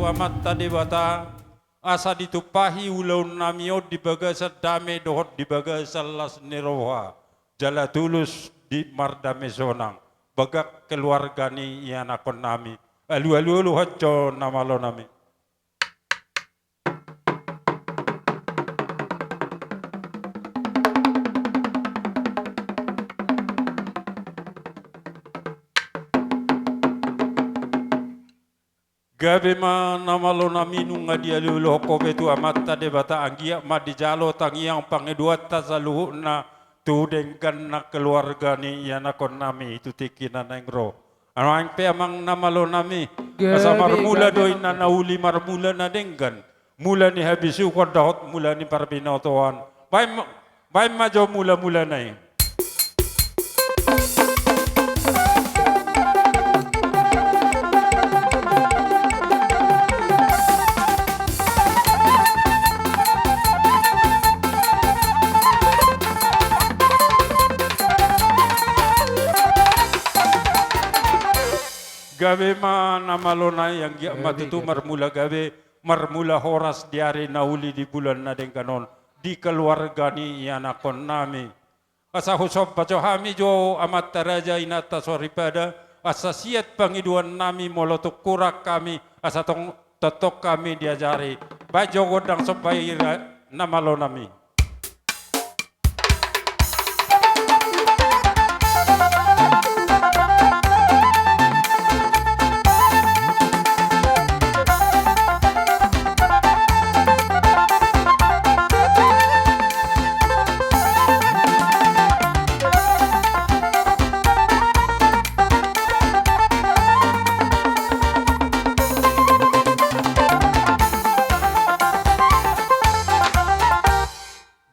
amat tadi bata asa ditupahi ulaun namio dibaga sadame dohot dibaga salas niroha jala tulus di mardame sonang bagak keluarga ni ianakon nami alu hacco namalo nami. Gabe ma namalo nami nunga dia lulu hoko betu amata de bata anggia ma di jalo tangiang pangeduat tasaluhu na tudengkan na keluarga ni yana kon nami itu tikina nengro. Ano ang pe amang namalo nami asa marmula doi na nauli marmula na denggan mula ni habisu ko dahot mula ni parbinotoan. Bay majo mula na gawe ma namalo na yang matutu marmula gawe marmula horas diari nauli di bulan na deng kanon di keluarga ni yanakon nami asa husob baco hami jo amat taraja inata soripada asa siat pangiduan nami molotuk kurak kami asa tong totok kami diajari bajo godang sobai namalo nami.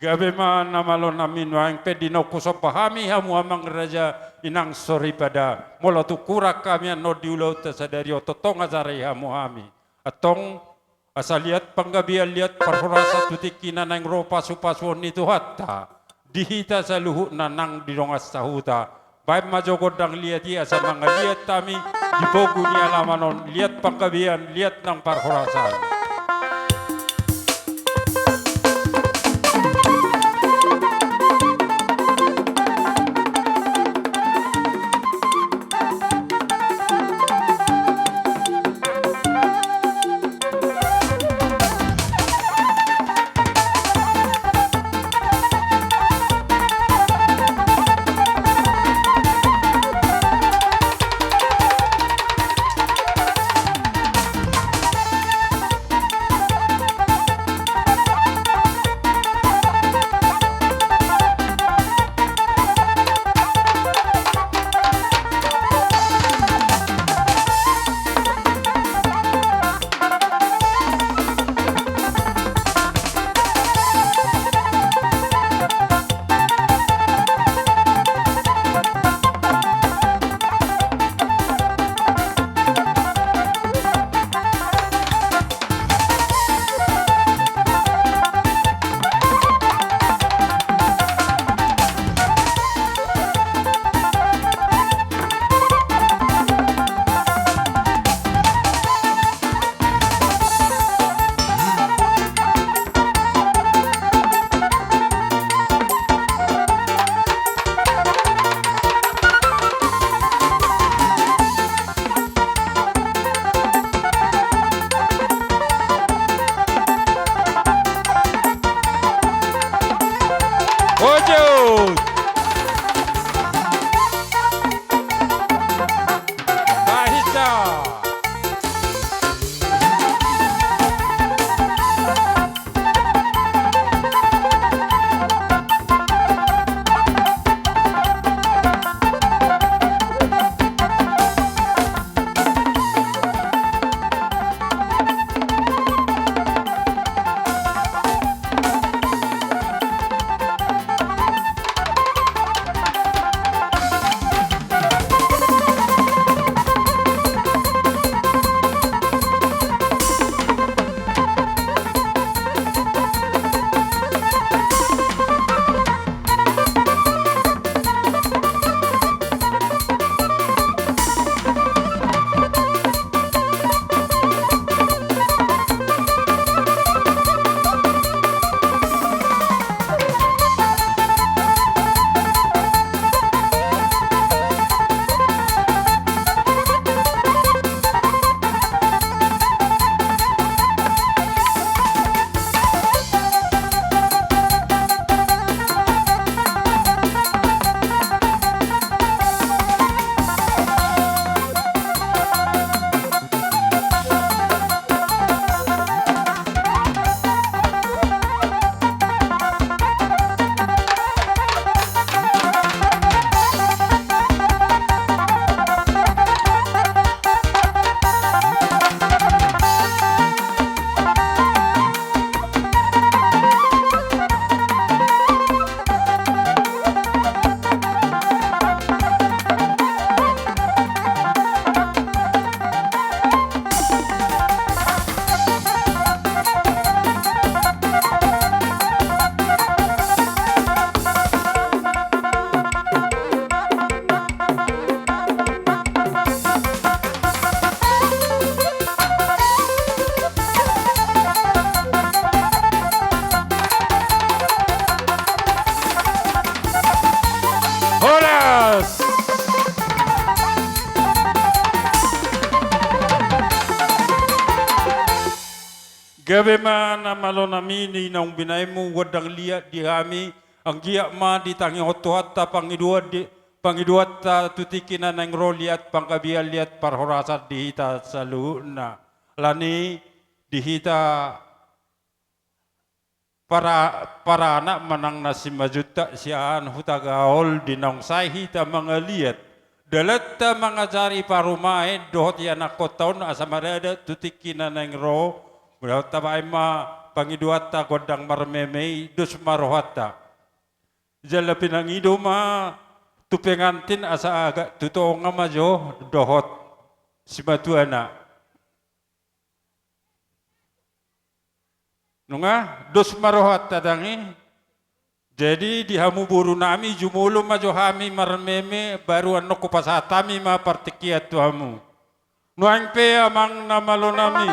Gabe ma namalo namin wang pedino kusop pahami hamu amang raja inang sori pada mula tu kurak kami no diulau tasadari ototong azari hamu hami atong asaliat panggabian liat parhorasa tutikina nang ropa supaswon itu hatta dihita saluhu nanang didongas sahuta baik majogodang liat ia sama ngaliat kami di bogu ni alamanon liat panggabian liat nang parhorasan. Gabe mana malo namini na binay mo wadang liat di hami ang giyak ma di tangi otuhat ta pangiduat ta tutikin na ng roliat pangkabial liat parhorasat dihita sa luuna. Lani dihita para anak manang nasimajuta siyaan hutagaol dinong sahita mga liat. Dalat ta mga jari parumahe dohot yan ako taon asamarada tutikin na ng ro. Berapa tabay ma pangiduata godang marmemei dus marohata. Jala pinangido ma tupengantin asa agak tuto nga majo dohot si matuana. Nunga dus marohata dangi. Jadi di hamu buru nami jumulu majo hami marmeme baru ano ko pasatami ma partikiat tu hamu. Nuang pe amang namalo nami.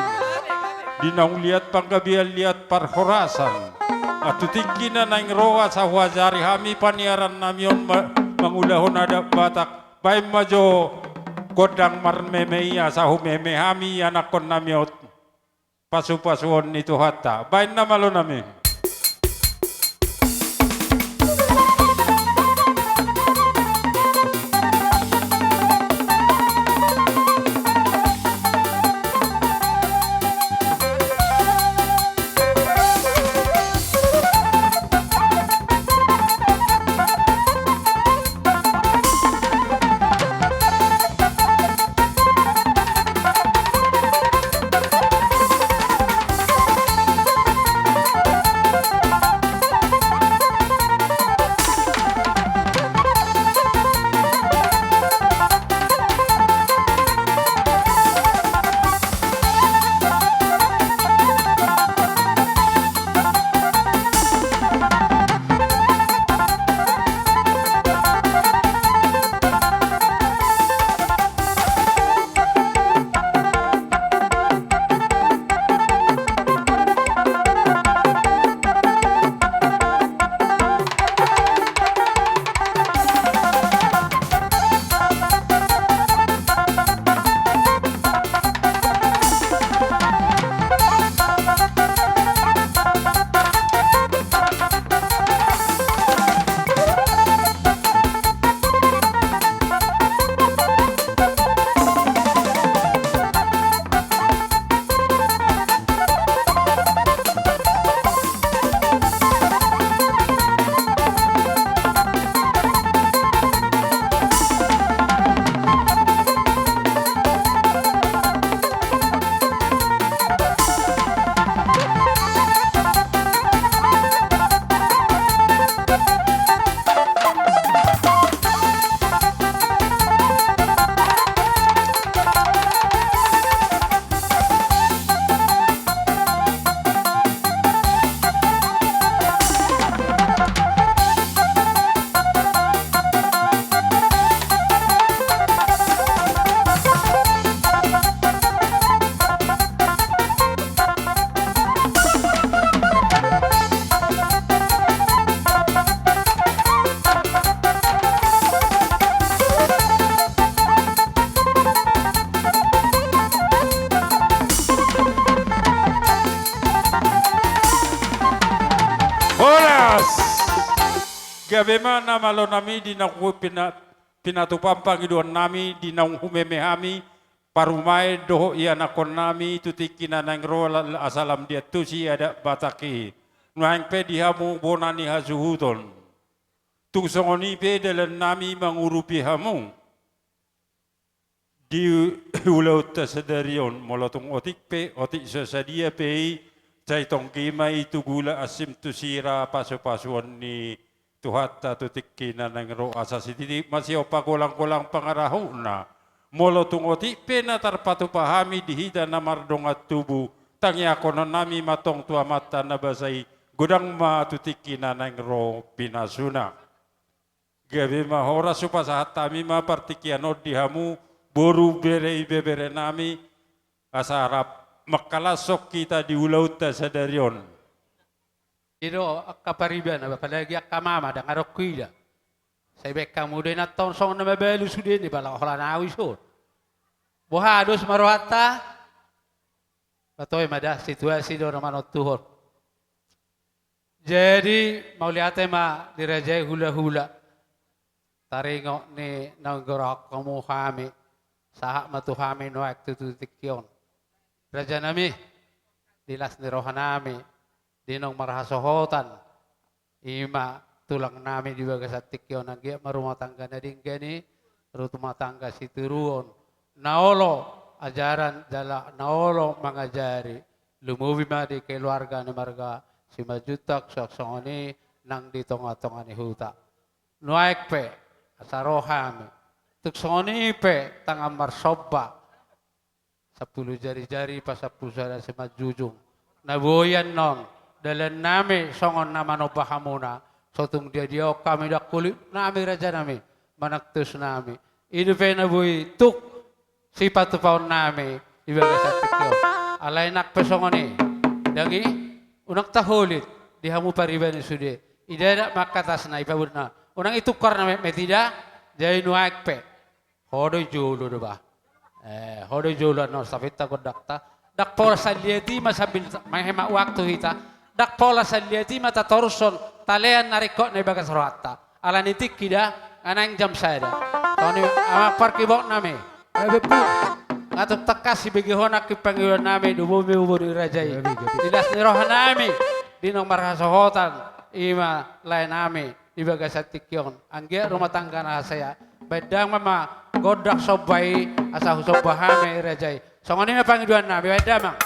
Dinang lihat panggabial lihat parhorasan atu tingkina naing roa sa wajari hami paniaran namion mangulahon ada batak baim majo godang marmemeia sa humeme hami anakon namiot pasu-pasuon itu hatta bain namalo nami. Gabe mana malo nami di nang pinatupang pangiduan nami di nang humemehami parumai doho iya nakon nami tutikina nang rola asalam dia tusi ada bataki nuang pe dihamu bonani hazuhuton tung songoni pe dalam nami mengurupi hamu di ulau tasadarion molotung otik pe otik sesadia pe cai tongkima itu gula asim tusira pasu-pasuan ni Tuhatta tutikina nang ro asasi titi masih opa kolang-kolang pangarahu na molo tungoti pena tarpatu pahami dihida namardongat tubuh tangi akonon nami matong tua mata nabasai gudang ma tutikina nang ro pinasuna gabe mahora supasahat tami ma partikiano dihamu boru bere nami asarap makalasok kita di ulau tasadarion. Iro kapariban apalagi akamama dan arokuida. Saya bekam muda na tahun song na mabelu sudah ni balang hola nawi so. Boha dos marohata. Atoy mada situasi do naman tuhon. Jadi mau lihat ma dirajai hula-hula. Taringo ni nanggorak kamu kami. Sahak matuhami no aktututikyon. Raja nami dilas ni rohanami dinong marahasohotan. Ima tulang nami di bagasat tikyon nagya marumah tangga na din gani rumah tangga situruon. Naolo ajaran dala naolo mangajari lumuwi ma di keluarga ni marga si majutak saksoni nang di tonga-tonga ni huta. Nuaik pe asarohami tuksoni pe tangan marsoba 10 jari-jari pa 10 sada si majujung. Nabuyan non dalan nami songon naman obahamuna sotung dia kami dak kulit nami raja nami manaktus nami. Ini pe nabuy tuk sifat paun nami ibaga sa tikyo. Alay nak pesongoni dangi unang tahulit dihamu pariban sude. Ida makatas na ipabud na. Unang itukar na metida jay nuaik pe. Hodoy julo do ba? Hodoy julo no sapita ko dakta. Dak pola saliati masabil mahema waktu hita. Dak pola saliati mata torson talean narikot na ibaga sarata. Ala nitik kida anang jam sada. Tony ama parkibok nami. Ngatuk tekas si begihona ki panggilan nami dubumi ubur irajai. Didas ni roh nami dinong marhasohotan ima lain nami ibaga satikyon. Angge rumah tangga na saya. Bedang mama godak sobai asa sobahame irajai. Songoni na panggilan nami bedamang.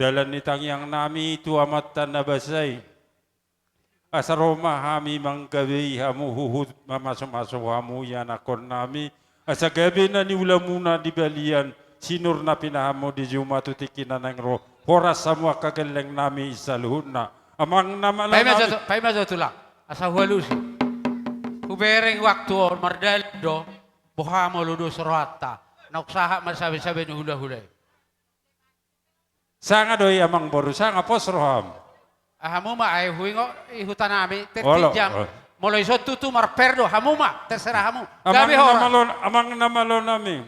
dalan itang yang nami itu amat tanabasay. Asaroma hami manggawi hamu huhud mamasuk-masuk hamu yan akon nami. Asa gabi na ni ulamuna di balian sinur na pinahamu di Jumat utikinan ng roh. Horas samua kagaleng nami isaluhun na. Amang namala nami. Paima jo tulak. Asa hualusi. Kubereng waktu mardaldo buhamo ludo sorata. Naksaha masabi-sabi ni hula-hulay. Sanga doy amang boru sanga pos roham. Hamuma ay huingo ihutan nami Wala. tertijam mulai so tutu marperdo hamuma terserah hamu gabi hora Amang namalo nami.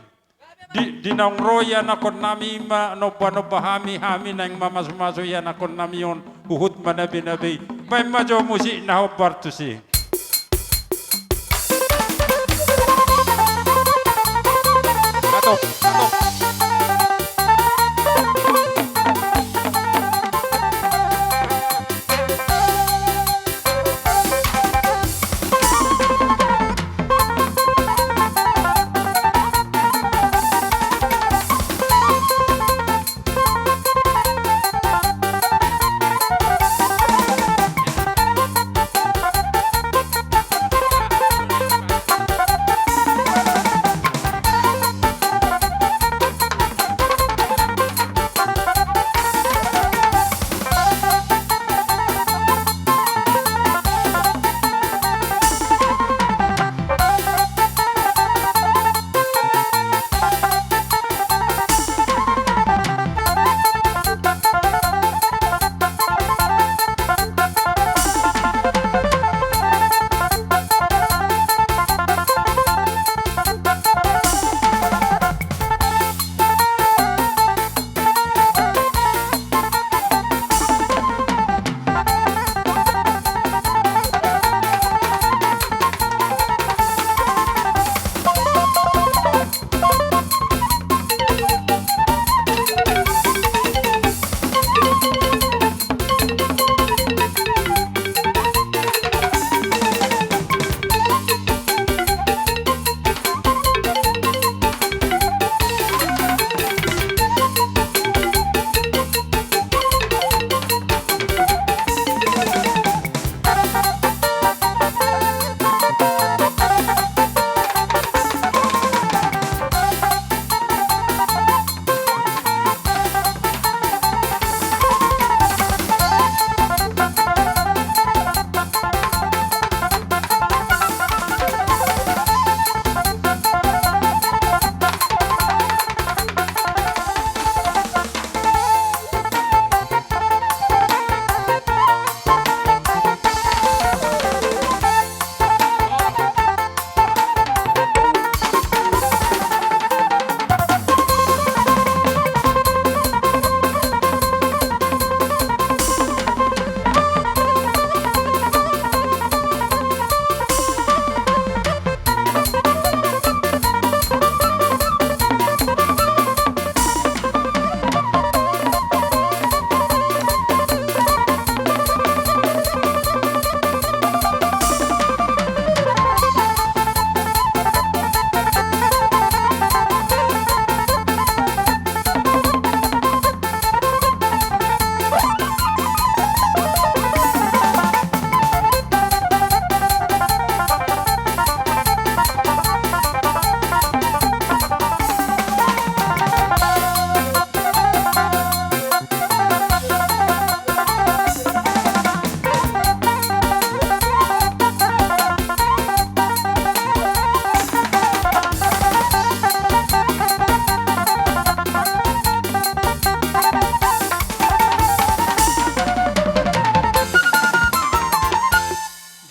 Di nang roya na kon nami ma no hami nang mamas-maso ya na kon nami yon uhud manabi-nabi. Pay majo musik na bartusi. Atok.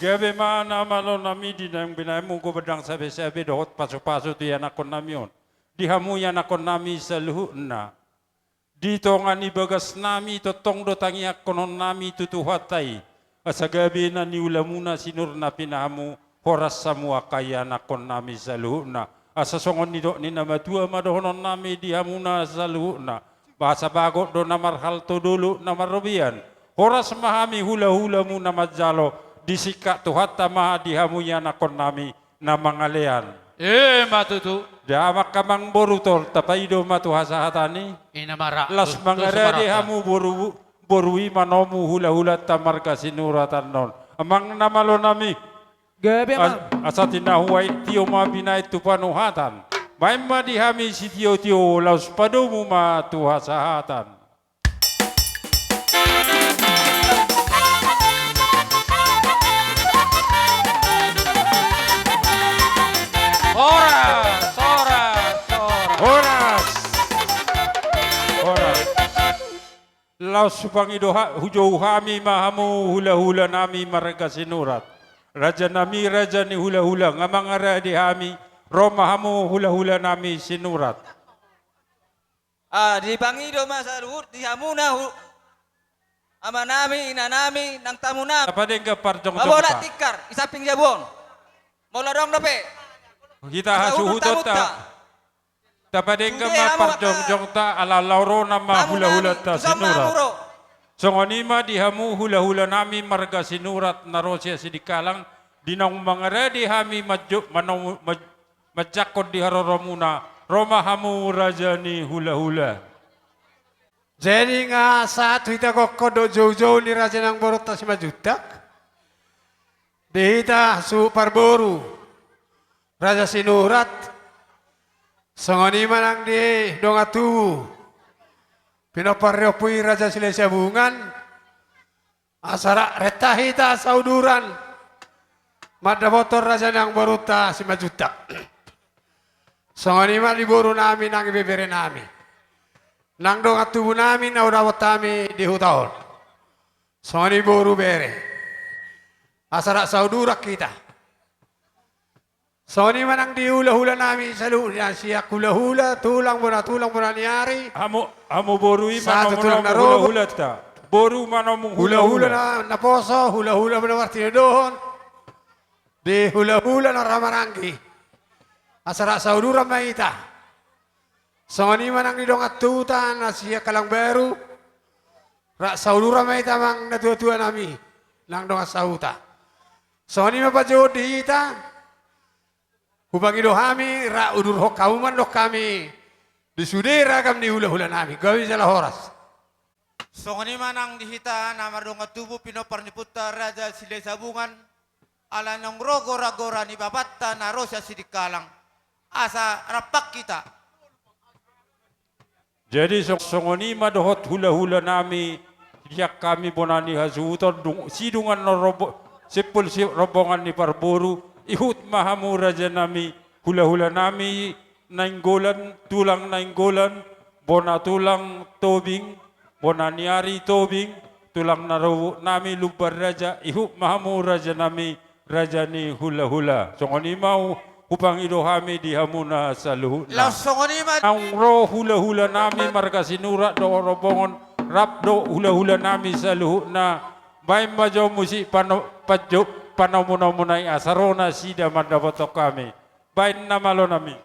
Gabi mana malo nami di nang binamu ko bedang sabi-sabi dohot paso-paso tu yan akon nami yon. Dihamu yan akon nami sa luhut na. Dito nga ni bagas nami totong do tangi akon nami tutuhatay. Asa gabi na niulamuna sinur na pinahamu horas samua kaya nakon nami sa luhut na. Asa songon ni do ni namatua madohonon nami dihamuna sa luhut na. Bahasa bagot do namarhal to dulu namarobian. Horas mahami hula-hula mu na majalo. Disika tuhat tama dihamuya nakon nami na mangalean. Matutu. Jamak kamang borutol tapaido matu hasahatani. Inamara. Las mangaradi hamu borui manomu hula-hula tamar kasinuratan non. Amang namalo nami. Gabi mang. Asatina huwai tio mabinai tupanuhatan. Maimma dihami si tio laus padomu ma tuhasahatan. Horas. Laus supangido hujau hami mahamu hula-hula nami marga sinurat. Raja nami raja ni hula-hula ngamang di hami Roma hamu hula-hula nami sinurat. Di pangido masarut di hamuna ama nami ina nami nang tamu nami. Apa dengka parjong Bawa jongta. tikar isaping jabon. Mola dong dape. Kita hasuhudot ta. Dapat dengka ma parjong jongta ala lauro nama hula-hula ta sinurat. Songonima di hamu hula-hula nami marga sinurat narosia sidikalang dinong mangara di hami majakot di haroromuna Roma hamu rajani hula-hula. Jadi nga saat kita kokodo jauh-jauh ni raja nang borot ta si majutak. Dihita su parboru. Raja sinurat. Songoni manang di dongatu. Pinoparriopui raja silesya bungan. Asara retahita sauduran. Mada motor raja nang borot ta si majutak. Songoni man liburu namin ang ibibere namin. Nang dong at tubo namin na urawat kami di hutaon. Songoni buru bere. Asara saudurak kita. Songoni man ang dihula-hula namin sa luya siya hula-hula tulang mo na niyari. Hamu borui Satu tulang mano na robot. hula-hula ta. Boru mano mong Hula-hula hula-hula. na poso, hula-hula mo na martinodohon. Di hula-hula na ramarangi. Asara saudurak maita. Songoni man ang nidong at tuta na siya kalang beru. Ra saudura may tamang natua-tua nami. Nang dong at sauta. Songoni mapajod dihita. Hubang ido hami, ra udur hok kauman dok kami. Disudera kami di hula-hula nami. Gawin salah horas. Songoni manang dihita namarong at tubo pinoparniputa raja sila sabungan. Ala nang rogora-gora ni babatta na rosya sidikalang. Asa rapak kita. Jadi songoni madohot hula-hula nami yak kami bonani hasuton sidungan no sipul si robongan ni parboru ihut mahamu raja nami hula-hula nami nainggolan tulang nainggolan bona tulang tobing bona niari tobing tulang naro nami lubar raja ihut mahamu raja nami raja ni hula-hula songoni mau upang ido hami di hamuna saluhu Laos songoni man. ang ro hula-hula nami marga sinura do robongon rap do hula-hula nami sa luhu na bay majo musi panamunamunay asarona sida madabato kami bay namalo nami.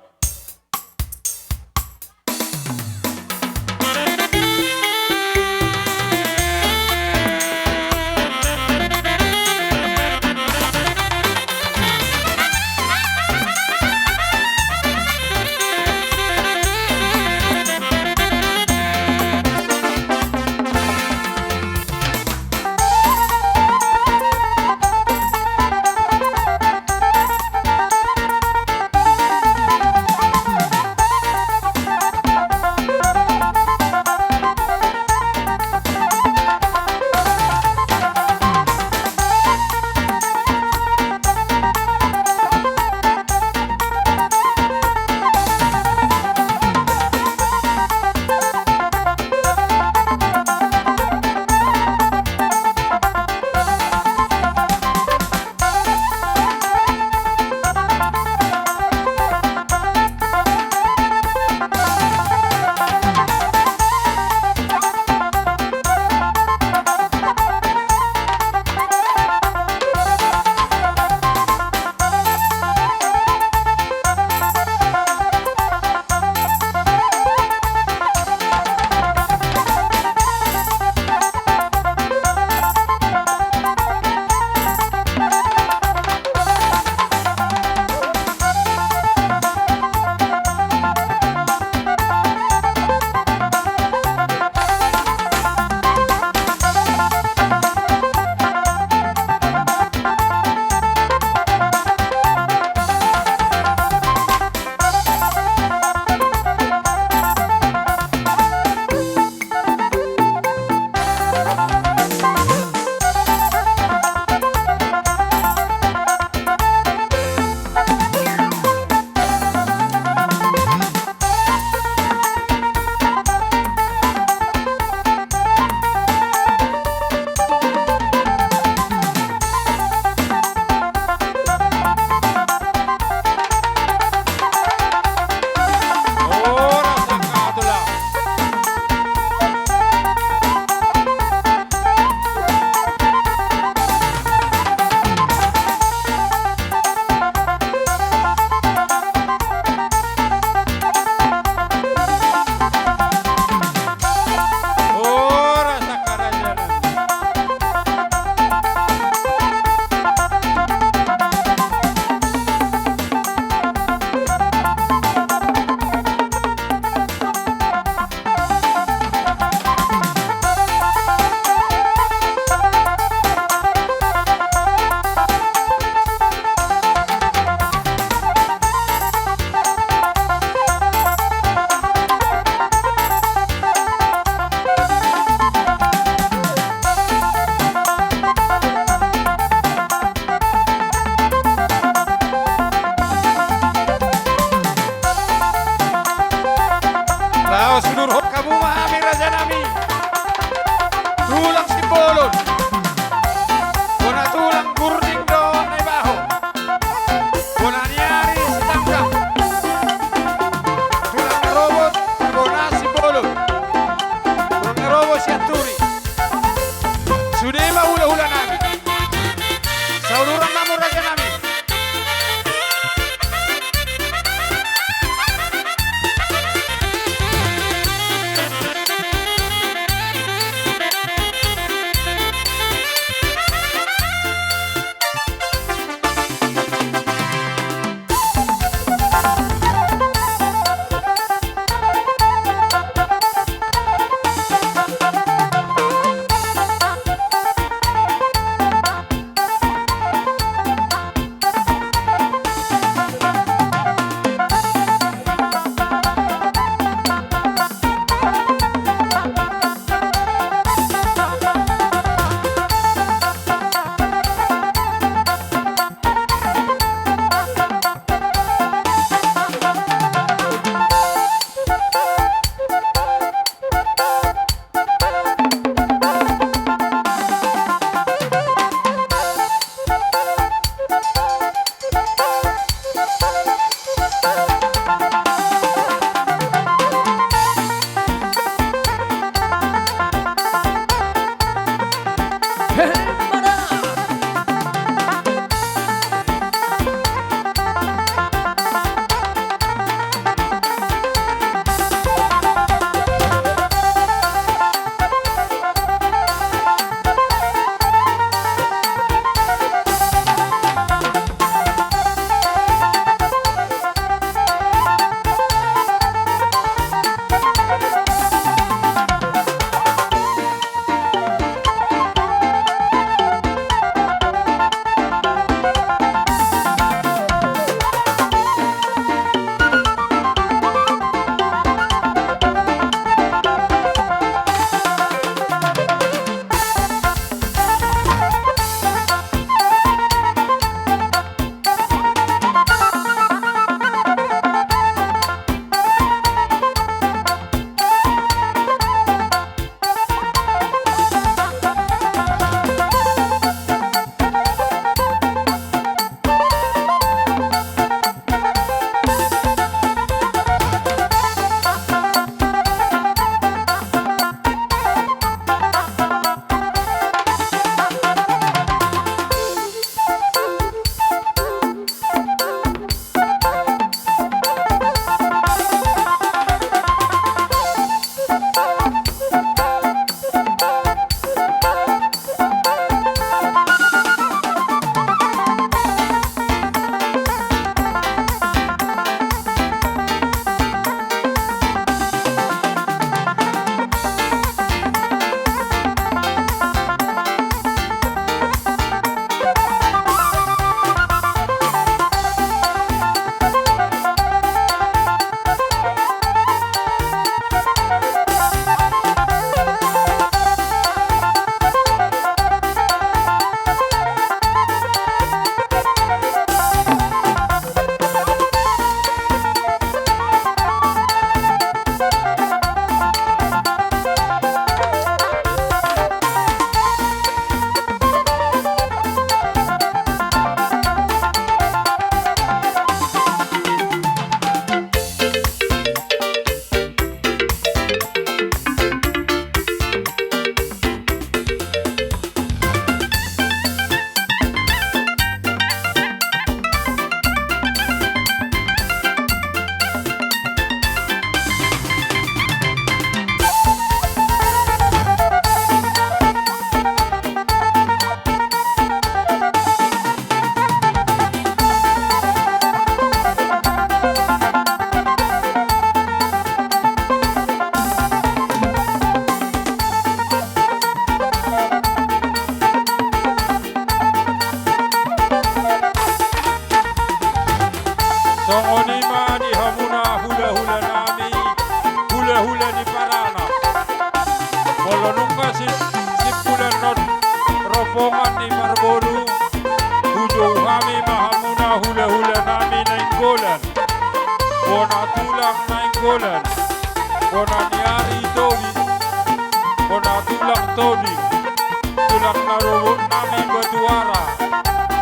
songonima ni hamuna hula-hula nami, hula-hula ni parana. Molo nungka sipulan non rombongan ni Marboru, hujo kami mahamuna hula-hula nami nainggolan. Bona tulang nainggolan, bona niari tobi, bona tulang tobi, tulang narobot nami batuara.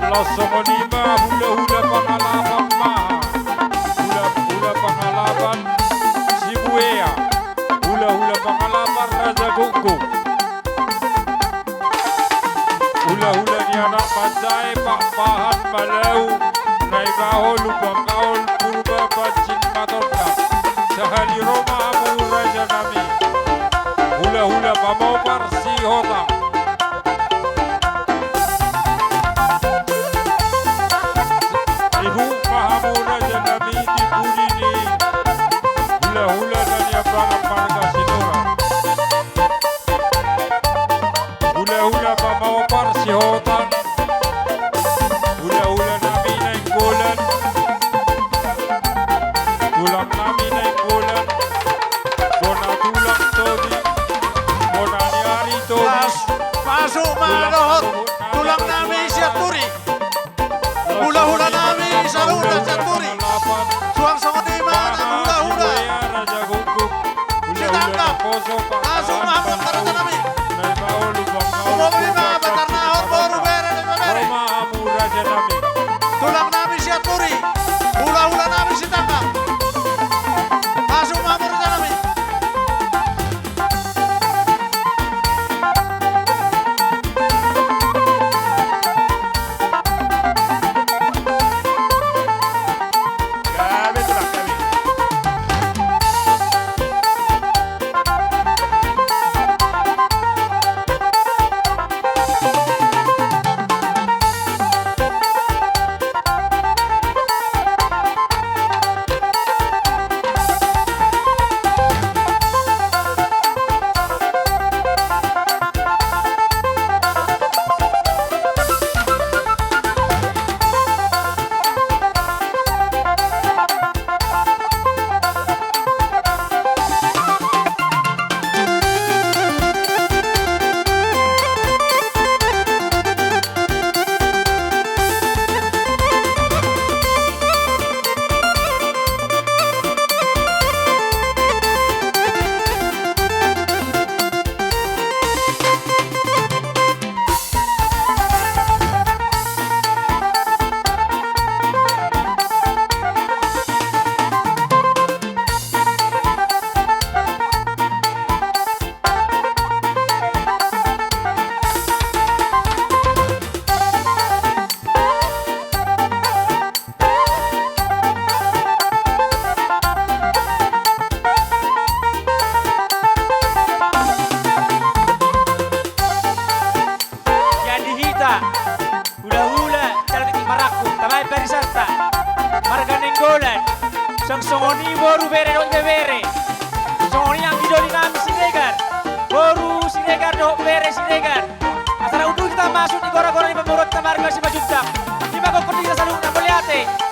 Lasongonima hula-hula pangalaban maha, hula-hula pangalaban Sibuea, hula-hula pangalaban Raja Guguk, hula-hula ni anak Panjai Pak Pahan Malau, Naibaho Lubang Kaul Purba Bacin Matonda, Sahali Roma Amu Raja Nami, hula-hula Pamopar Sihotang. Ibu Mahamura Janami di Budini, hula-hula dan Yabang Marga Sinura, hula-hula Pamawapar Sihotan, hula-hula nami nainggolan, tulang nami nainggolan, bona tulang tobi, bona niari tobi, Masuk mga rohot, tulang namin siya turi. Hula-hula namin sa hulan siya turi. Suang songonima ng hula-hula. Sitangkap, masuk mahamon karata namin. Umumi mga batarnahon, boru bere ni babere. Tulang namin siya turi. Hula-hula namin sitangkap. Masuk mahamon karata namin. Sang songoni boru bere dok bere. Songoni yang idoli nami Siregar. Boru Siregar dok bere Siregar. Asal udah kita masuk di gora-gora di pemurut tamarga si Majuntak. Di bawah kondisi salung nak melihatnya.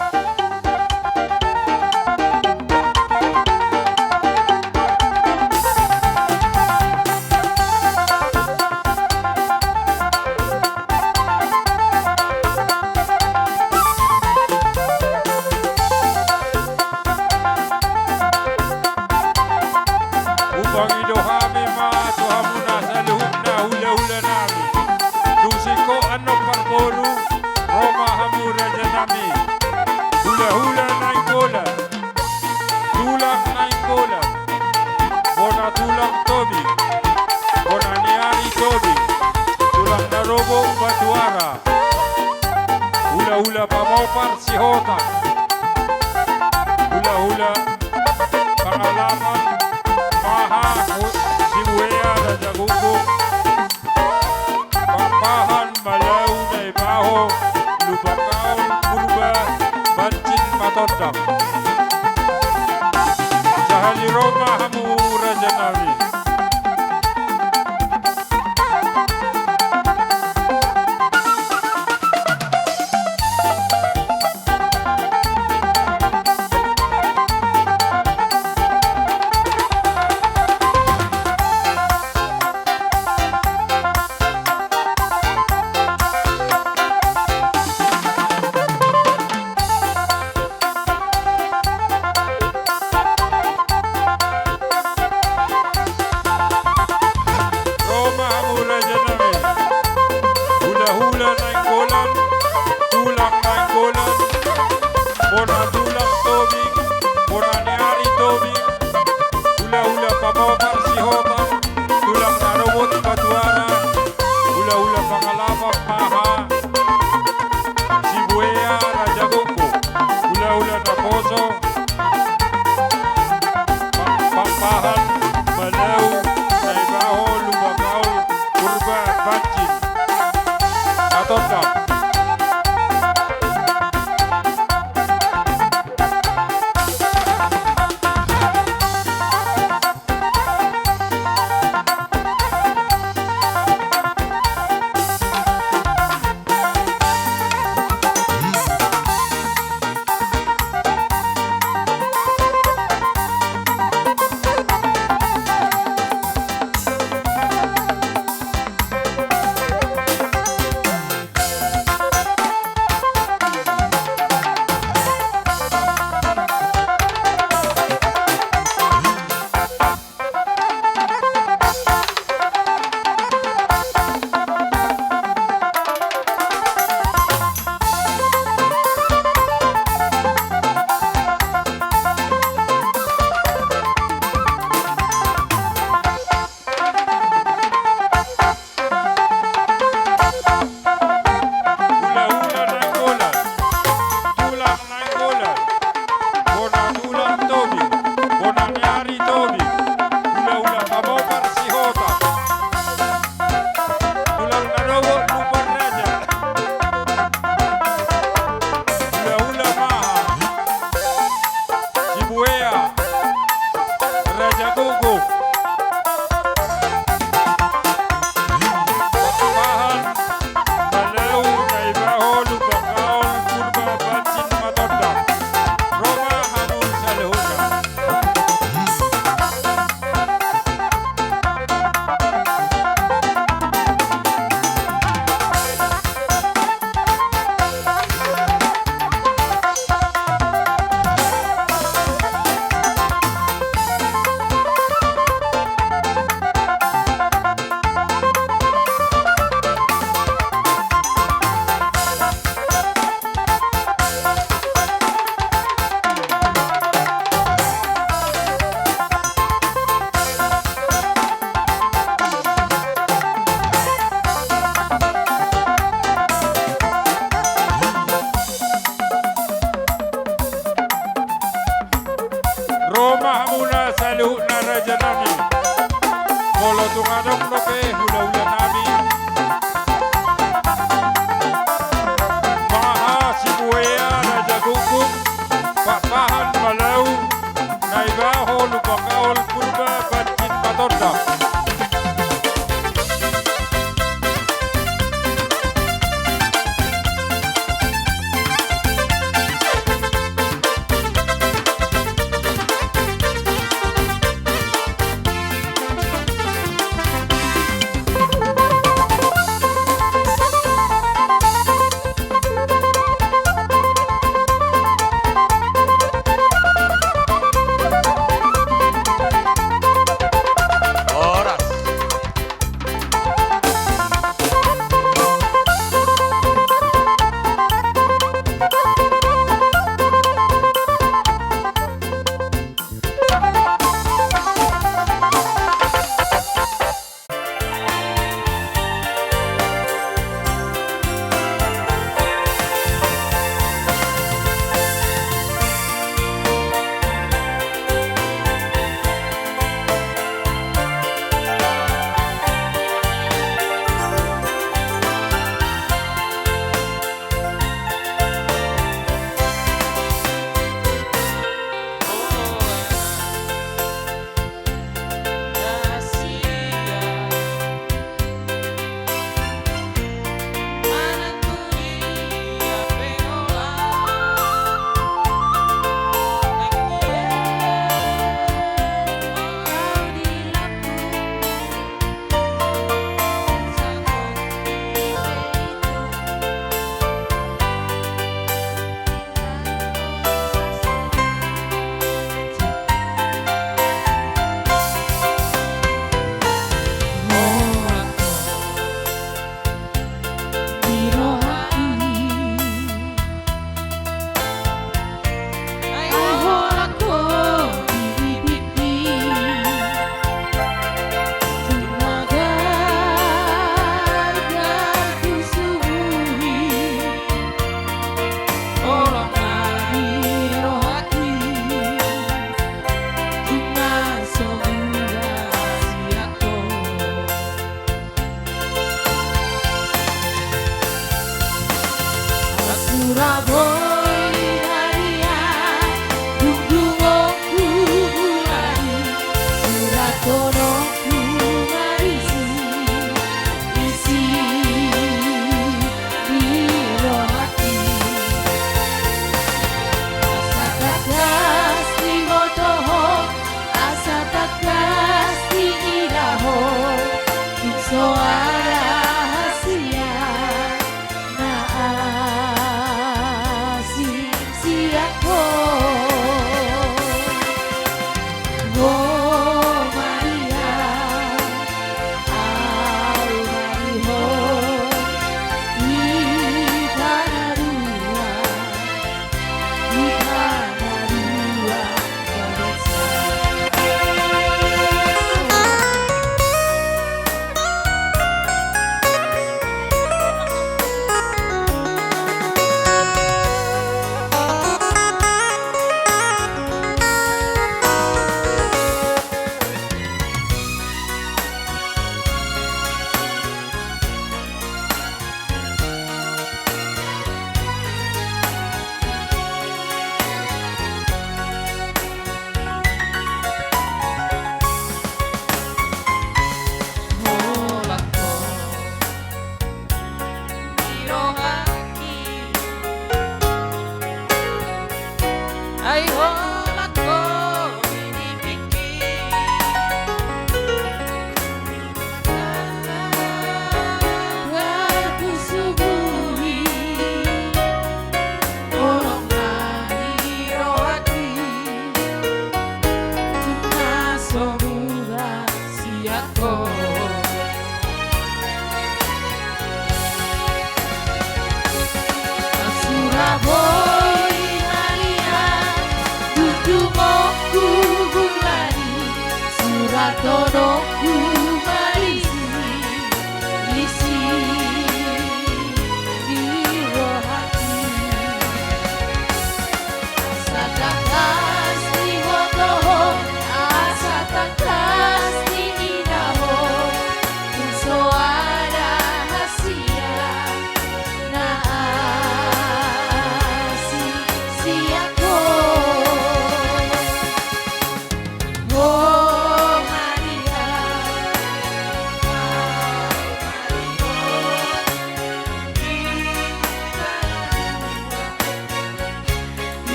Bangido kami ma tuhamuna sa luhuna hula-hula nami. Dusiko ano parboru Roma hamura janami. Hula-hula nainggolan. Tulang nainggolan. Bona tulang tobi. Bona niari tobi. Tulang narobo batuara. Hula-hula pamopar sihotang. Hula-hula pangalaman Maha Sibuea Raja Guguk, Papahan Malau Naibaho Lubangkaun Purba Bacin Matondang, Sahali Roma Hamu Raja Nabi. tobing, bonaniari tobing, hula-hula pamokar si hotang, tulang narobot batuara, hula-hula pangalapang maha, si buaya raja goko, hula-hula naposo, pampahan, balau, naibaho, lubagaw, kurba, bancin, atotang. Roma hamuna saluh na raja nami. Molo tungadong lope hula-hula nami. Maha si buaya raja gugum. Papahan malau. Naibaho lupakaol kurba bancin patonda. Ora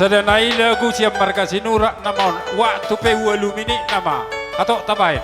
Sedanai lagu siap marga sinurak namon waktu pe walu mini nama atau tabain.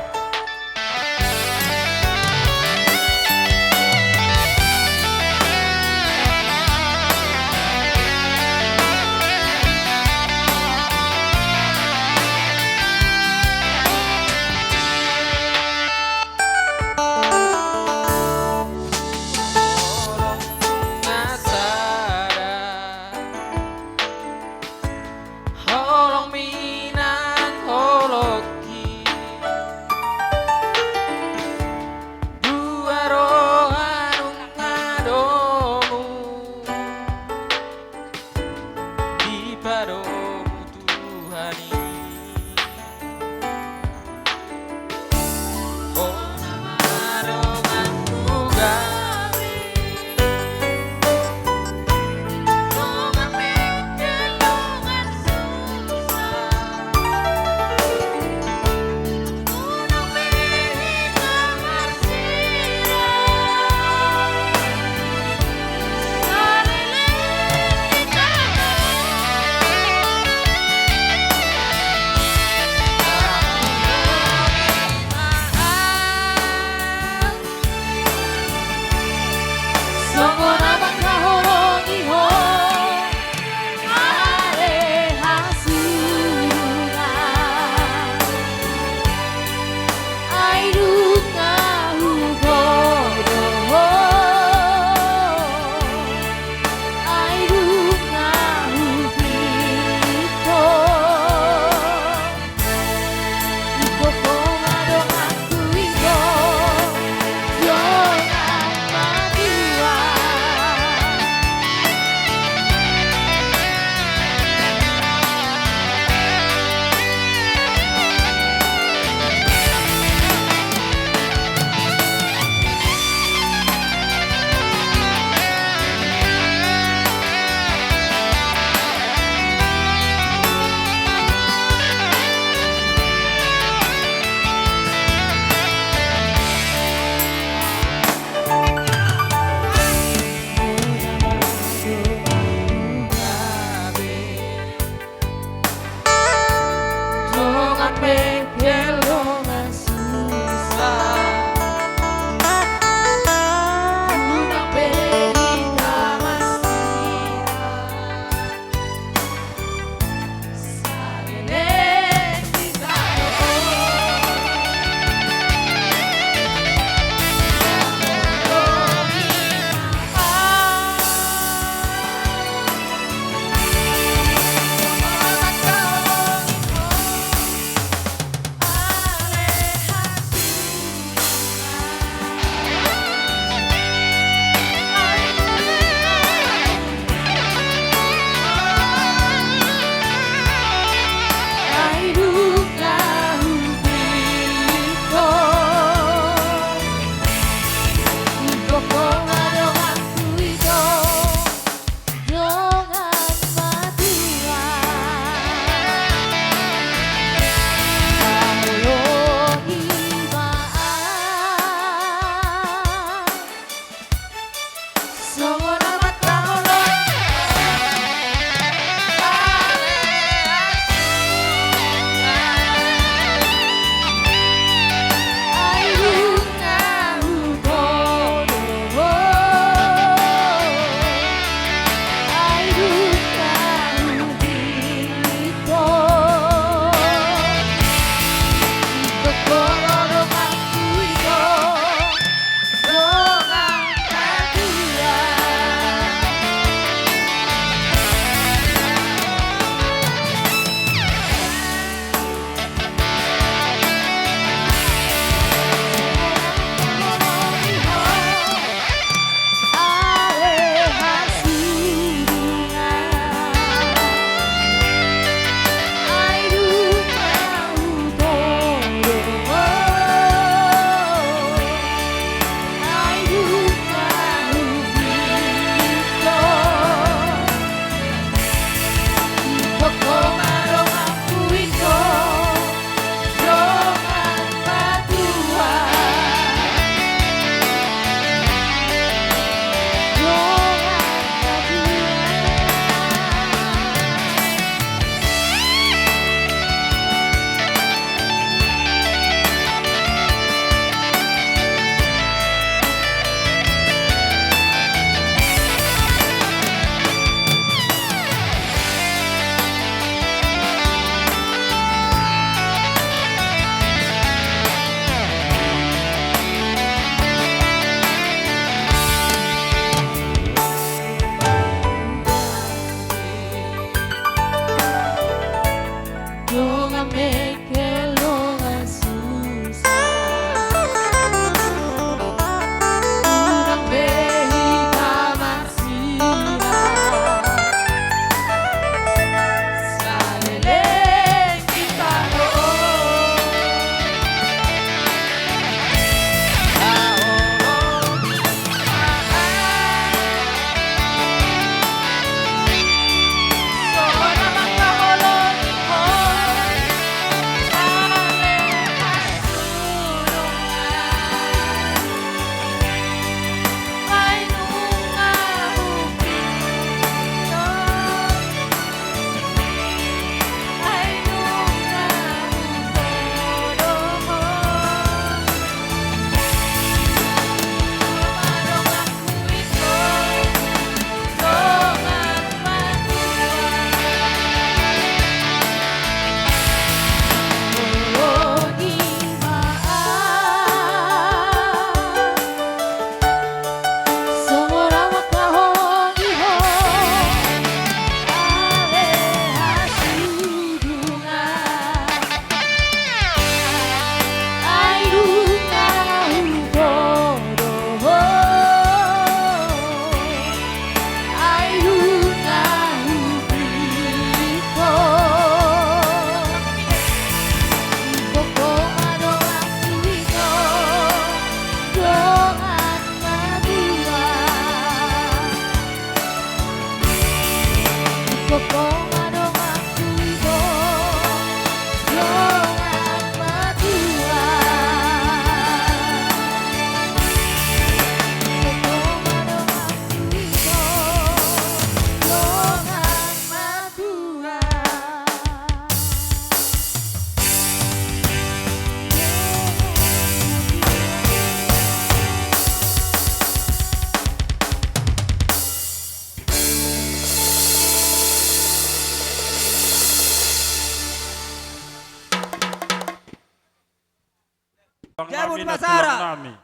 Masara. tulang nami.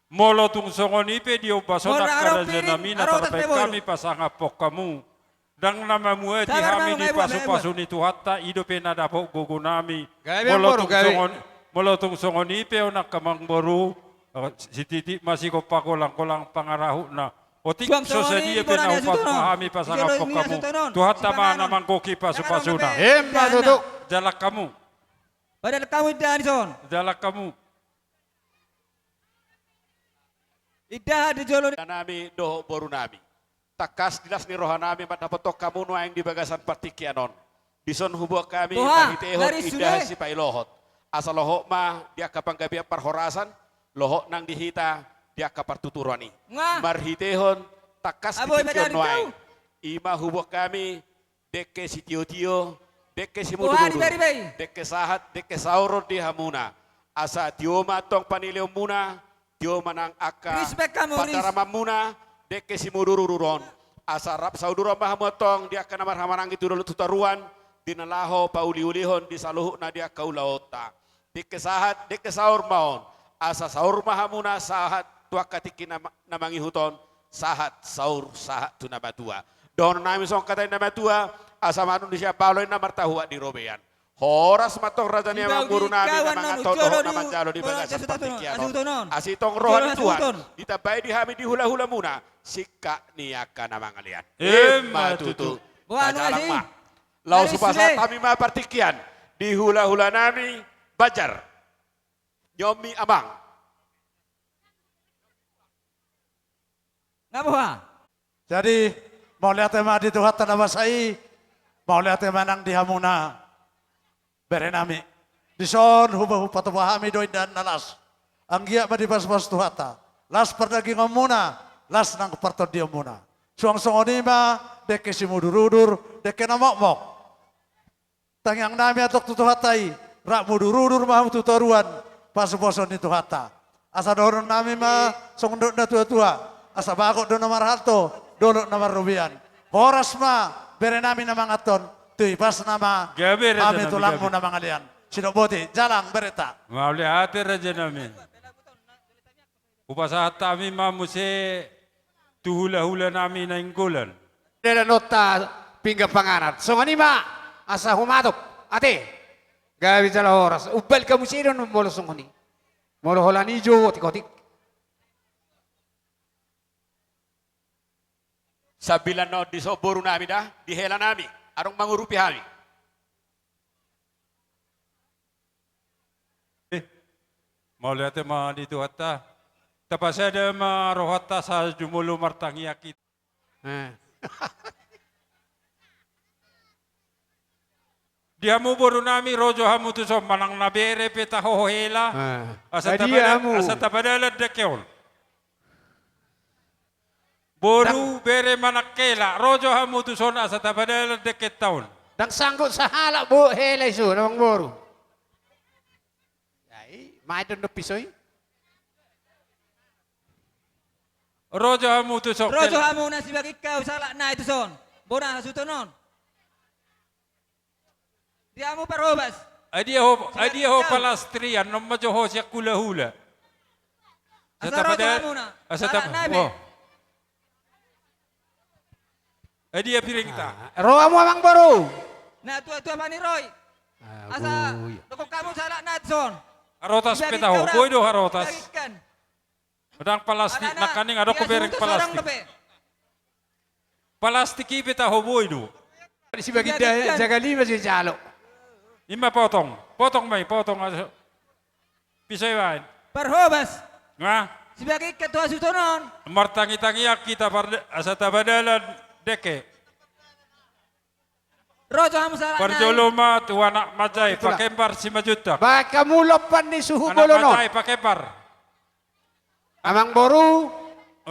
Molo tung songoni pe dio basona Mora araw karaja piring, nami na araw tarapay tas kami pasangapok kamu. Dang nama mue di Sabar, hami Mama, di Ibu, pasu-pasu ni tuhatta ido pe na dapo gugu nami. Gawe ang boru, gawe. Molo tung songoni pe onak kamang boru. Si titi masih ko pakolang-kolang pangarahu na. Otik Suang so songoni, sedia ibu pe na na niya upas sutunon. mahami pasangapok Ijolo niya kamu. sutunon. Tuhatta ma Sipanon. namang koki pasu-pasu na. Emma duduk. Jalak kamu. Padahal kamu idah son. Jalak kamu. Idah di jolo nami doho boru nami. Takas dilas ni roha nami matapotok kamu no yang di bagasan partikianon. Dison hubo kami Tuha, mahitehon garis idah sudah. si pailohot. Asal lohok mah dia kapanggabi parhorasan, lohok nang dihita dia kapartuturani. Nga. Marhitehon takas Aboy, ditikion badari noaing. kau. Ima hubo kami deke si tio-tio, deke si Tuha, mudururu, diberi-beri. deke sahat, deke saurot di hamuna. Asa tioma tong panileo muna, tioma nang aka Respect kamu, patarama muna, deke si mudurururon. Asa rap saudura mahamotong dia kana marhamarang itu dulu tutaruan, dinalaho pauli-ulihon di saluhu na dia kaulaota. Deke sahat, deke saur maon. Asa saur mahamuna sahat tuakatiki namangi huton, sahat saur sahat tunabatua. Don nami song katain nama tua, asa manu di siapa lo na martahua di robean. Horas matong raja ni amang guru nami na mga toto na manjalo di bagasan partikiano. Asitong rohan Tuhan, ditabay di hami di hula-hula muna, sika niaka na mga lian. Matutu. Buwan Tajalang wasi. ma. Lau Dari supasa sile. kami ma partikian, di hula-hula nami, bajar. Nyomi amang. Nga buha. Jadi mau lihat tema di Tuhan tanah basai, mau lihat tema nang dihamuna berenami. Dison hubah patu pahami doi dan nalas. Anggia ma di pas-pas Tuhata. Las perdagi ngomuna, las nang parto dia muna. Suang songonima deke si mudurudur, deke namok-mok. Tangyang nami atok tutuhatai, rak mudurudur mah tutoruan, pasu-pasu ni Tuhata. Asa dorong nami mah songdok na tua-tua. Asa bakok do nomor halto, dolok nomor rubian. Horas ma berenami na mga ton, tuy pas nama Gabi, Raja kami Nabi, tulang mo gabi. na mga lian. Sinoboti, jalang berita. Mauli hati raja namin. Upasahat kami mamuse tuhula-hula namin na ingkulan. Dela nota pingga panganat. So ma asa humatok. Ate, gabi jala horas. Ubal kamu sino nung molo sungoni. Molo holani jo, tikotik. Sabilan no di boru nami dah, di hela nami, arong mangurupi hami. Mauli hati ma dito hatta. Tapos ada ma rohata sa jumulu martangi akit. Diamu boru nami rojo hamu tu so manang nabere peta hohela. Asa tabadala dekeol. Boru bere manakela rojo hamu tu so asa tabadala deket taon. Dan sanggup sahala bu helai su namang boru. Yai, mai don do pisoy. Rojo hamu tu so. Rojo hamu na sebagai kau salah na itu son. Bona sutonon. Diamu parobas. Adia ho palastrian no majo ho siya kula hula. Asa rojo hamu na. Salah na be. Adia piring ta. Roa mo amang boru. Na tua-tua mani Roy. Asa dokok kamu salah na itu son. Harotas Sebagai peta ho. kau Boy do ram. harotas. Sebagikan. Madang palastik Ada na kaning ado ko bereng dia seorang palastik. dope. Palastiki peta ho boy do. Si bagida jaga lima si jalo. Ima potong. Potong may potong aso. Pisay wain. Parhobas. Nga. Sebagai ketua sutonon. Martangi-tangi kita asa tabadalan deke. Rojo hamu salah na. Parjoloma tu anak majay pakembar si majuta. Baka mulopan ni suhu Anak bolono. majay pakembar. Amang boru,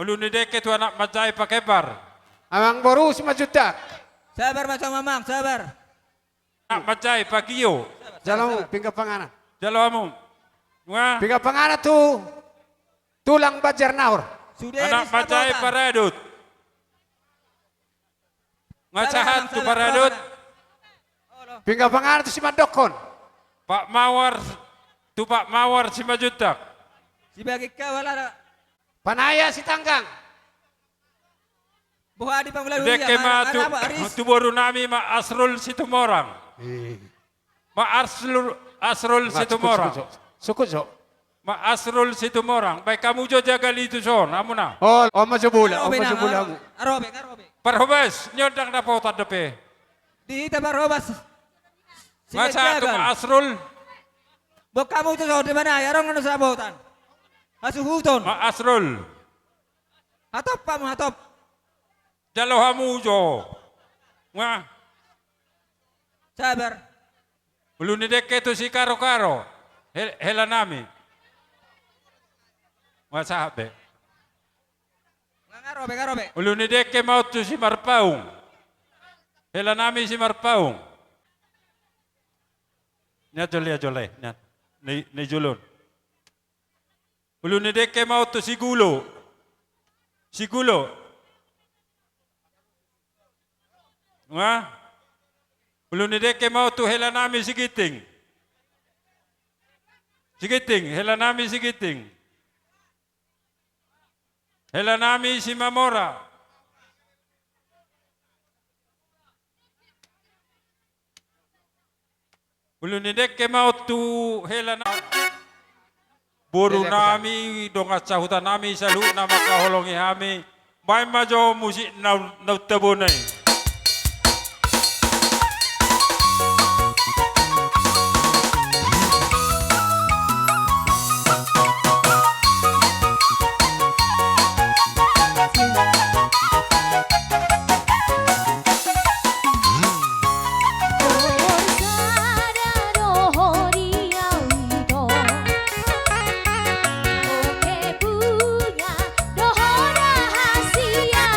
Ulu ni deke tu anak majay pakembar. amang boru si majutak. Sabar macam mamang, sabar. Anak majay pagiyo. Jalan pingga panganan. Jalawamu. Nga. Pingga panganan tu tulang bajar naur. Sudah Anak majay paradut. Ngacahan tu paradut. Pingga panganan tu si madokon. Pak Mawar. Tu Pak Mawar si majutak. Dibagi kawala Panaya si Tanggang. buha di pangulaluya. Deke ma Aris. tuboro nami ma Asrul Situmorang. Ma Asrul Situmorang. Sukut so. Ma Asrul Situmorang. Baik kamu jo jaga itu son, amuna. Oh, masubula. Oh, masubula mo. Arobe, arobe. Parhobes, nyodang na po tadape. Di ita barobas. Masa tum Asrul, Bok kamu itu so di mana? Yarong ano sa abotan. Asuhuton. ma Asrul. Hatop pa mo, hatop. Jalo hamu jo. Nga, Sabar. ulu ni deke tu si karo-karo. Hela nami. Masahabe. Ngarobe, ngarobe. Ulu ni deke mau tu si Marpaung. Hela nami si Marpaung. Nya jole. Nya. Ni julun. Ulu ni deke mau tu si Gulo. Si Gulo. Nga. Ulu ni deke mau tu hela nami si Giting. Si Giting, hela nami si Giting. Hela nami si Mamora. Ulu ni deke mau tu hela nami. Buru nami donga cahutan nami salu nama kaholongi hami. Mai majo musik nau tabunai. Oke punya doho rahasia.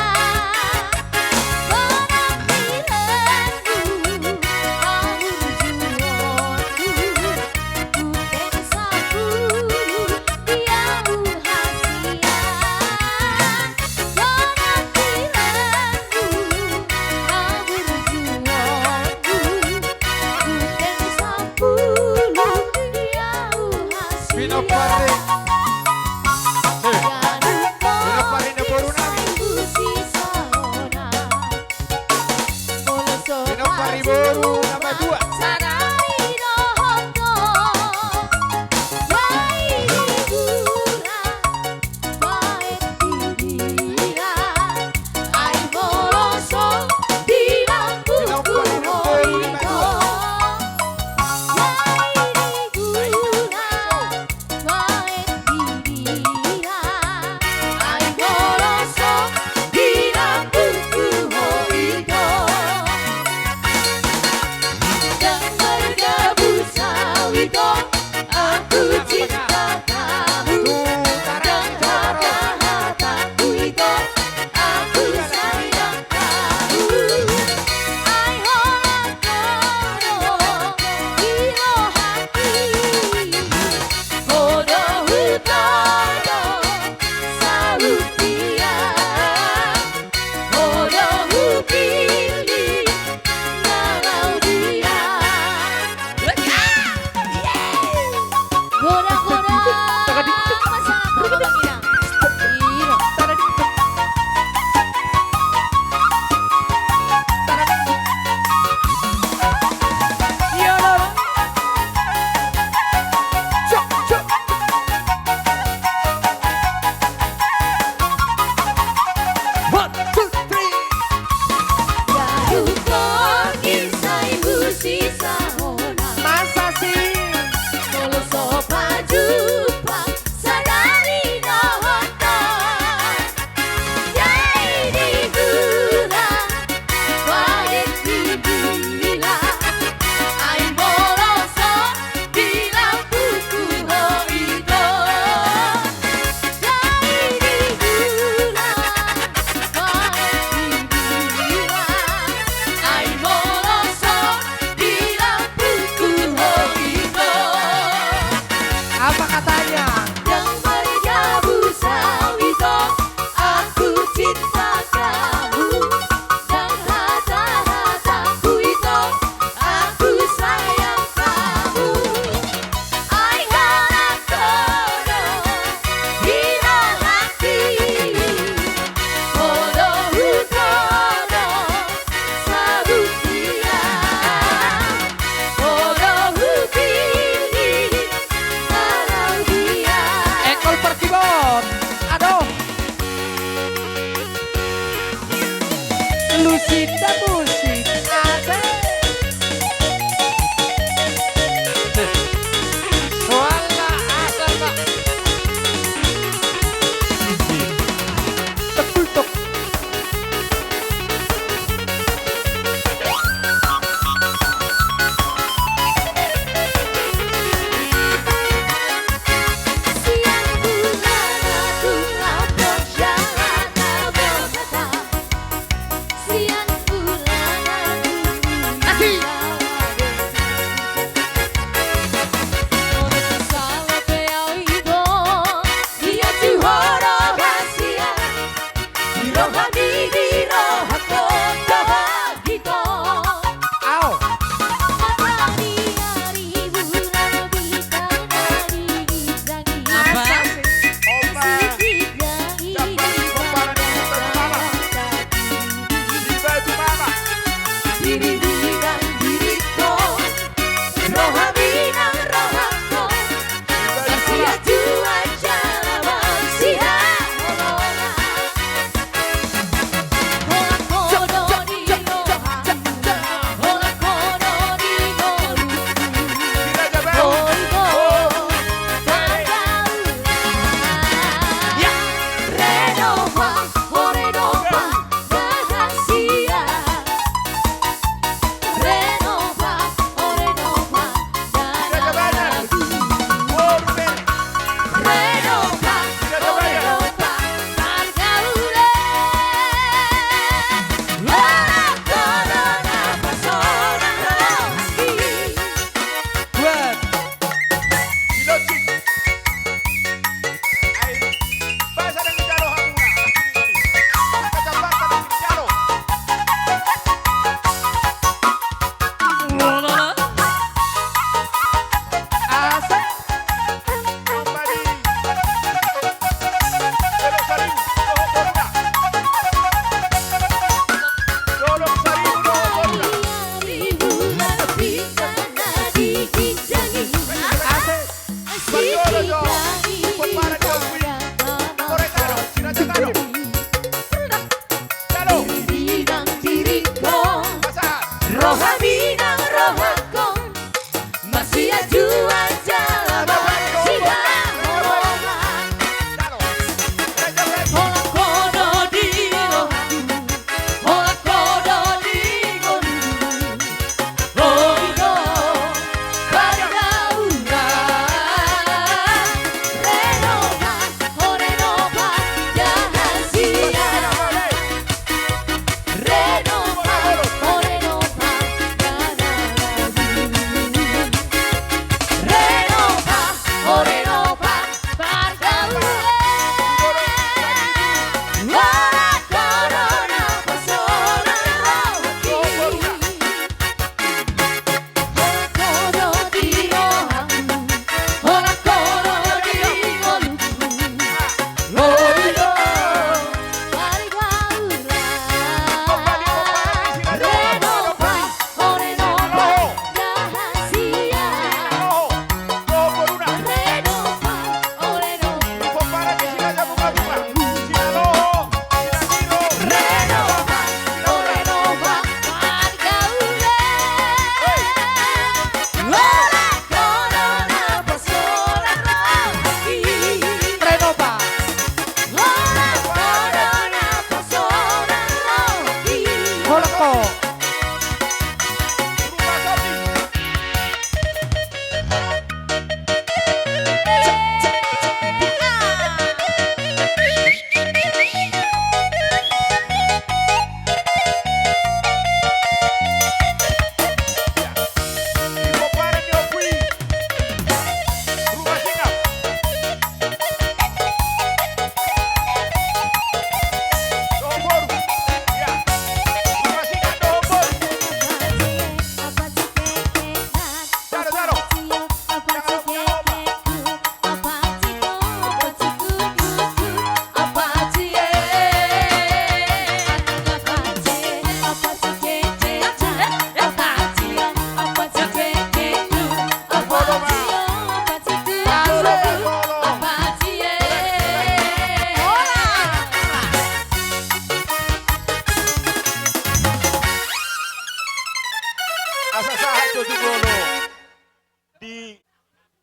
Cinta musik asik. Suara asal Pak. Tekul tok. Siang bulan aku lapor jalan abang kata. Siang bulan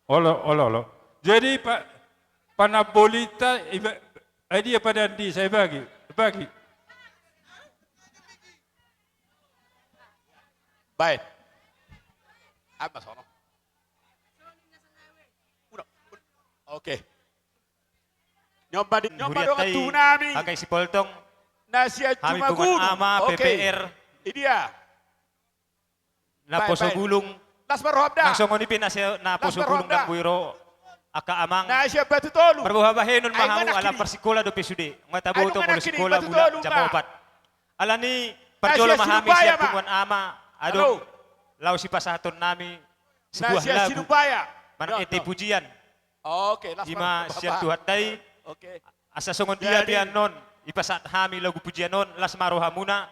Olo. Jadi Pak Panabolita, dia pada nanti saya bagi. Baik. Apa sono? Oke. Nyoba dong tunami. Akai si Poltong. Nasia Kami cuma pungan gunung. ama Oke. PPR. Ini dia. Na poso Baik. gulung. Las Marhobda. Nang songonipin na siya na poso Las gulung Marhobda. ng buiro. Aka amang. Nasia batu tolu. Perbuhabahenon Ay, mahamu manak ala kini. persikola do pesude. Mga tabo Ay, to manak mulo kini, sikola batu mula tolu jam ba? 4. Ala ni perjolo Nasya mahami sinubaya, siya Ma. punguan ama. Halo. Adon. Lau si pasaton nami. Sebuah Nasia lagu. Sinubaya. Manang ete pujian. Oke, Las Ima siya tuhatay. Oke. Asa songon dia Jadi- pian non. Ipasat hami lagu pujian non. Las maroha muna.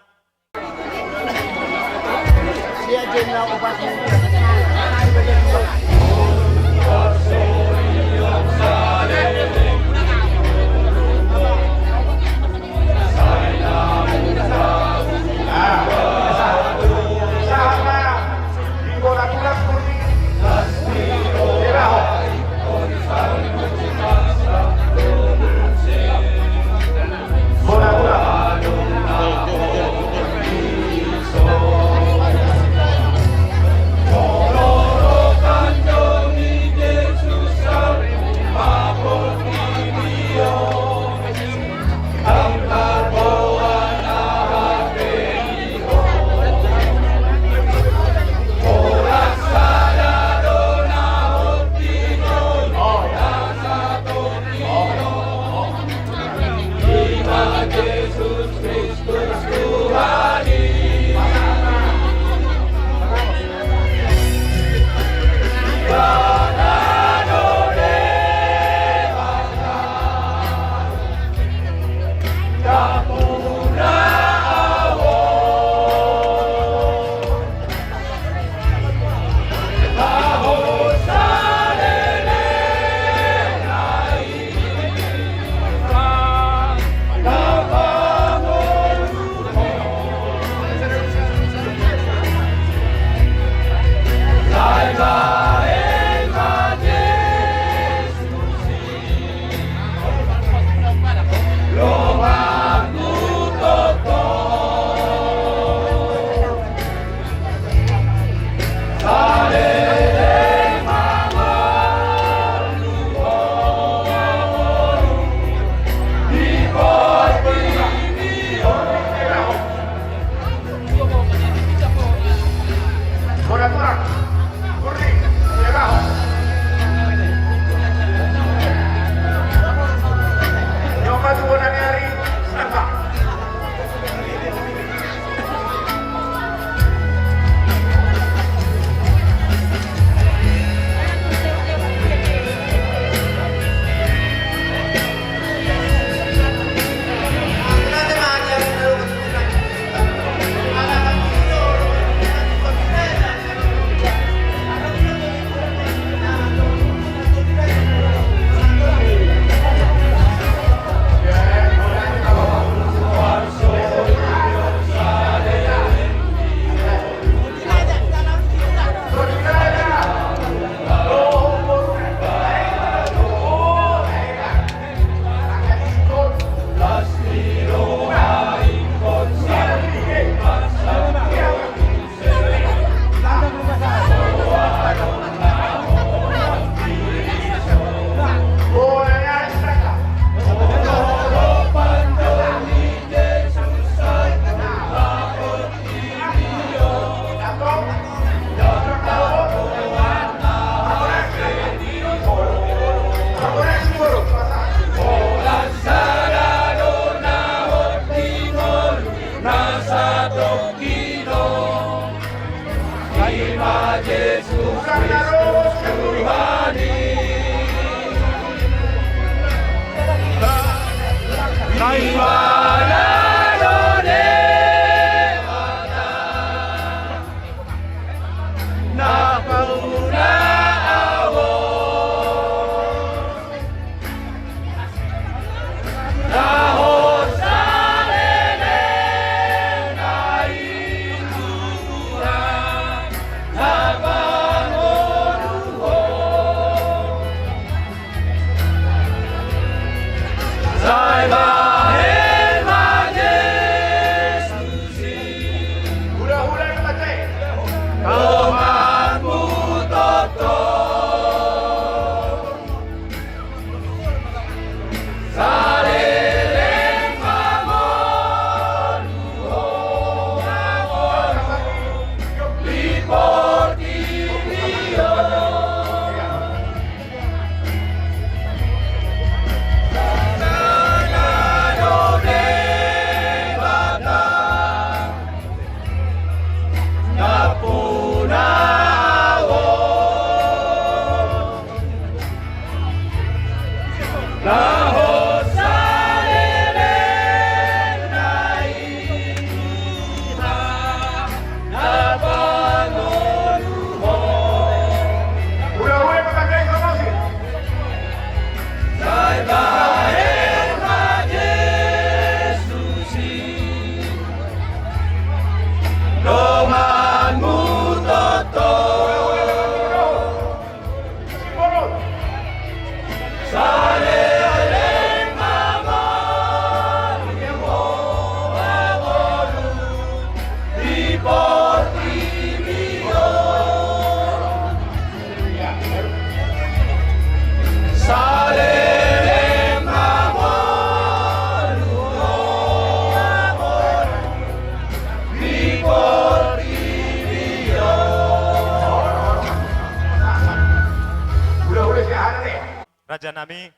nami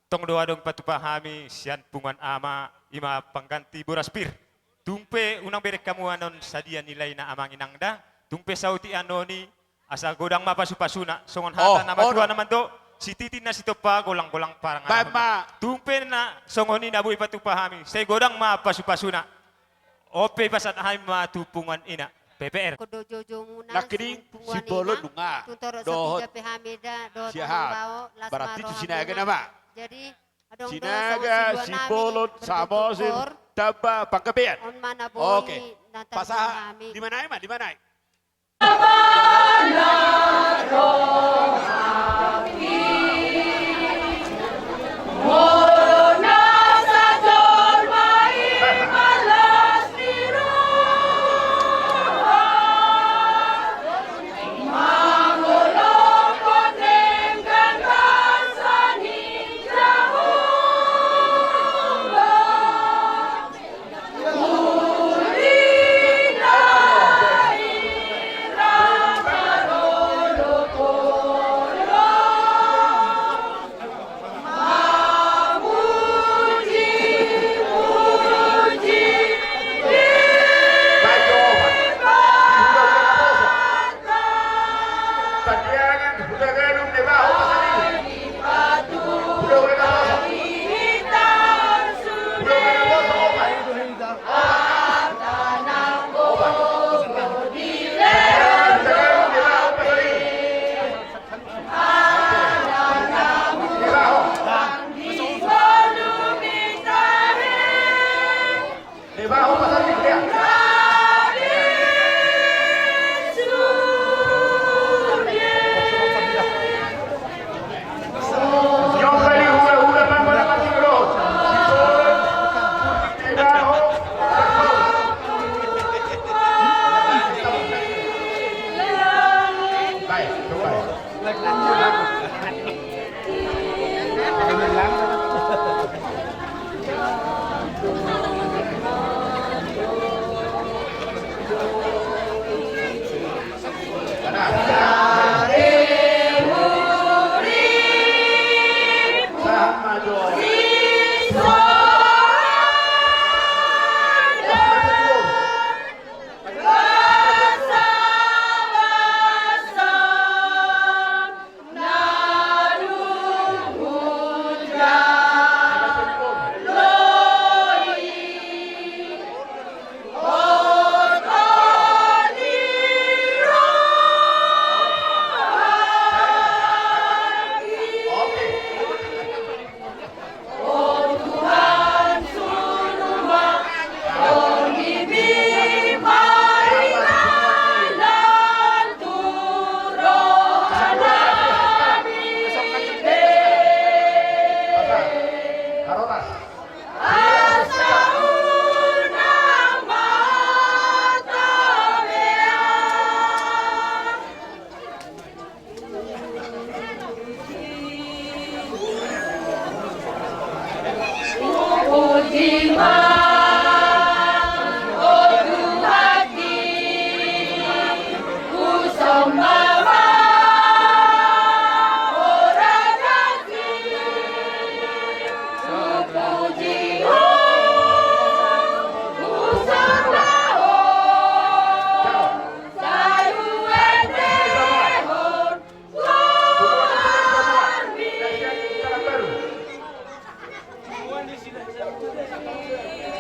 tong doa dong patupahami sian pungan ama ima pangganti boraspir tumpe unang berek kamu anon sadia nilai na amang inangda tumpe sauti anoni asa godang mapasupasuna songon hata nama tua naman do si titin na si topa golang-golang parang Bama. tumpe na songoni na buhi patupahami say godang mapasupasuna ope pasat hay matupungan ina PPR Kodo jojo muna Lakining si Bolo dunga. Tuntoro Dohot. sa tiga pehamida dohot Sihat. bao las Berarti maro tu sinaga hambuna. nama. Jadi adong Sinaga si Bolot Samosin Taba Pangkabean. on mana Oke. boi nanti Pasah di mana di mana?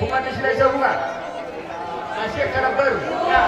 Bukan di sini bukan. Masih akan baru. Ya.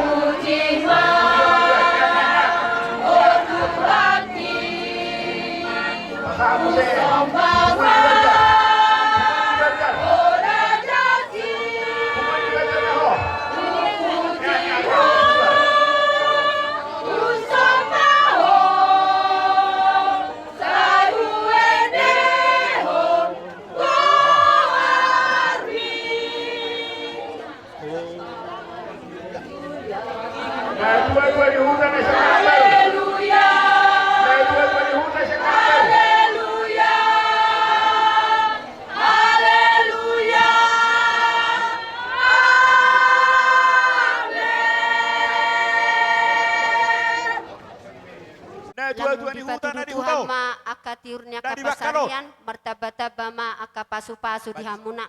kiurnia Dari kapasarian martabata bama aka pasu-pasu di hamuna.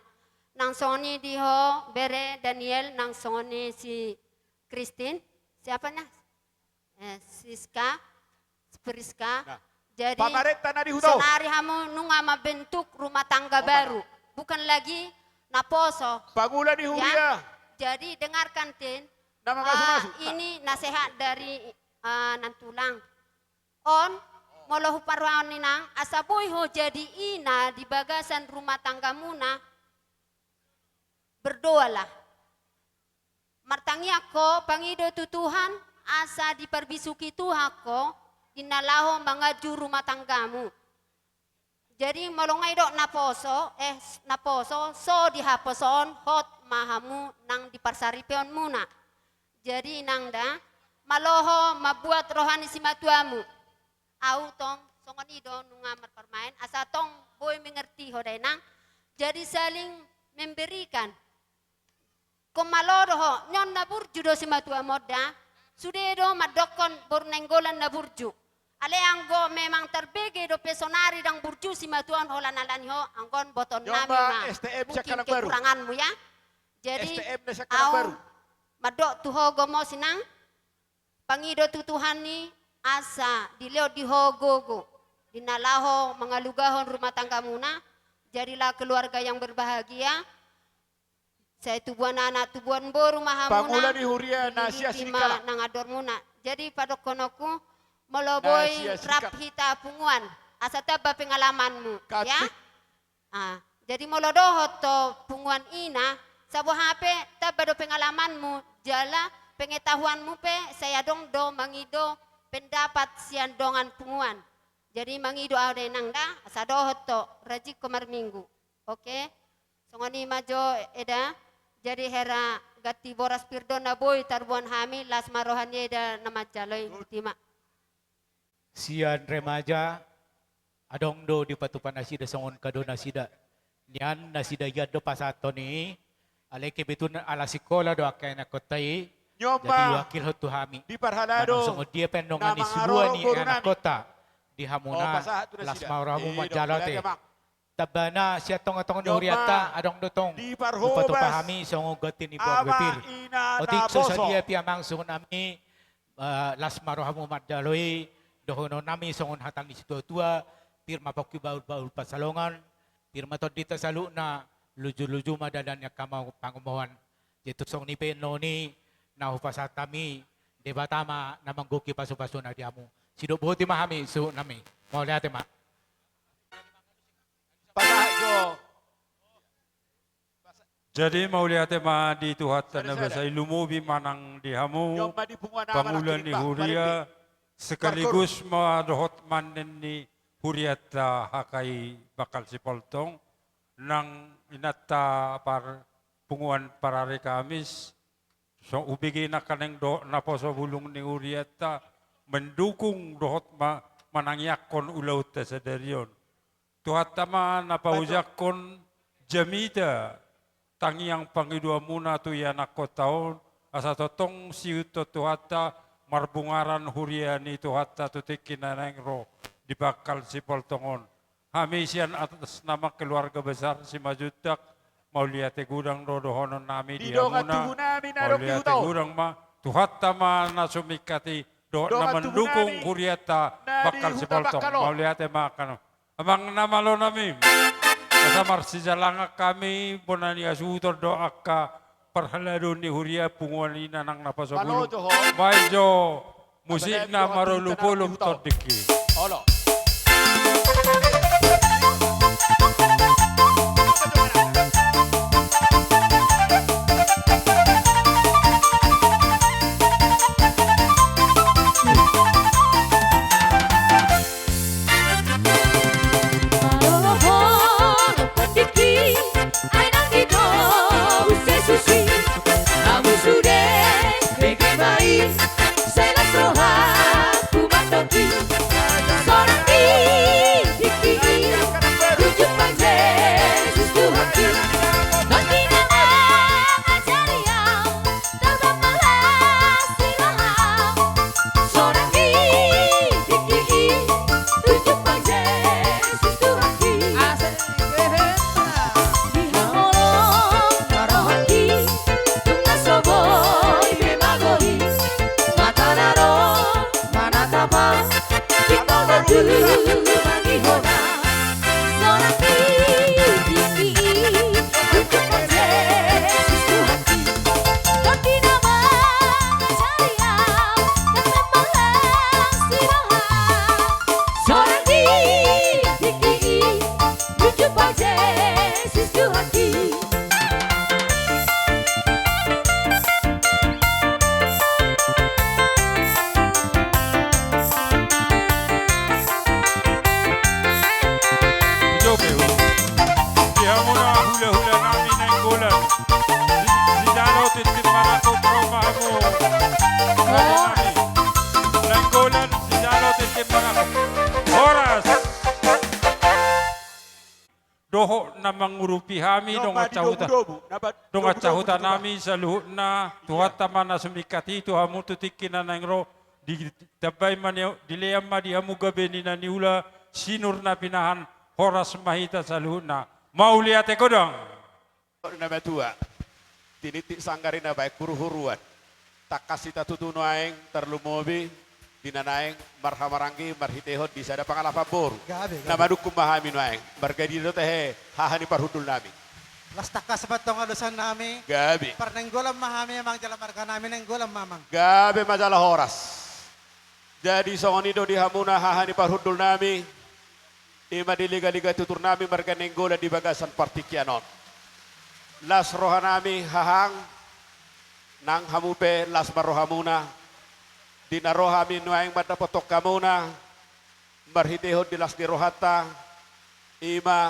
Nang soni diho bere Daniel nang soni si Christine. Siapanya? Siska, Priska. Nah, Jadi pamarenta na di hudaw. sonari hamu nunga mabentuk rumah tangga baru. Bukan lagi naposo. Pangulan ni Huria. Ya, jadi dengarkan Tin. Nama masuk-masuk. Ini nasihat dari Nantulang. On molohu parwan ninang asaboy ho jadi ina di bagasan rumah tangga muna. Berdoalah. Martangi ako pangido tu Tuhan asa diperbisuki Tuhan ko dinalaho mangaju rumah tanggamu. Jadi molongay do naposo so dihaposon hot mahamu nang diparsaripion muna. Jadi nang da maloho mabuat rohani si matuamu. Au tong songon ido nungamar permain asa tong boy mengerti hodai nang. Jadi saling memberikan. Komalodo ho nyon naburju do si matua moda. Sudedo madokon bornenggolan naburju. Ale anggo memang terbege do pesonari dang burju si matuan holan alani ho anggon boton nami ma. STM Mungkin Sakalang Baru. kekuranganmu ya. Jadi STM na Sakalang Baru. madok tuhogo mo sinang pangido tutuhan ni asa dileo dihogogo dinalaho mengalugahon rumah tangga muna jadilah keluarga yang berbahagia. Saya tubuan anak tubuan boru mahamuna. Pangulan ni Huria nasia sinikala. Nang ador muna. Jadi padokonoku moloboy rap hita punguan. Asa taba pengalamanmu. Ya. Jadi molodoho to punguan ina. Sabo hape taba do pengalamanmu. Jala pengetahuanmu pe saya dong do mangido pendapat sian dongan punguan. Jadi mangido ade nang da asa doho to rajik komar minggu. Oke. Songoni majo eda. Jadi hera gati boras pirdona boy tarbuan hami las marohanye eda nama jaloy ultima. Sian remaja adong do di patupan nasida songon kado nasida. Nian nasida yado pasato ni aleke betun ala sikola do akay na kotay. Nyoma. Jadi wakil hotu hami. Di parhalado. Songon dia pendongan ni sulua ni anak kota. Di hamuna las marohamu majalate. Tabana siya tong-tong ni Huriata adong dotong di parhobas upatu pahami songo gatin ibu agwepir otik so sadia piamang sungon ami las marohamu madaloi dohono nami songon hatang di situ tua pirma poki baul pasalongan pirma todita saluna luju-luju madadannya kamau pangumohan jitu song ni penoni na upasatami debatama namang goki pasu-pasu na diamu sido buhoti mahami su nami mau lihat ma. Jadi mau lihat ma di Tuhan tanah basai lumubi manang dihamu pangulan ni Huria sekaligus madohot manen ni Huriata hakai bakal si poltong nang inata par punguan parare Kamis so ubigi na kaneng do naposo bulung ni Huriata mendukung dohot manangyakon ulaw ta sa derion. Tuhat tama napaujakon jamida tangiang pangidua muna tu yanak ko taon asa totong siuto tuhata marbungaran huriani tuhata tutikin nanengro di bakal si poltongon. Hamisian atas nama keluarga besar si Majudak mau lihat gudang dodohonon nami di amuna mau lihat gudang ma tuhata ma nasumikati do na mendukung huriata bakal si poltong mau lihat makan. Amang namalo namin, kasamar si jalanga kami, bonani asutor doa ka perhalado ni Huria punguanina nang napasabulong. Bayo musik na marulupulong todiki. Olo. Sorang hami dong acahuta. Dong acahuta nami saluhna tuhat tamana sumikati tu hamu tutikina nangro di tabay man dileam ma di hamu gabeni na niula sinur na pinahan horas mahita saluhna. Mau lihat dong. Nama tua. Tinitik sanggarina baik huru-huruan. Tak kasih tatutuno aeng terlumobi. Dinanaeng marhamaranggi marhitehon di sada pangalapan boru. Nama dukum mahamin waeng. Bargadino tehe hahani parhudul nami. Las takas batong alusan nami. Gabi. Parnenggolam mahami emang jalan marga nami nenggolam mamang. Gabi majalah horas. Jadi songonido di hamuna hahani parhudul nami. Ima di liga-liga tutur nami marga nenggola di bagasan partikianon. Las rohanami hahang. Nang hamupe las marohamuna. Dinaroha minuaing mata potok kamuna marhitehon dilas di rohata ima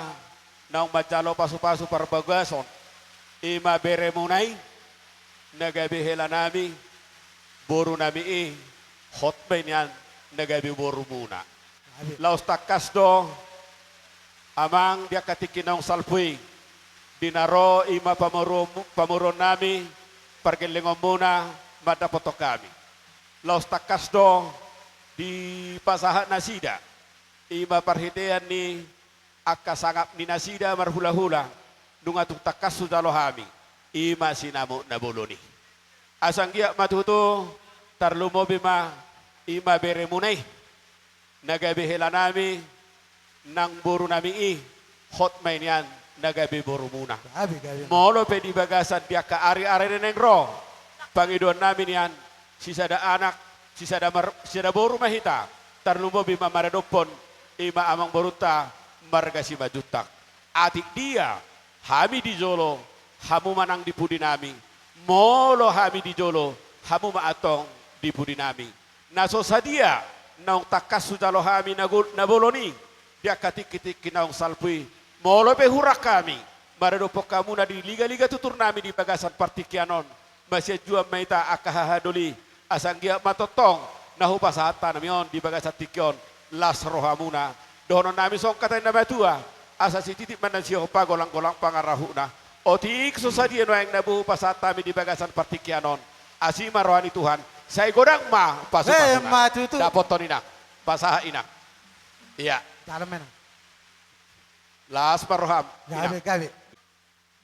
naung macalo pasu-pasu parbagason ima bere munai nagabi hela nami boru nami hotmain yan nagabi boru muna laos takas do amang dia katikinong salpui dinaro ima pamuron nami pargelingom muna mata potok kami Laos takas do di pasahat nasida. Ima parhitean ni akasangap ni nasida marhula-hula. Nungatuk takas sudah lohami. Ima sinamu nabuluni. Asanggiak matutu tarlumo bima ima beremunay. Nagabi helanami nang buru nami hotmain yan nagabi buru muna. Molo pe di bagasan biak ka ari-ari nengro. Pangiduan namin yan. Sisada anak, sisada boru mahita, tarlumo bima maradopon, ima amang boruta, marga si majutak. Atik dia, hami di jolo, hamu manang di pudi nami, molo hami di jolo, hamu maatong di pudi nami. Naso sadia, naung takas sudalo hami naboloni, dia katik-kitik naung salpui, molo pehurak kami, maradopok kamu na di liga-liga tutur nami di bagasan partikianon, masih jua maita akahahadoli, asanggia matotong nahu pasahata namion di bagasan tikyon las rohamuna dono nami song kata nama tua asa si titik mana sio pa golang-golang pangarahuna otik susadia no yang nabu pasahata mi di bagasan partikianon asima rohani Tuhan saya godang ma pasupasuna dapot tonina pasaha ina iya Dalam mana? las paroham Gabi.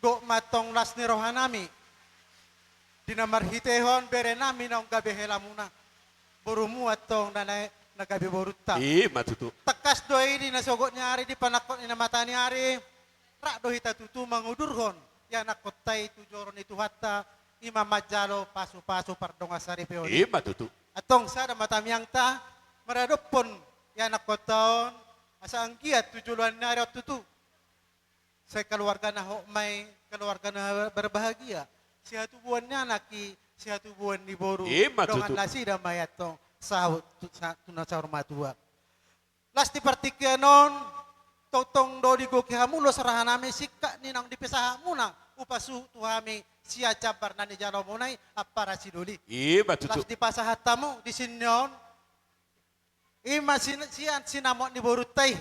Go matong las ni rohanami. Dinamarhitehon bere nami naong gabi helamuna. Burumu atong nagabi boruta. Matutu. Tekas doi di nasogot nyari di panakot ni mata nyari. Rak dohi tatutu mangudurhon. Ya nakotay tujoron itu hatta ima majalo pasu-pasu pardonga sari peoni. Matutu. Atong sada matamiang ta maradopon ya nakotaon asa anggiat tujuluan nyari tutu. Saya keluarga na may keluarga na berbahagia. Sihat buannya naki, sihat buan di boru. Dengan nasi dan mayatong sahut tuna sahur matua. Las di partikianon, totong do di goki hamu lo serahan ame sikak ni nang dipisah muna upasu tuhami sia cabar nani jalo munai apa rasiduli. Las di pasahat tamu di sinion, ima sian sinamot di boru tay.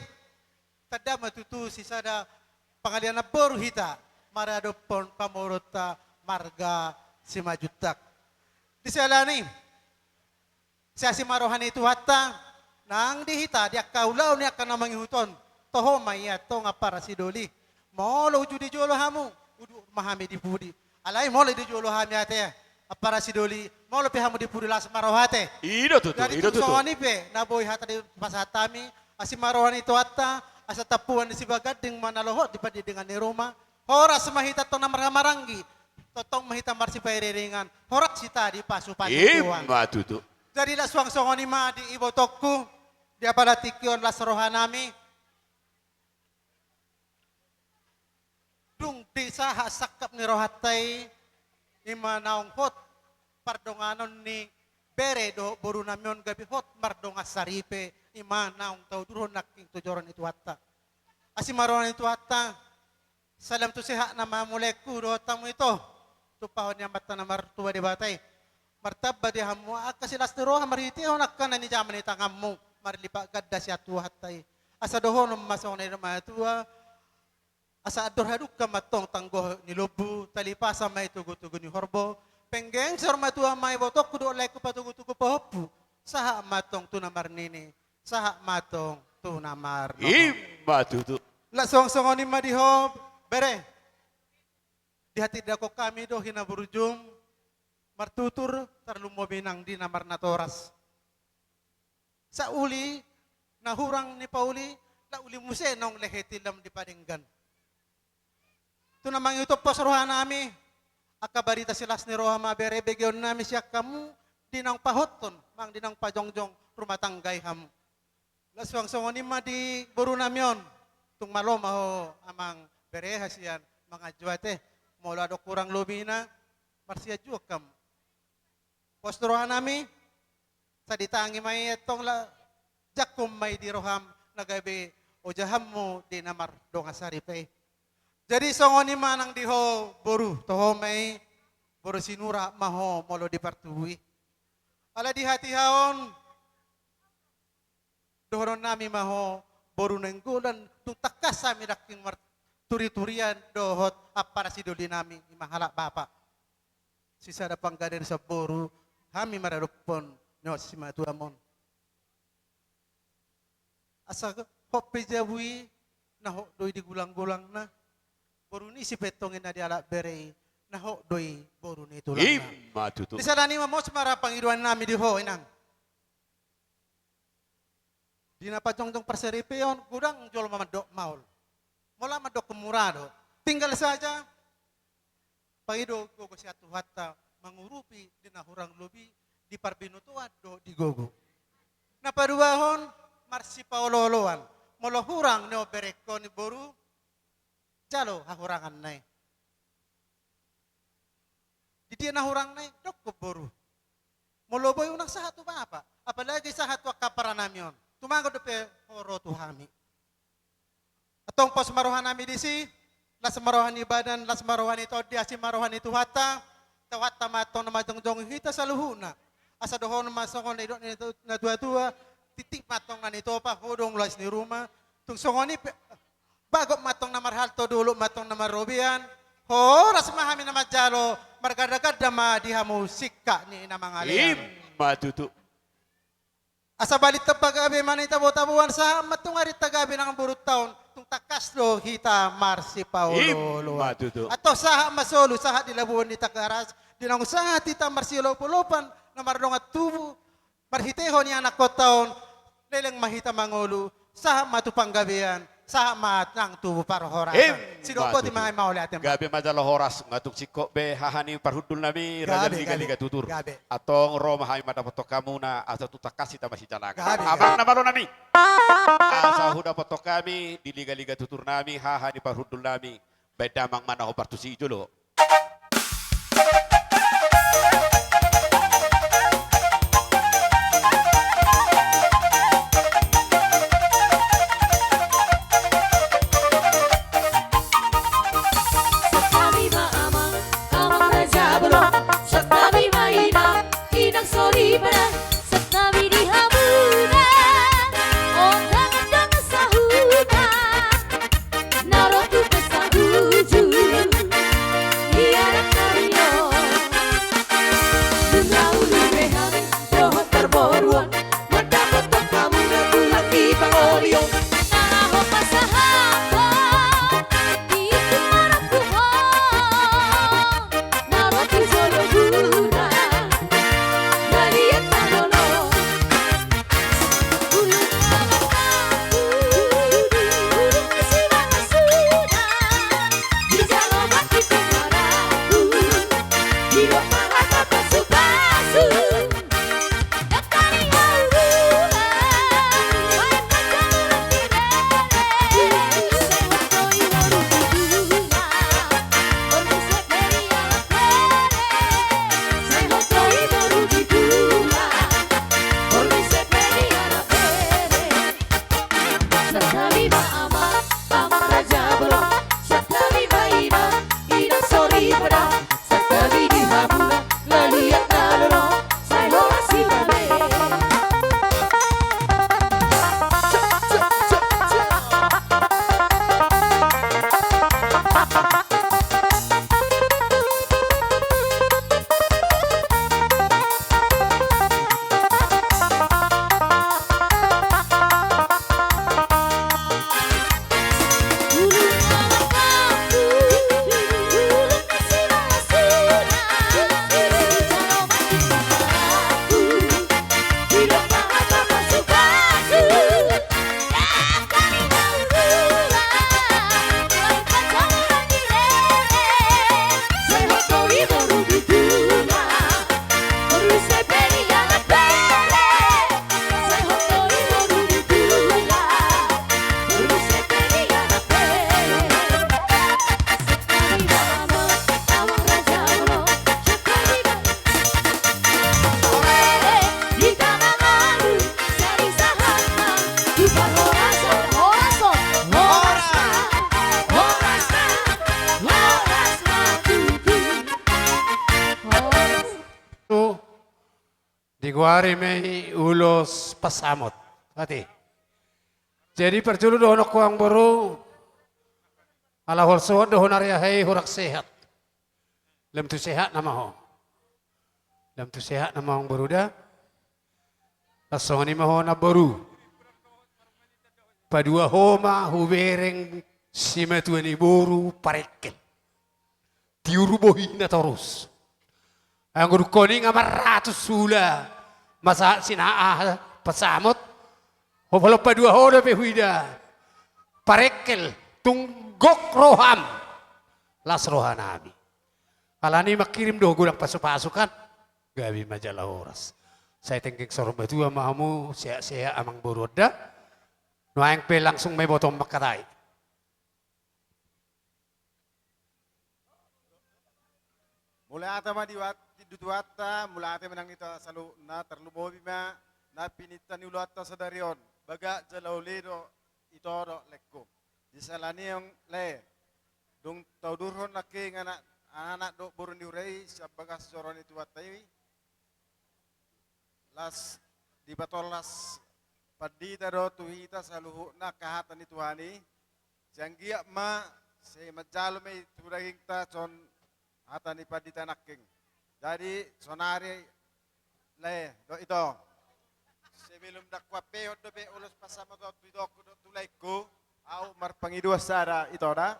Tada matutu sisada pengalian boru hita maradopon pamorota marga si majutak. Di selani, siya si marohan itu hatta, nang dihita, dia kaulaw niya ka namang ihuton, toho maya to nga para si doli. Molo uju di jolo hamu, udu mahami di pudi. Alay molo di jolo hami ate, para si doli, molo pe hamu di pudi las marohate. Ido tutu. Dari tumsongani pe, naboy hata di pasatami, asi marohan itu hatta, asa tapuan di si bagading manalohot, di padi dengan ni Roma. Horas mahita to na maranggi. Totong mahita marsi pairiringan. Horak sita di pasu-pasu tuan. Matutu. Jadi la suang-suang ma di ibo tokku. Dia pada tikyon las rohanami. Dung di saha sakap ni rohatay. Ima naong hot. Pardonganon ni bere do boru namion gabi hot. Mardonga saripe. Ima naong tau duron naking tujoron itu hatta. Asimaron itu hatta. Salam tu sehat nama muleku do tamu itu. Tupahon yang mata na martua di batay. Martaba di hamu akasilas ni roha mariti honak ka na ni jaman ni tangamu. Marlipa gadda siya tuhatay. Asa dohon masong na yung matua. Asa ador haduk ka matong tanggoh ni lobu, talipasa may tugu-tugu ni horbo, penggeng sor matua may botok kudo olay ko patugu-tugu pahopu, saha matong tunamar nini, saha matong tunamar no. Matutu. Lasong-songon ni madihob, bere. Di hati dako kami do hinaburujum, martutur tarlumo binang di namar natoras. Sa uli, nahurang ni Pauli, la uli muse nong lehetilam di padinggan. Ito namang ito pasaruhan nami. Akabarita silas ni Roha mabere begyon nami siya kamu dinang pahoton, mang dinang pajongjong rumatanggay hamu. Laswang-songon ni di buru namyon. Tung malom aho amang bereha siyan mga juwate. Mula do kurang lumina, marsiya juwa kamu. Pasaruhan nami, sa ditangi may itong jakum may di roham nagabi o jaham mo di namar do nga saripay. Jadi songon ni manang diho boru toho may boru sinura maho molo di partui. Ala di hati haon dohoron nami maho boru nenggulan tung takas sami daking turi-turian dohot para sidoli nami mahala bapa. Sisa da panggaden sa boru kami mararupon no si matuamon. Asa hope jabui na ho doi di gulang-gulang na. Boru ni si petongin na di alak berei na ho doi boru ni tulang na. Matutu. Di sana ni mamos mara pangiruan nami di ho inang. Di na pajongjong perseripion gudang jol mamadok maul. Mola madok kemurado. Tinggal saja pagido gogo si atu hatta mangurupi di nahurang lobi di parbinutuan do di gogo. Na paduahon marsi paololoan molohurang neo bereko ni boru jalo hahurangan nai. Di dia nahurang nai dok boru. Moloboy unang sahat tu apa? Apalagi sahat wa kaparanamyon. Tumango dope horo tuhami. Atong pos marohan nami disi, las marohan ibadan, las marohan itu diasi marohan itu hata, tawata matong na majongjong hita sa luhuna. Asa dohon masongon na dua-dua, titik matong na nito pa, hodong las ni rumah. Tung songoni bago matong na marhalto dulu matong na marobian. Horas mahami na majalo margadagad ma dihamu sikka ni na mga liyan. Matutu. Asa balit ta pagabi man itabo-tabuan sa matong ari tagabi ng burut taon tung takas do hita marsi Paulo. Matutu. Ato saha masolo saha dilabuan ni takaras dinang saha tita marsilo pulupan na mardong at tubo marhiteho ni anak ko taon leleng mahita mangolo saha matupang gabian saha matang tubo para horasan. Sino po di mga mauli atin. Gabi madalo horas ngatuk siko be hahani parhudul nami raja liga tutur. Gabi. Atong Roma hai madapoto kamu na asa tuta kasih masih jalaga. Gabi. Abang na malo nami. Asa huda poto kami di liga tutur nami hahani parhudul nami. Bedamang mana ho partusi julo. Tiguari may ulos pasamot. Ati. Jadi perjulu doon ako ang baro. Alahol suod doon ariyahay hurak sehat. Lam tu sehat nama ho. Lam tu sehat nama ang baro da. Asong ni maho na baro. Padua homa hubereng simetuan iburu parekel. Tiurubohi na terus. Ang guru koning amaratus sula. Masa sinaa pasamot. Hopalo padua hoda pehuida. Parekel tunggok roham. Las rohanami. Alani makirim do gulang pasupasukan. Gabi majalah oras. Saya tengking sorong batua mahamu sehat-sehat amang boroda. Nuang pe langsung may botong makatai. Mula ata dutuata, mula ata menang ita salu na terlubobi ma na pinita ni ulata sa darion. Baga jalaulido ito do lekko. Di salani yung le. Dung taudurhon laki ng anak do burun diurei sa bagas soron itu atay. Las di batolas padita do tuhita sa luhu na kahatan ni Tuhani. Siyanggiya ma si majalo may turaging ta son hata ni padita nakking. Jadi sonari le do ito. Sebelum dakwa pehod do be ulos pasama do tudok do tulaiku au marpangidua sara ito da.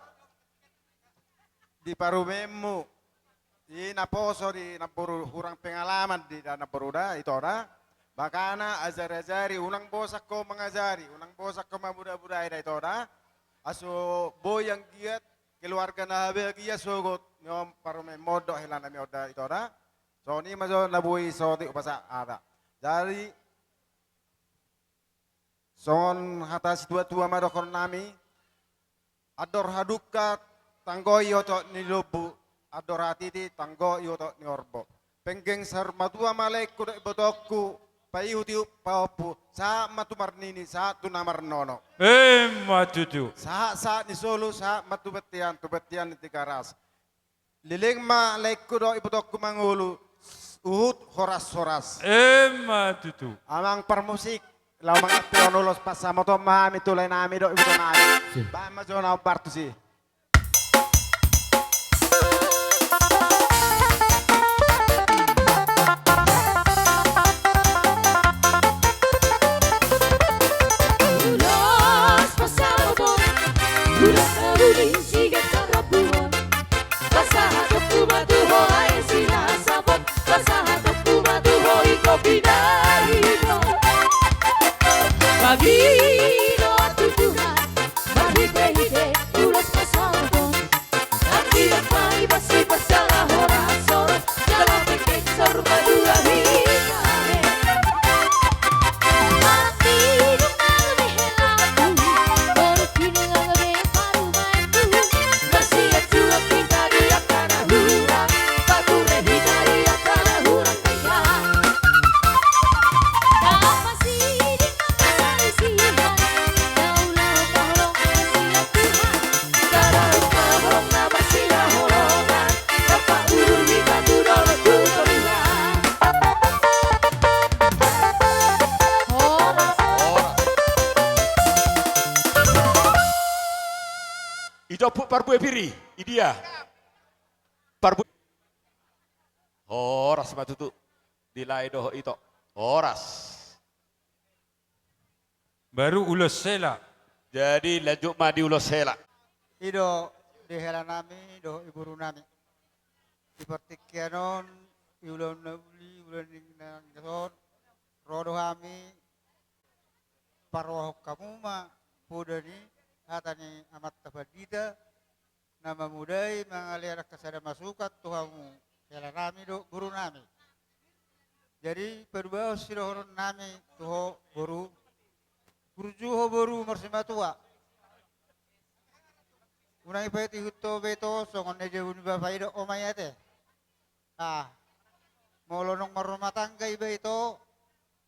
Di parumemu di naposo di napuru hurang pengalaman di dana peruda itu da. Bakana azar-azari unang bosak ko mengajari, unang bosak ko mabuda-buda itu da. Aso boy yang giat keluarga na bahagia sogot nyom parume modo helana mi oda itu da. So ni maso nabui so ti upasa ada. Dari son hatas tua madokon nami ador haduka tanggo yoto ni lobu ador hatiti tanggo yoto ni orbo. Penggeng sar matua malek kuda botokku paihuti paupu sa matumarnini sa tunamar nono. Matutu. Sa ni solo sa matubetian tubetian ni tikaras. Liling ma lekku do ibotokku mangulu uhut horas-horas. Matutu. Amang permusik lamang pionulos pasamo to mami tulay nami do ibuto nami. Ba mazona partu si. Parbu ebiri, idia. Parbu. Horas matutu. Dilai doh ito. Horas. Baru ulos sela. Jadi lanjut madi ulos sela. Ido di hela nami, do iburu nami. Ipertikianon, iulon nabuli, ulan nang gason, rodo kami, parwah kamuma, pudani, hatani amat tabadida, nama mudai mengalir kesada masukat Tuhanmu hela nami do guru nami. Jadi perbau sirohon nami tuho boru juho boru marsima tua. Unang ipati huto beto songon neje uniba faido omayate. Molonong marumah tangga iba itu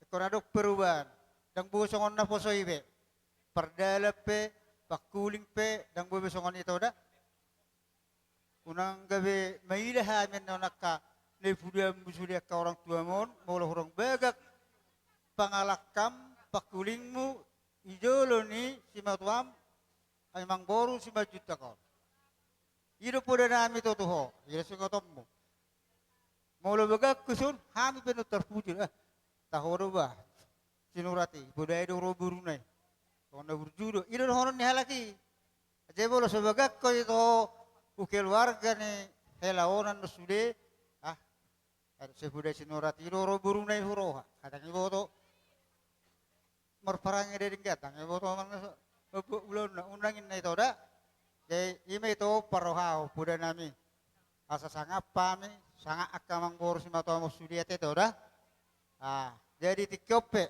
ekoradok perubahan. Dang buo songon na poso ibe. Pardalap pe, pakuling pe, dang buo songon ito da. Unang gabi mailah amin no nakka ni budaya musulia ka orang tua mon, mula orang begak pangalakam pakulingmu ijolo ni si matuam ay mangboru si majuta ko. Iro po na namin totoo, iro si kotommo. Mula begak kusun, hami penuh terpuji. Tahoro ba, sinurati, budaya do roburunay. Kona burjudo, iro horon ni halaki. Aja bolo sebagak ko ito ukil warga ni helaonan no sude. Ada sebudaya sinurati iro roburunay huroha. Katang ibo to marparang ide dingkat, tang ibo to man ulun undangin na ito da. Jadi ime ito parohao budaya nami. Asa sangap pami, sanga akamang boros si matomo sudiat ito da. Jadi tikyope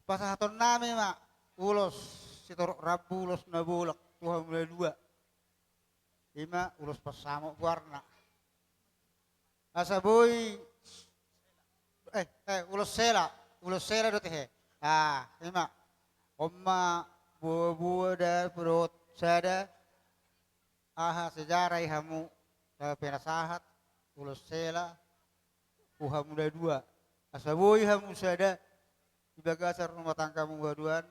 pasahaton nami mak ulos sitorok rabu ulos nabulak Tuhan mulai 2 5 ulos pasamo warna asa boy ulos sela do teh 5 omma buah da perut sada sejarah hamu penasahat ulos sela Tuhan mulai 2 asa boy hamu sada di bagasar rumah tangga menggaduan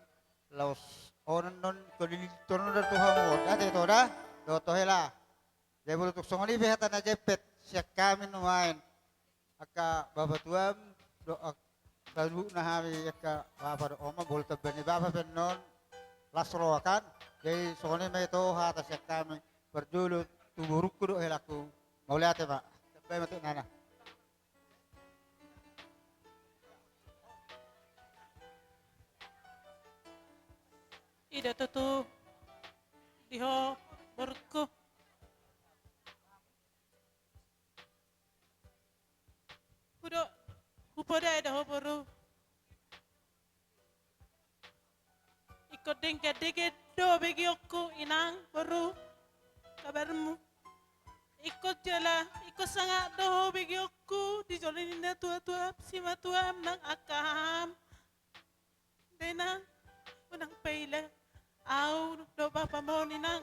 laos onon non kolilitono da Tuhan mo ate to da do to hela jadi bulu tuk songoli behatan na jepet siak kami nuain aka baba tuam do kalu na hami aka baba do oma bulu tabani baba pennon lasro akan jadi songoli me to hata siak kami berdulu tuburuk do helaku mau lihat ya Pak sampai mati nana. Ida tutu diho berku hudo hupoda ida ho boru ikut dengke do begi aku inang baru kabarmu ikut jala ikut sangat do begi aku di jolin indah tua sima tua nang akam denang unang paila au do bapa mo ninang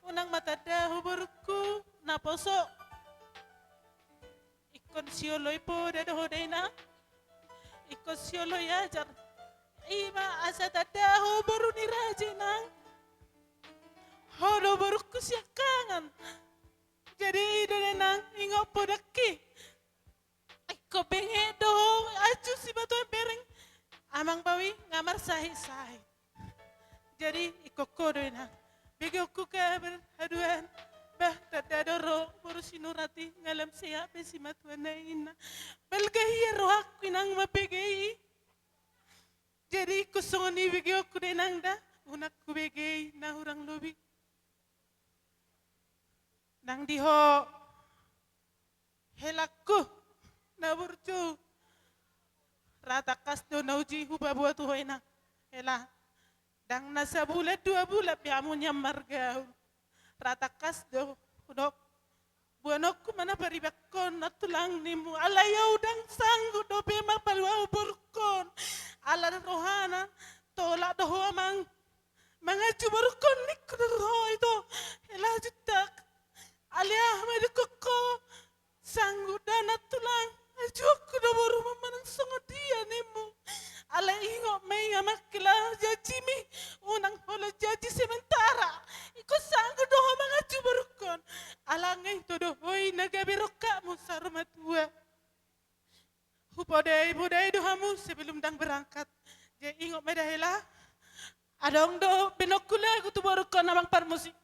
unang matada huburku na poso ikon sioloy po dado hodena ikon sioloy ajar ima asa tada huburu ni rajinang hodo burku siakangan jadi ido nang ingop podaki iko benge do aju si batu bereng amang bawi ngamar sahi jadi ikoko doina begi aku ka berhaduan bah tadadoro borusi nurati ngalam siap si matuana ina balgahi rohak kinang mapegei jadi kusoni begi aku denang da unak ku begei na hurang lobi nang diho helakku na burju rata kas do nauji hubabu tu hoina hela dang nasa bulat 2 bulat biamu nyamar gaul rata kas do udok buanokku mana paribakon natulang nimu ala yaudang sanggu do bema palwa burkon ala rohana tolak do amang mangaju burkon nikku itu hela jutak alia medikoko sanggu dana tulang ajuku do boru mamanang songo dia nimu ala ingo may amakila jajimi unang holo jaji sementara iko sanggu do mga jubarukon ala ngay todo hoy nagabiroka mo sa rumah tua hupodai do hamu sebelum dang berangkat jadi ingo may dahila adong do binokula ko tubarukon namang parmusik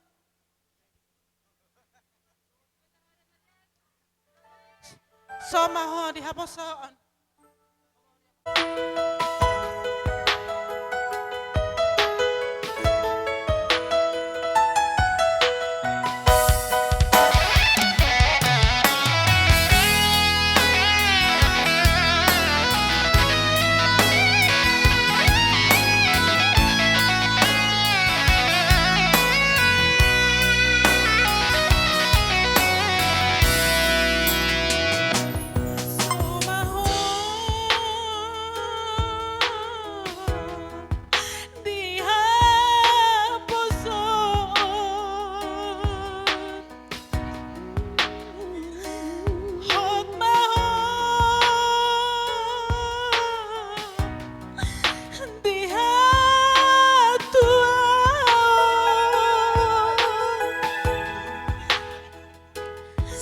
Soma ho di haposoon. Soma ho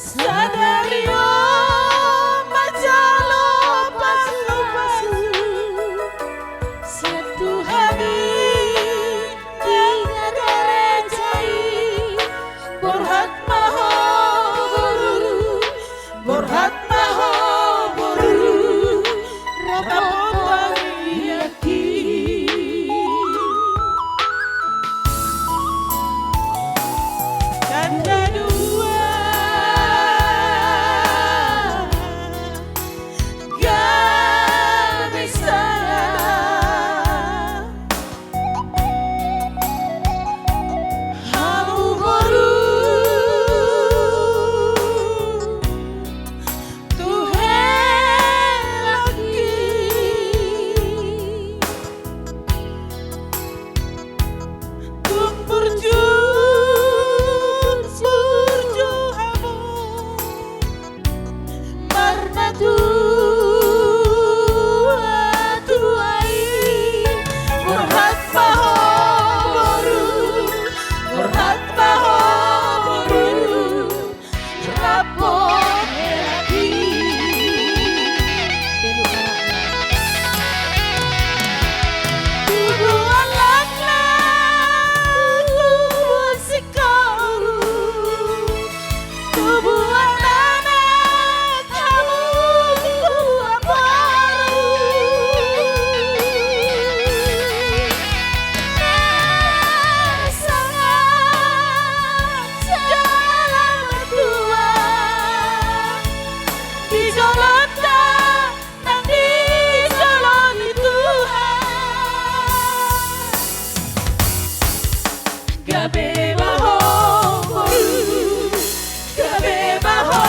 Sadario majalo pasu-pasu satu hari tiga derajai borhat maho boru rapot yaki Kanda dua gak bisa hamu boru Tuhan lagi Tumpur burju hamu marmatu atuai Burhat maho boru rapor lagi Tubuhan lakna tubuhan sikau Tubuhan anak kamu tubuhan baru Sangat jalan berdua Di jalan tak nang di jalan Tuhan Gabe maho boru Gabe maho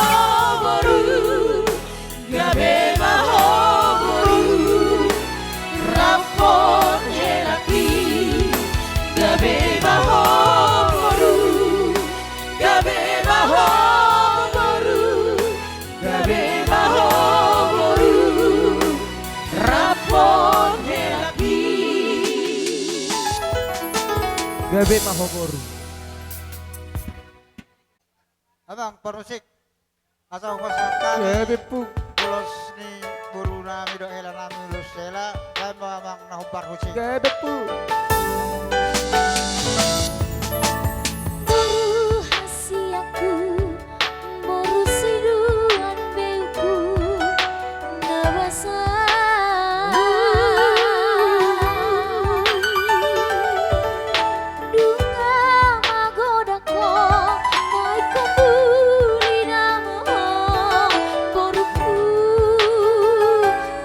boru Gabe maho boru Rapor helaki Gabe maho boru Gabe maho boru Gabe maho boru Rapor helaki Gabi mahoboru. Abang perusik. Asa upasakan. Gabi pu. Pulos ni buru nami do ela nami lusela. Dan abang nahubar husik. Gabi pu. Boru hasiaku boru siduan beuku nawasa Dunga magodako mai kembuli namo boruku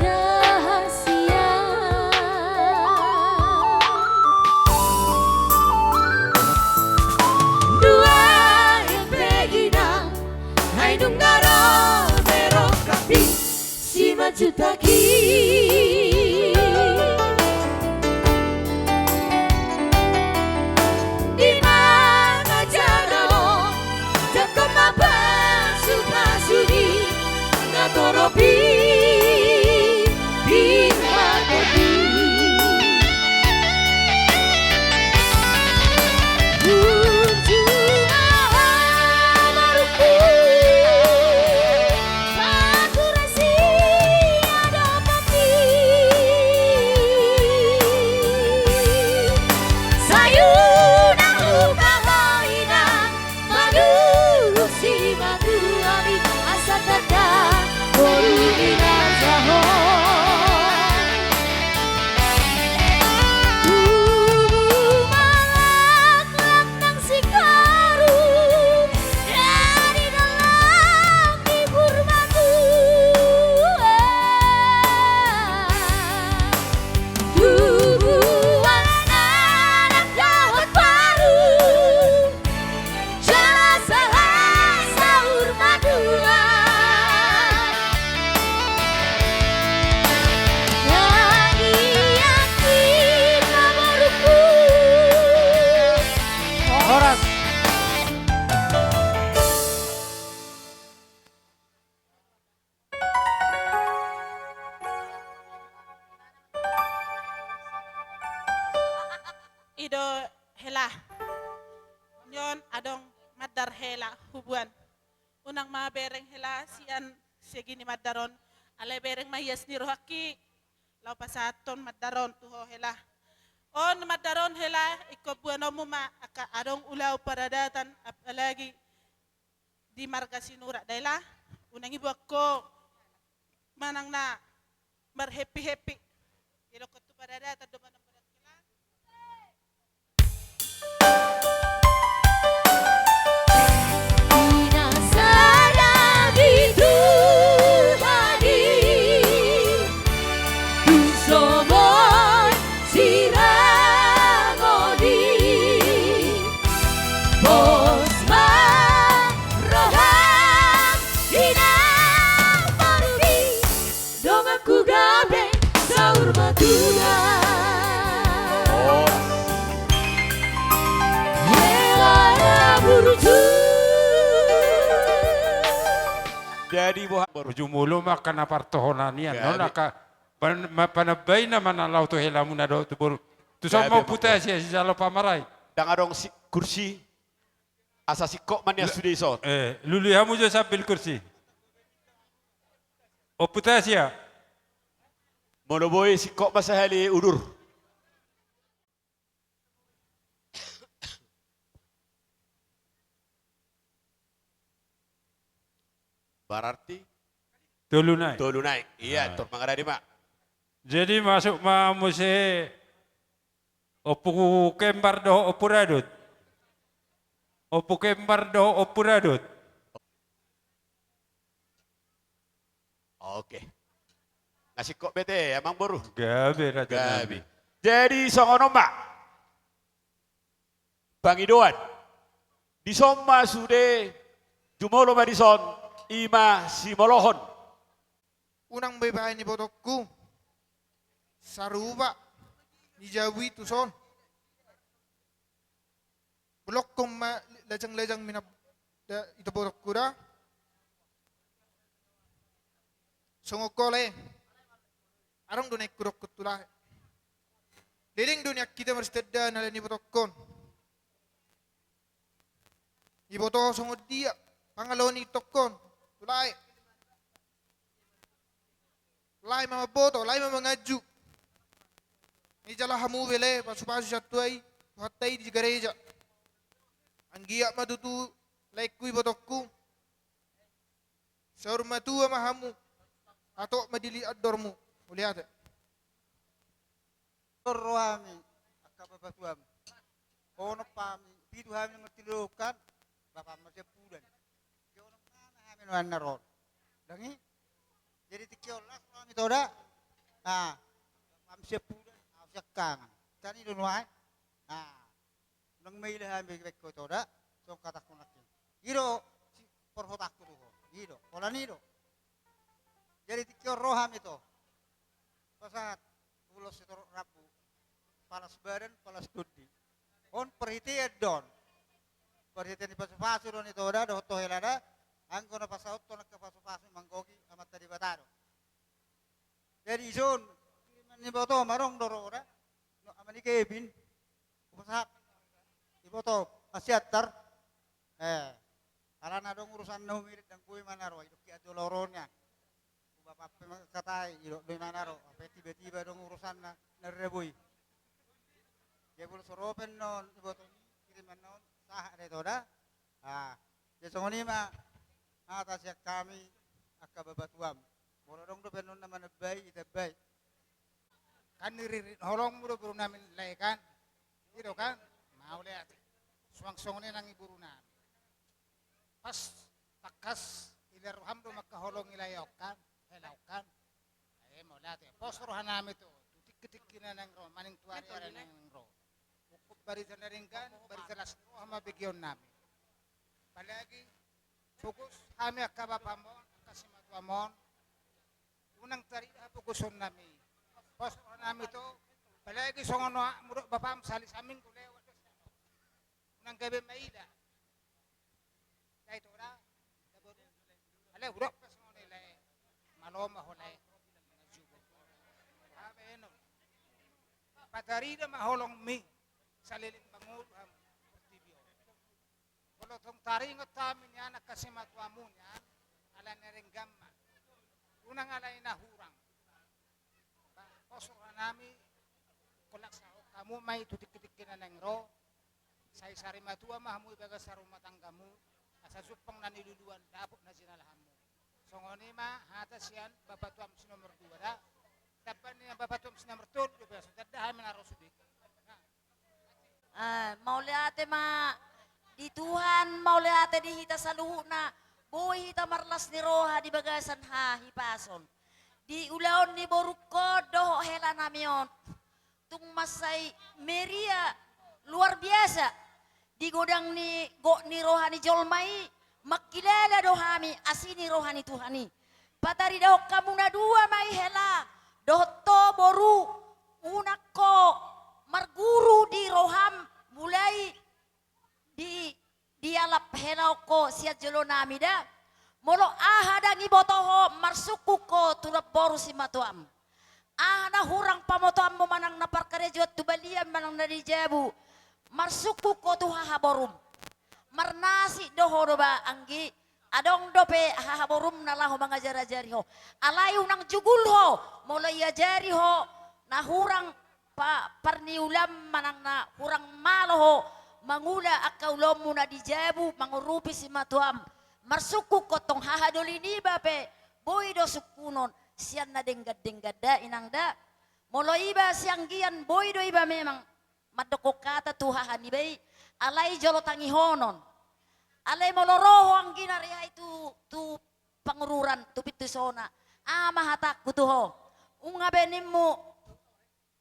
rahasia Dua impegina hai dungaro bero kapi si majutaki Di mana jano jakom apa supasudi ngatoropi binakopi Boru unang mga bereng hila siyan sige ni Madaron. Alay bereng mahiyas ni Rohaki. Lau pasaton Madaron tuho hila. On Madaron hila ikabuano mo aka adong ulaw paradatan apalagi di marga sinura. Dahil unang ibu ako manang na mar-happy-happy. Ilo ko ito paradatan dumanang parat kila. Jadi Jumulo makan apartohonan yan. No, naka panabay naman ang lauto hela mo na do tubur. Tu sa mau putas ya si jalo pamaray. Dang adong kursi asa sikok man ya sudah isot. Lulu hamu jo sambil kursi. O putas ya. Monoboy sikok masahali udur. Berarti Tulunai. Tulunai. Iya, tur mangaradi mak. Jadi masuk muse opu kembar do opuradut. Opu kembar do opuradut. Oke. Ngasih kok bete emang boru. Gabe raja Gabi. Jadi songono mak. Bang Idoan. Di somma sude jumolo madison ima simolohon. Unang baybay ni botokku. Saruba ni Jawi tuson. Blok kong lajang-lajang minap ito botokku da. Songokole. Arang dunay kurok kutula. Liling dunia kita mersteda nala ni botokkon. Iboto songod dia. Pangalaw ni tokkon. Tulay. Lai mama boto, lai mama ngaju. Ni jala hamu vele, pasupasu satuai, hatay di gereja. Anggiya madutu, laikui botokku. Saurmatu mahamu, atau madili adormu. Ulihat. Rohami, akababatuam. Ono pami, pitu hami mertilukan, bapak masih pulan. Ono pami hami nuanaron. Dangi, jadi tikio lah kami toda. Nah, kami sepulan, aku sekang. Tani dunuai. Nah, nang mail hami beko toda. So kataku nakin. Iro porhotakku tuh. Iro, pola niro. Jadi tikio roham itu. Pasat ulos itu rapu. Palas badan, palas dudi. On perhitian don. Perhitian di pasu-pasu don itu toda. Doh tohelada. Angko na pasaut to nagkapaso-paso manggogi amat tadi bataro. Jadi zon ni boto marong dorora no amani Kevin upasak iboto asiatar ala na dong urusan no mirit dang kuy manaro idok ki adoloronya bapak katai idok do manaro apa tiba-tiba dong urusan na nereboy. Ya bul soropen non iboto kiriman non sah de toda. Ya songoni ma atas yang kami akababatuam. Walau dong do penon naman bay itabay. Kan niririt holong mo do buru namin laikan. Iro kan mau lihat. Suang-suang ni nang iburu namin. Pas takas ilaruham do makaholong ilayokan, helaukan. Ay mo lihat. Posrohan namin to. Tutik-tikin na nang ro, maning tuwari ara nang ro. Ukop barisan na rin kan, barisan las ro mabigyon namin. Palagi fokus kami akabapamon, kasimatuamon. Unang tari fokuson nami. Pas nami to, palagi songono murok bapam sali saming kulewa. Unang gabi maida. Kay tora. Ale urok ka songono ilay. Maloma holay. Abeno. Patarida maholong mi saliling bangul ham. Kalau tong taringot kami niya nakasimatwamu niya, nereng gamma. Unang alay na hurang. Kosok nami kulak sa kamu may tutik-tutik na ng ro. Sa isari matua mahamu ibaga sa rumah tanggamu. Asa supang na niluluan dapok na sinalahan mo. So ngoni ma hata siyan babatuam si nomor 2 da. Tapan niya babatuam si nomor 3 diba so tadahan menaro subik. Mau lihat ma di Tuhan mau lihat di hita saluhuna boy hita marlas ni roha di bagasan ha hipason di ulaon ni boruko doho hela namion tung masay meria luar biasa di godang ni rohani jolmai makilala dohami asini rohani Tuhani patari doh kamu na dua mai hela doh to boru unako marguru di roham mulai di alap henau ko siat jelo nami da molo ahadangi botoho marsuku ko tulap boru si matuam ahana hurang pamotoam mo manang na parkarejo at tubalian manang narijabu marsuku ko tu hahaborum marnasi doho ba anggi adong dope hahaborum nalahu mga jari ho alayu nang jugulho molo iya jari ho na hurang parniulam manang na hurang maloho mangula akaw mo na dijabu mangurupi si matuam marsuku kotong hahadoli ni bape boy do sukunon siyan na denggad da inang da molo iba siyang gian boy do iba memang madoko kata tuhahan ni bay alay jolo tangihonon alay molo roho ang ginariha tu pangururan tu pitusona mahatak kutuho unga benim mo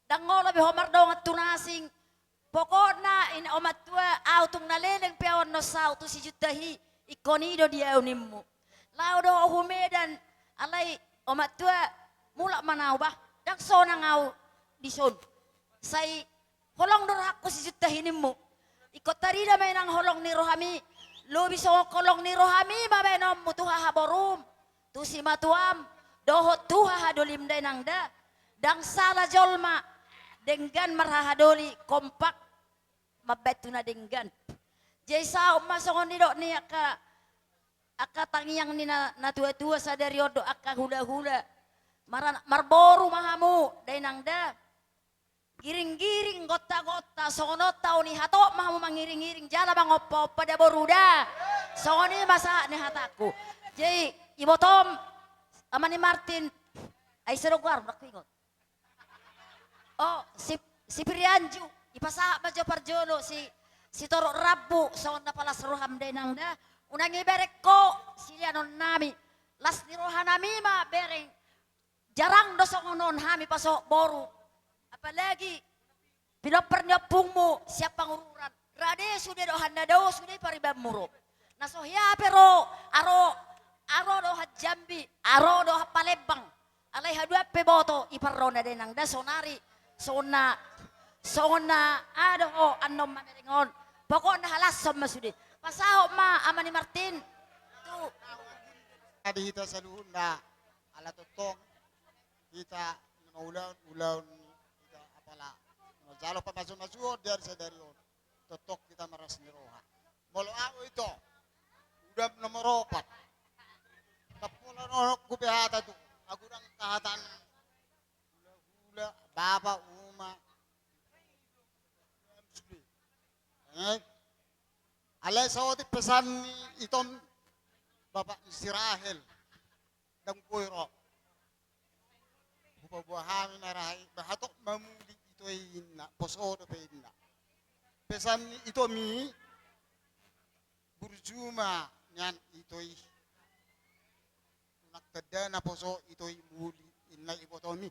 dangola bi homar daw nga tunasing pokokna in omatua autung naleleng piawan no sao tu si jutahi ikonido dia unimmu lao do humedan alay omatua mulak manau bah dak sona ngau dison say holong dorak ko si jutahi nimmu ikot tarida may nang holong ni rohami lobi so kolong ni rohami mabenom mutuha haborum tu si matuam dohot tuha hadolim day nang da dang sala jolma denggan marhahadoli kompak mabetu na denggan jay sao masongon ni dok ni aka tangiang ni na tua-tua sa dari odo aka hula-hula marboru mahamu day nang da giring-giring gota-gota songono tao ni hato mahamu mangiring-giring jala bang opo pada boruda songoni masa ni hataku jay ibotom amani Martin ay serogar naktingot. Oh, si Prianju, ipasa ba jo parjolo si Toro Rabu so na pala roham de nang da. Unang iberek ko silianon nami. Las ni roha nami ma bereng. Jarang do songonon hami paso boru. Apalagi pinopernopung mo siap pangururan. Rade sudah do handa do sudah paribam muro. Nasohya pero aro do hajambi, aro do Palembang. Alay hadua peboto iparona de nang da sonari. Sona aduh anom mamerengon pokoknya halas sama sudah pasaho ma amani Martin tu adi hita saluna ala totong kita ulan kita apala jalo pa masu dari sadarion totok kita maras ni roha molo ako ito udah nomor 4 tapula no kubehata tu aku nang kahatan Bapa Uma alay sa otik pesan ni itom Bapak si Rahel dan Puiro bubuhamin na Rahel bahatok mamuli ito ay na poso do pa na pesan ni ito mi burjuma nyan ito ay naktada na poso ito ay muli inay ipotomi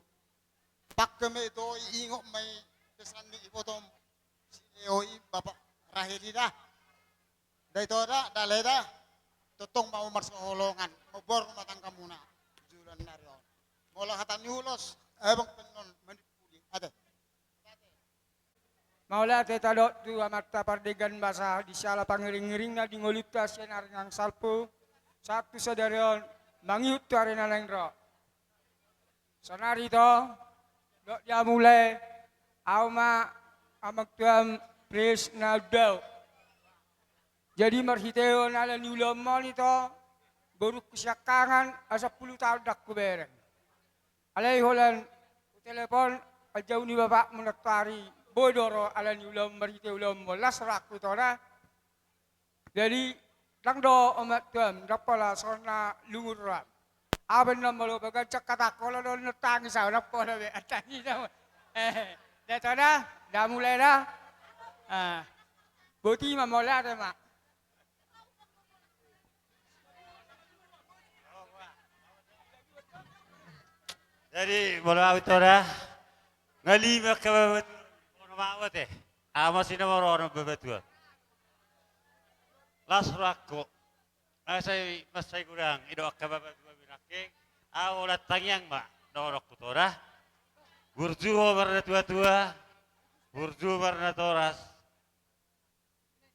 pakkeme ito iingok may pesan ni ipotom si Leoy Bapak Rahelida dito da daleda totong mau marsa holongan mabor matang kamuna julan narion mola hatan yulos ebang penon manipuli ade maula te tadot tu amarta pardegan basa di sala pangiring-iring na di ngolita senar ng salpo satu sadarion mangiut tu arena lengro sanari to dok dia mulai auma amagtuam pres na daw jadi marhiteo na la nulomol ito baru kesyakangan asa 10 tahun dak ku bereng. Alai holan telepon ajau ni bapak menektari bodoro alani ulam merite ulam bolas raku tora. Jadi lang do omat tuam dapala sona lunguram. Aben na malo baga cakata kola do netangi sa napola be atangi na. Dah tora dah mulai dah. Boti mamola dah mak. Jadi bola autora ngali makabet ono mawate ama sina moro ono bebetua las rako asai masai kurang ido akababa dua binake awola tangyang ma doro kutora burju warna tua burju warna toras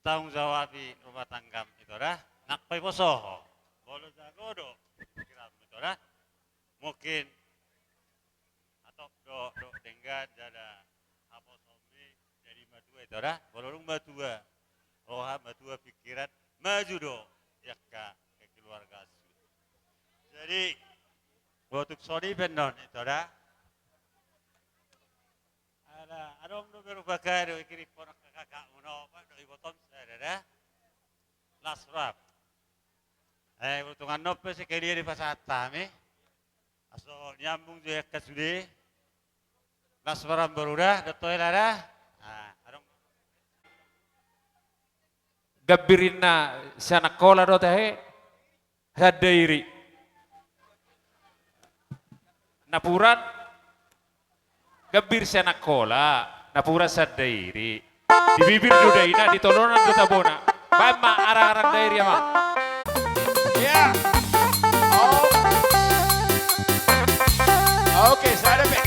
tanggung jawabi rumah tanggam itora nak pai poso bolo jagodo kira itora mungkin do dengga dada apa sombi dari madua itu dah bolong madua roha madua pikiran maju do ya ke keluarga jadi waktu sorry benon itu dah ada adong do berubah do kiri ponak kakak mono pak do ibotom saya dah lasrap utungan nope sekali di pasata me aso nyambung je kasudi Naswaram berudah, datoy lara. Gabbirina sana kola do tahe hadairi. Napuran gabbir sana kola, napura sadairi. Di bibir dudaina, di tolonan do tabona. Bama arang-arang dairi ama. Ya. Oke, saya ada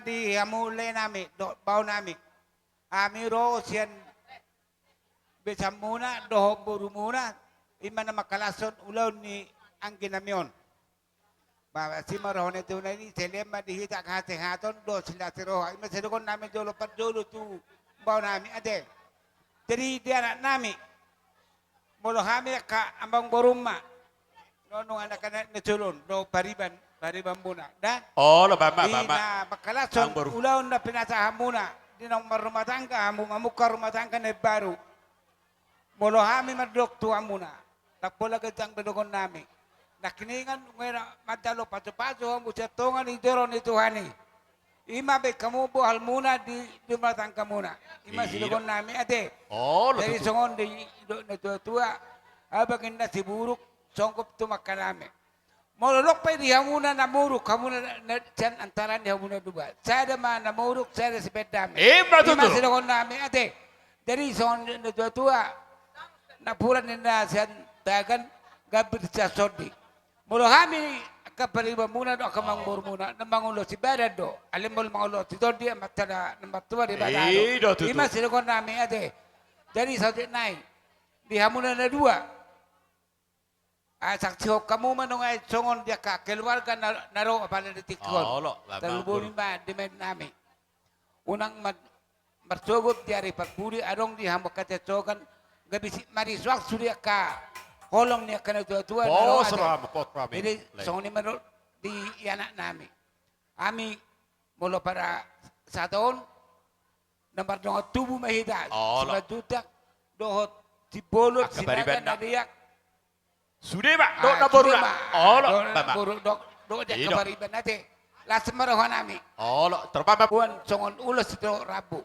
di amule nami do bau nami. Ami ro sian besamuna do burumuna imana makalason ulaw ni angkin namion. Bawa si marone tu ni selema di hita kahate haton do sila siroha. Ima sedokon nami jolo pat jolo tu bau nami ade. Jadi dia anak nami. Molo kami ka ambang boruma. Nono anak-anak neculun do bariban muna. Dan Oh, lo bama. ina makalason ulaw na pinasahan muna. Di nang rumah tangga, mamukar rumah tangga na baru. Molo kami madok tuwa muna. Takbola gajang bedokon nami. Nakiningan ngera madalo paso-paso mo sa tungan ni Doron ni Tuhani. Ima be kamu buhal muna di rumah tangga muna. Ima silikon nami ate. Oh, dari songon di na tua abagin na si buruk songkop tumakanami. Mololok pa di hamuna na muruk hamuna na dyan antaran di hamuna duba. Saya ma na muruk saya si bedami. Ima silikon nami ate. Dari songon na tua na puran na siyan dagan gabit sa sodi. Mula kami kapaliba muna do kamang muna na mangulo si Badad do. Alim mo mangulo si Don dia matala number 2 di Badado. Ima silikon nami ate. Jadi saudara naik di hamuna na 2. Saksi kamu menunggu songon dia ka keluarga naro pada di tikon. Terlebih di main nami. Unang bersogot dari perpuri adong di hamba kata cokan gabisi mari swak suria ka holong ni kana tua naro. Jadi songon ni menurut di anak nami. Ami mula para satahun nomor dong tubuh mahida. Sudah juta dohot si bolot si naga nadiak. Sudah pak, dok na boru na. Oh lo, bama. Boru dok jak kabariban nate. Lasem marohan nami. Oh lo, terbama. Buan songon ulos do rabu.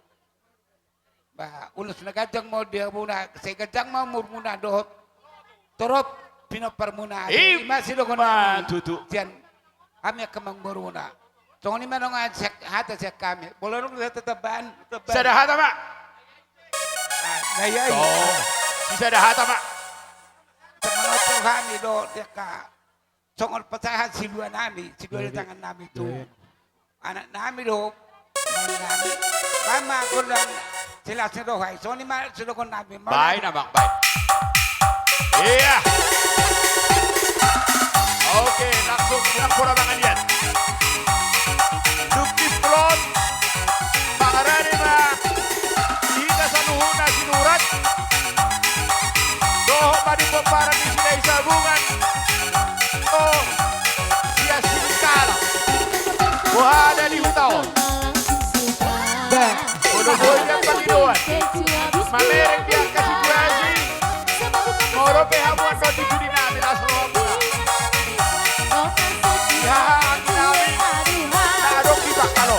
Bah ulos nagajang mo dia muna, saya gajang mo muna dohot. Torop pinopar muna. Masih dokon tutu. Tian kami kemang boruna. Songon ni manong hata siya kami. Bolorong sa tataban. Sada hata mak. Naya. Oh, sada hata mak. Menotong kami do dia ka songol pecahan si dua nami, si dua di tangan nami itu. Anak nami do, nami. Kama kulang jelasnya do hai. So ni mah sudah kon nami. Baik nama baik. Iya. Oke, langsung bilang purabangan lihat. Dukti plot. Pangarani mah. Kita saluhuna sinurat. Doh mari peparan di sini sabungan. Oh, dia sinikala. Wah ada di hutau. Bodoh yang panggiluan. Mamereng dia kasih kurasi. Morope hamuan kau dibudi namin asal mula. Ya, kami narok di bakalo.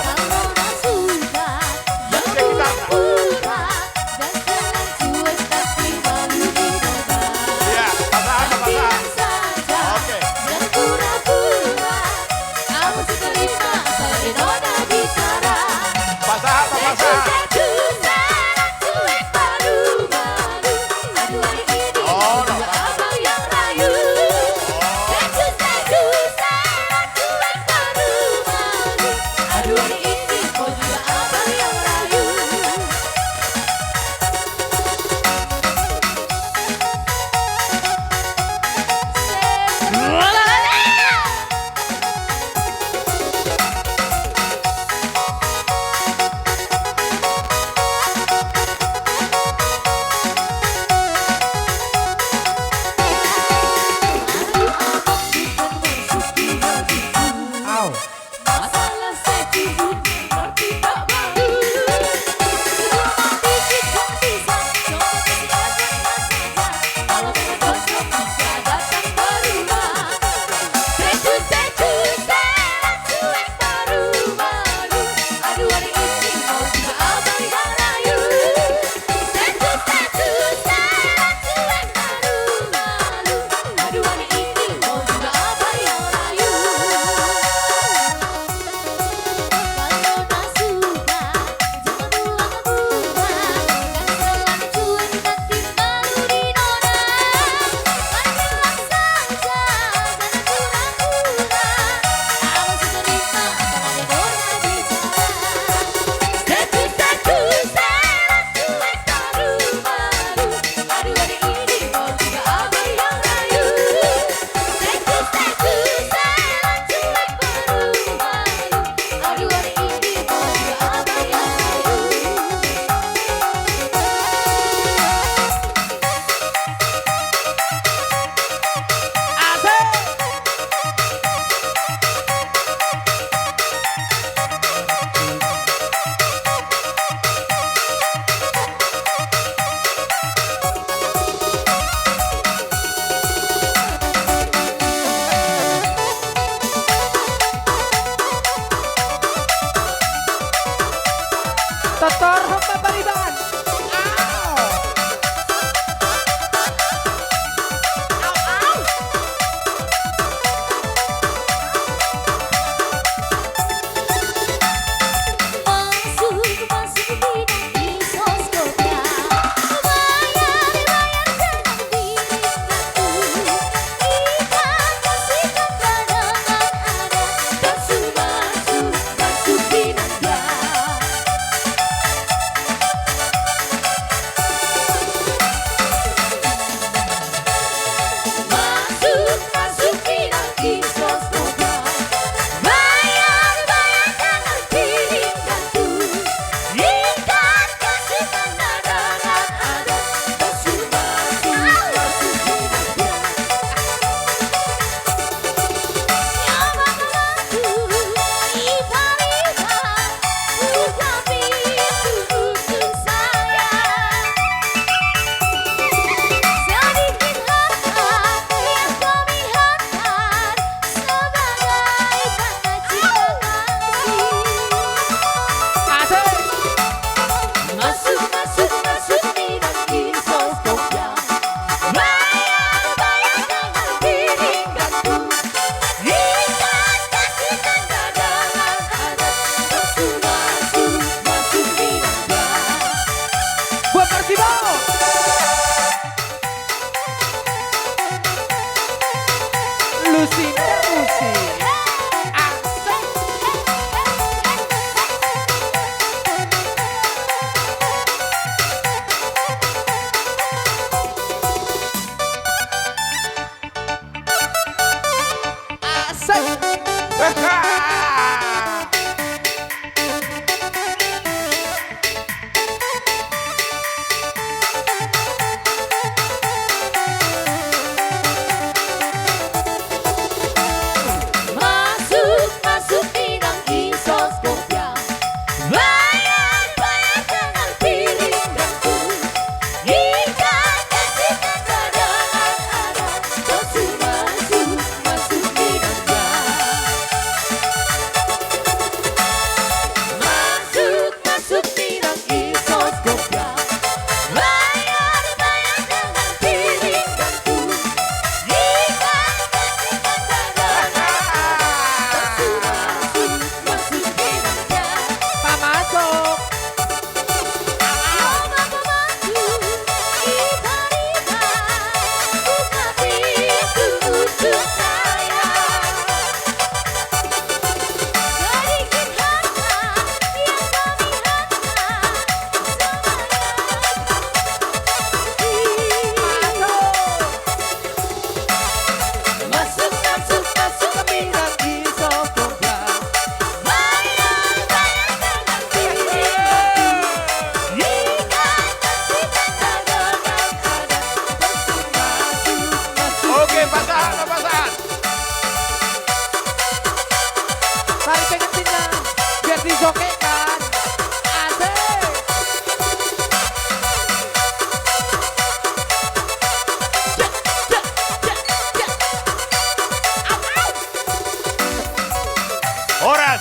Horas.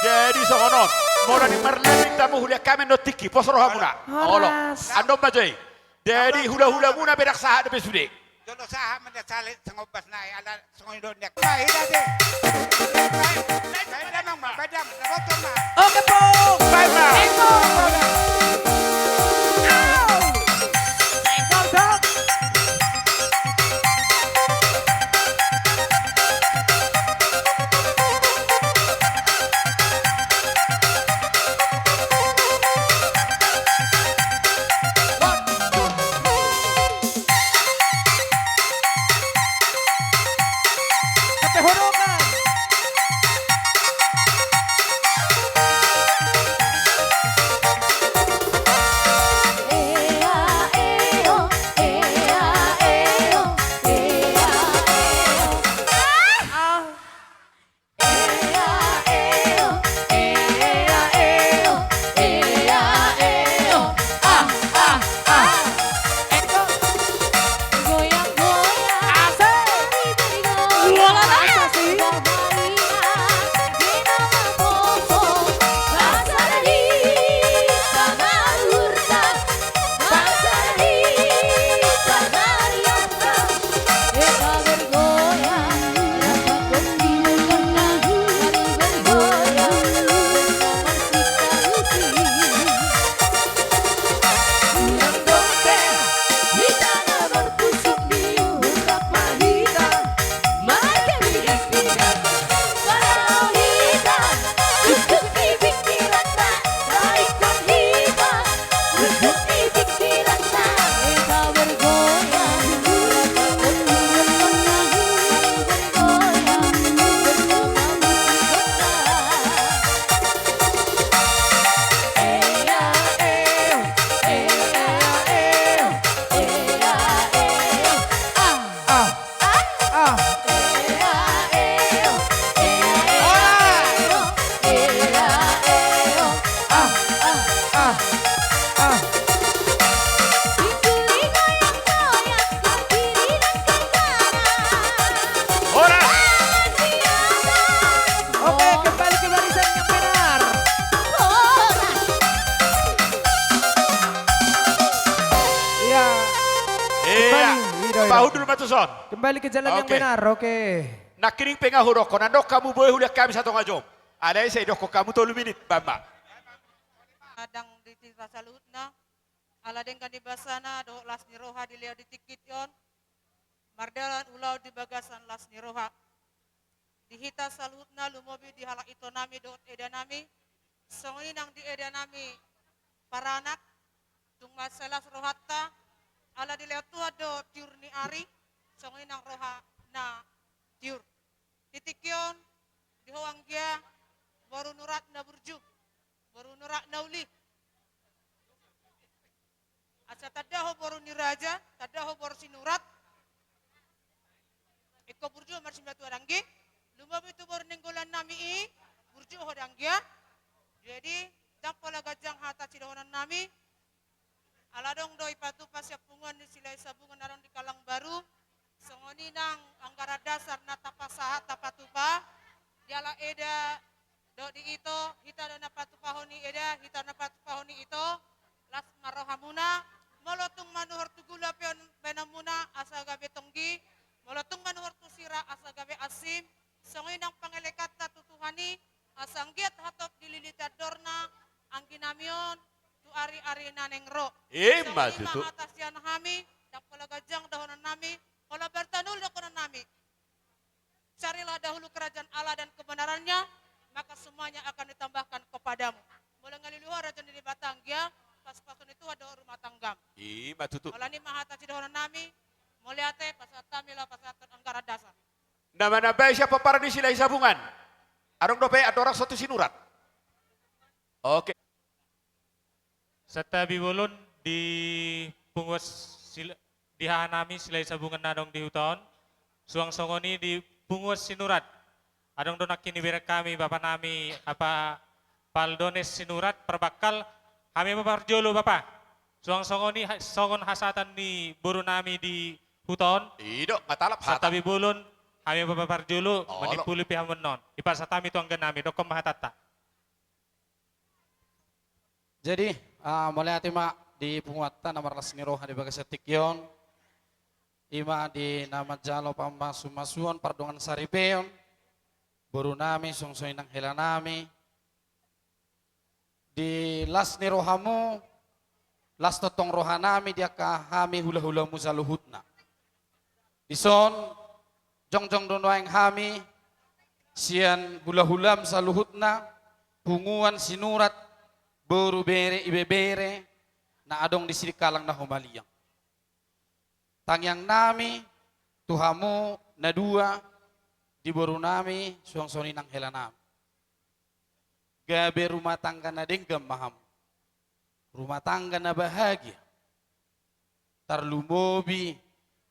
Jadi songonon, mora ni marlin tamu hulia kami no tiki, pos roha muna. Olo, ando majai. Jadi hula-hula muna berak sahat de besude. Jono saha menda salit sangobas nae ala songoy do nek. Mai dade. Badam ma, badam, naboto ma. Oke po. Bye ma. Kembali ke jalan yang benar, oke. Nak kiring pengahuro konando kamu boleh hulia kami satu ngajom. Ada yang saya doko kamu 3 menit, Bamba. Adang di rasa luhutna, ala dengkan di basana, do las ni roha di leo di tikit yon, mardalan ulau di bagasan las ni roha. Di hita saluhutna lumobi di halak ito nami do edanami, songoni nang di edanami para anak, tung masalah rohatta, ala di leo tua do tiur ni ari, songoni nang roha na tiur. Titik yon, di hoang gia, baru nurat na burju, baru nurat na uli. Asa tadaho baru ni raja, tadaho baru sinurat. Iko burju marsim datu aranggi, lumab itu baru nenggolan nami burju hodanggia. Jadi dapola gajang hata cidahonan nami. Aladong doi patu pasya pungan di silai sabungan narong di Kalang Baru. Songoni nang anggara dasar na tapasaha tapatupa. Diala eda do di ito, hita na napatupahoni eda, hita na patupahoni ito. Las marohamuna, molotung manuhor tugula pion benamuna asa gabe tonggi. Molotung manuhor tusira asa gabe asim. Songoni nang pangelekat na tutuhani, asanggiat hatop dililita dorna, ang ginamion, tu ari-ari nanengro. Maju tu. Atas yan hami, dapola gajang dahonan nami, kalau bertanul dahonan nami. Carilah dahulu kerajaan Allah dan kebenarannya, maka semuanya akan ditambahkan kepadamu. Mulai ngaliluar raja di Batang, ya, pas-pasun itu ada rumah tangga. Maju tu. Kalau ini mahata dahonan nami, muliate pasatamilah pasatan anggara dasar. Nama nabai siapa para di silai sabungan? Arong dope ada orang satu sinurat. Oke. Serta biwulun di pungut di hanami silai sabungan nadong di hutan. Suang songoni di pungut sinurat. Adong donak kini berak kami bapak nami apa paldones sinurat perbakal kami bapak jolo bapak. Suang songoni songon hasatan ni boru nami di huton. Ido matalap hata. Satabi bulun kami babapar julu Oh, manipuli pihak menon. Ipasatami tuang ganami dokom mahatata. Jadi mulai hati mak di penguatan nomor lasni roha di bagas tikyon. Ima di nama jalo pamasuan pardongan saripeon. Boru nami songsoy nang hela nami. Di las ni rohamu, las totong roha nami dia kahami hula-hula musaluhutna. Di son, jong-jong dono yang hami, sian hula-hula musaluhutna, punguan sinurat, boru bere ibe bere, na adong di sirikalang na humaliyang. Tangyang nami, tuhamu na dua, di boru nami, suang-soni nang hela nami. Gabe rumah tangga na denggam maham. Rumah tangga na bahagia. Tarlumobi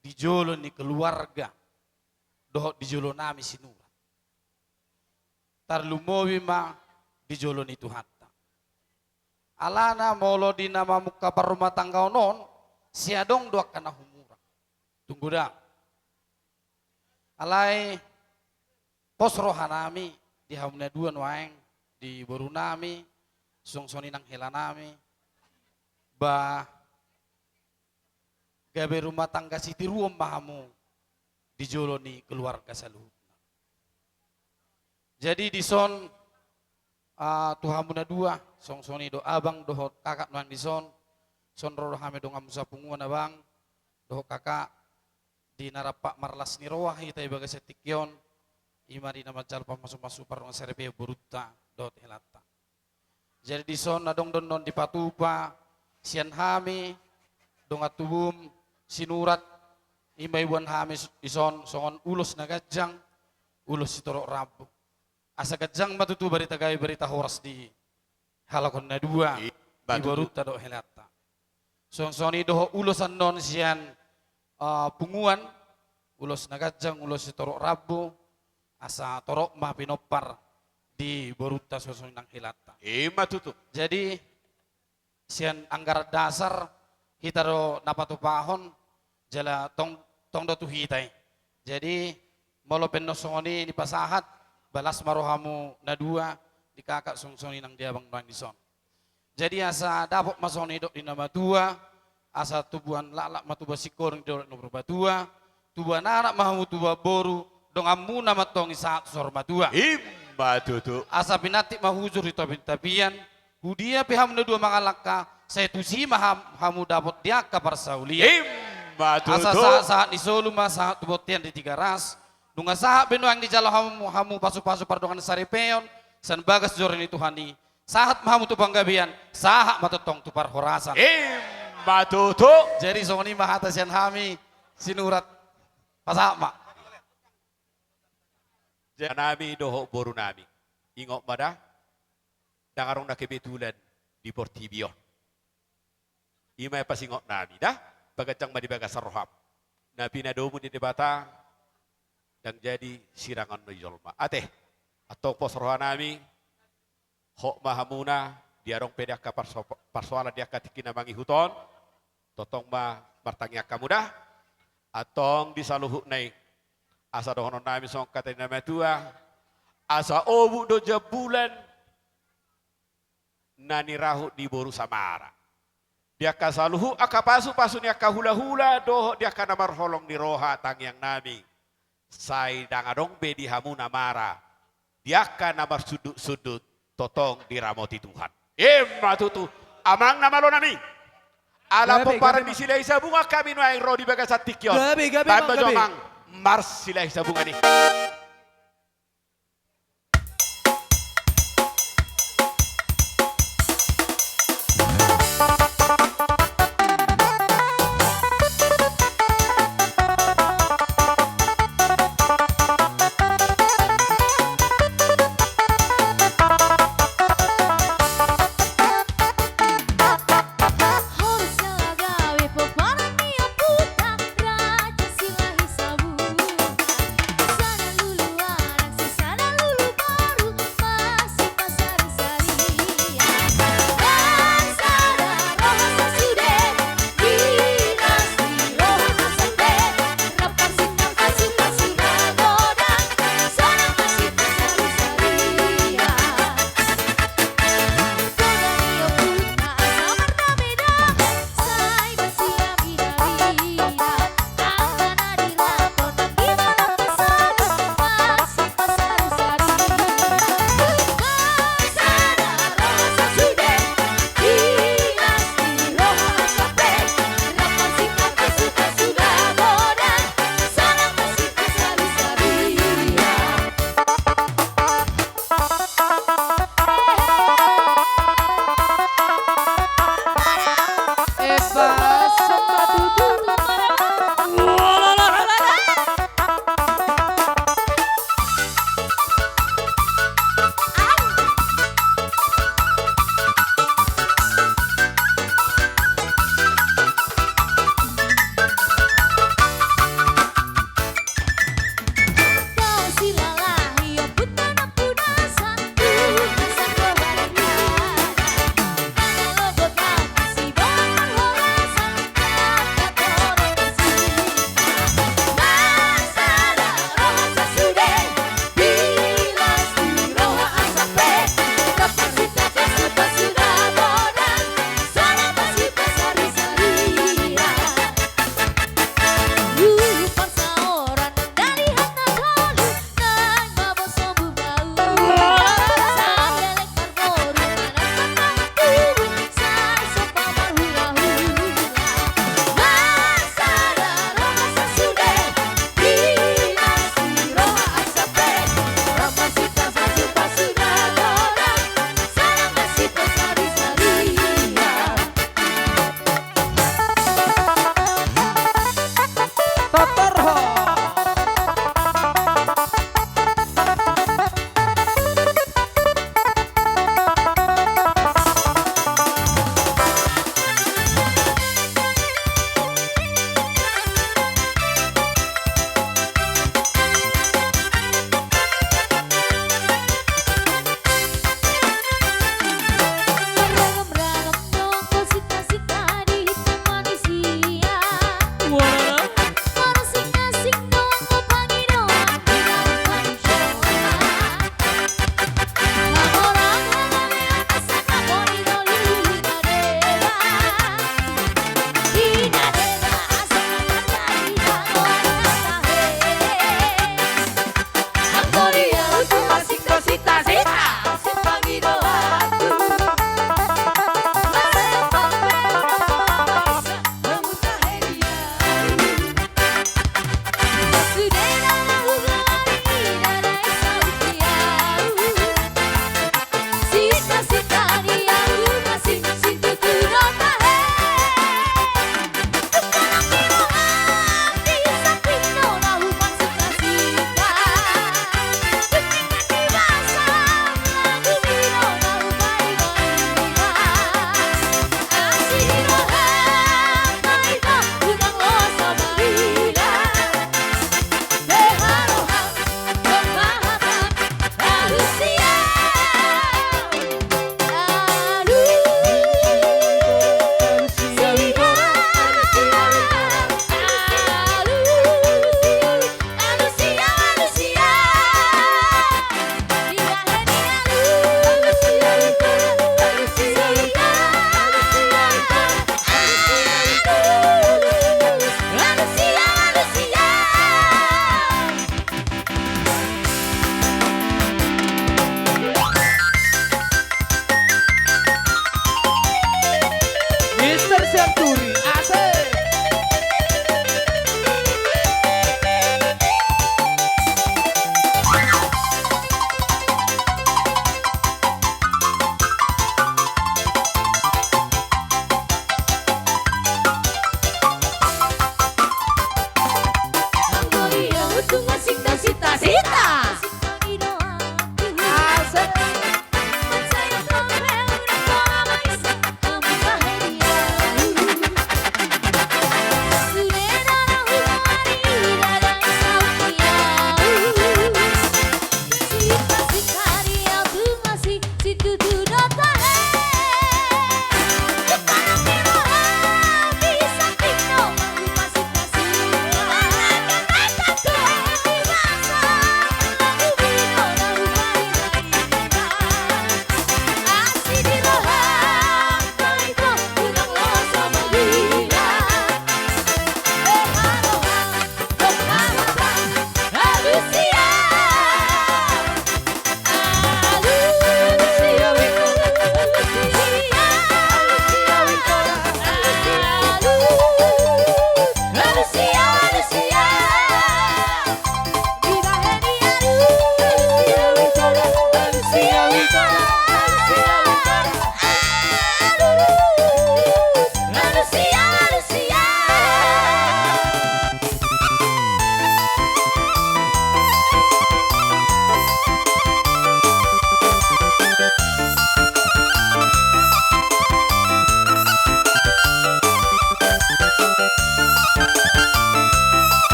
di jolo ni keluarga. Dohok di jolo nami sinura. Tarlumobi ma di jolo ni Tuhan. Alana molo di nama muka par rumah tangga onon. Siadong doa kana humura. Tunggu dah. Alai pos rohanami di hamna dua noaeng. Di boru nami, songsoni nang hela nami, gabe rumah tangga siti ruom mahamu, di jolo ni keluarga saluhut. Jadi di son, tuhamuna dua, songsoni do abang, doho kakak nuan di son roro hame do ngamusa punguan abang, doho kakak, di narapak marlas ni roah, kita ibaga setikyon, ima di nama jalpa masuk-masuk parungan serbe buruta. Dot helata. Jadi di son adong don di patupa sian hami dong atubum sinurat imaiwan hami ison songon ulus na gajang ulus sitorok rabu asa gajang matutu berita gay berita horas di halakon na dua di baruta do helata. Soni doho ulusan non sian punguan ulus na gajang ulus sitorok rabu asa torok ma pinopar di boruta susun nang hilata. Ima tutup. Jadi sian anggaran dasar kita ro napatu pahon jala tong do tu hitai. Jadi molo penno songoni di pasahat balas marohamu na dua di kakak songoni nang diabang bang di son. Jadi asa dapok masoni dok di nama tua asa tubuhan lalak matuba sikor di dok nomor batua tubuhan anak mahamu tuba boru dong amu nama tong isaat sorma tua. Batutu. Asa pinati mahujur itu tapian. Hudia piham dua mangalaka. Saya tusi hamu dapat dia kabar saulia. Asa saat di Solo mas saat botian di tiga ras. Dunga saat beno yang di jalan hamu pasu-pasu pardongan saripeon. San bagas jorin itu hani. Saat hamu tu panggabian. Saat matotong tu parhorasan. Batutu. Jadi songoni mahata sian hami sinurat pasama. Nami doho boru nami. Ingok mada, dangarong na kebetulan di Portibion. Ima pas ingok nami dah, bagacang madi bagas roham. Nabi nadomu di debata, dan jadi sirangan no yolma. Ate, atau pos roha nami, hok mahamuna, diarong pedak ka parsoalan dia katikina mangi huton, totong ma martangnya kamu dah, atong disaluhuk naik. Asa dohonon nami song kata nama tua, asa obu do jabulan, nani rahu di boru samara. Dia kasaluhu akapasu pasunya kahula-hula doho dia kana marholong di roha tangyang nami. Sai dangadong bedi hamu namara. Dia kana mar sudut-sudut totong diramoti Tuhan. Matutu amang nama lo nami. Ala pemparan di sila isa bunga kami nuai rodi bagasat tikyon. Gabi, Tanpa jomang. Mars sila isa bunga ni. Sana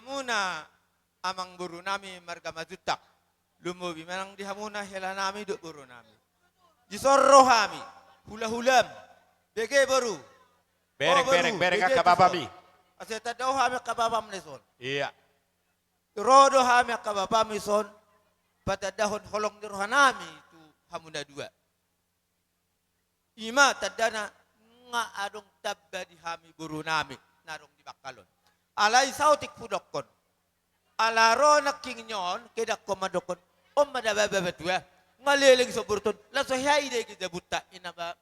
hamuna amang buru nami marga majutak. Lumubi manang di hamuna hela nami duk buru nami. Jisorro hami hula-hulam. Bege baru. Berek kababami. Aseta daw hami kababam neson. Iya. Rodo hami kababami son. Pada dahon holong di rohanami itu hamuna dua. Ima tadana nga adong tabba di hami buru nami narong di bakalon. Alay sautik pudokon. Alaro nakingyon kedak komadokon. Madababa dua. Ngaliling sa burton. Laso hiayde kita buta inaba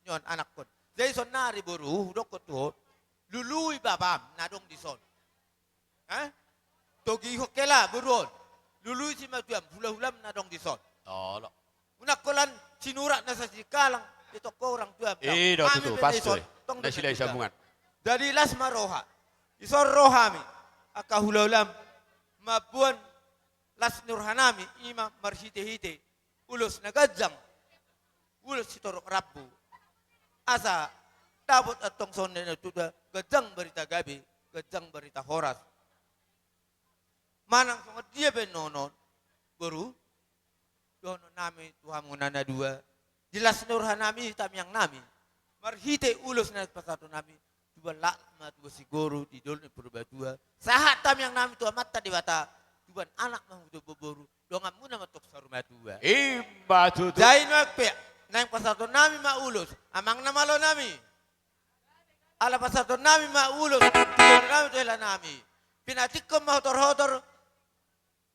nyon anak kon. Jadi son nari buru dokot to lului babam nadong di son. Togi hokela buron. Lului si matuam hula-hulam nadong di son. Tolo. Unakolan sinurak na sa sikalang ito ko orang tua. Do tu pastoy. Na sila sabungan. Dari las maroha. Isor rohami akahula-hulam mabuan las nurhanami ima marhite-hite ulus nagadzang ulus sitorok rabbu asa dapat atong sonde na tuda gadzang berita gabi gadzang berita horas manang songot dia benonon baru dono nami Tuhan munana dua jelas nurhanami hitam yang nami marhite ulus na pasatu nami dua lakma dua sigoro di dolne purba dua sahat tam yang nami tua mata di bata tuan anak mahu boboru dongan muna matok saruma dua. Imba tutu. Jain wakpe nang pasato nami maulus amang namalo nami. Ala pasato nami maulus tuan nami tuela nami. Pinatikom mahotor-hotor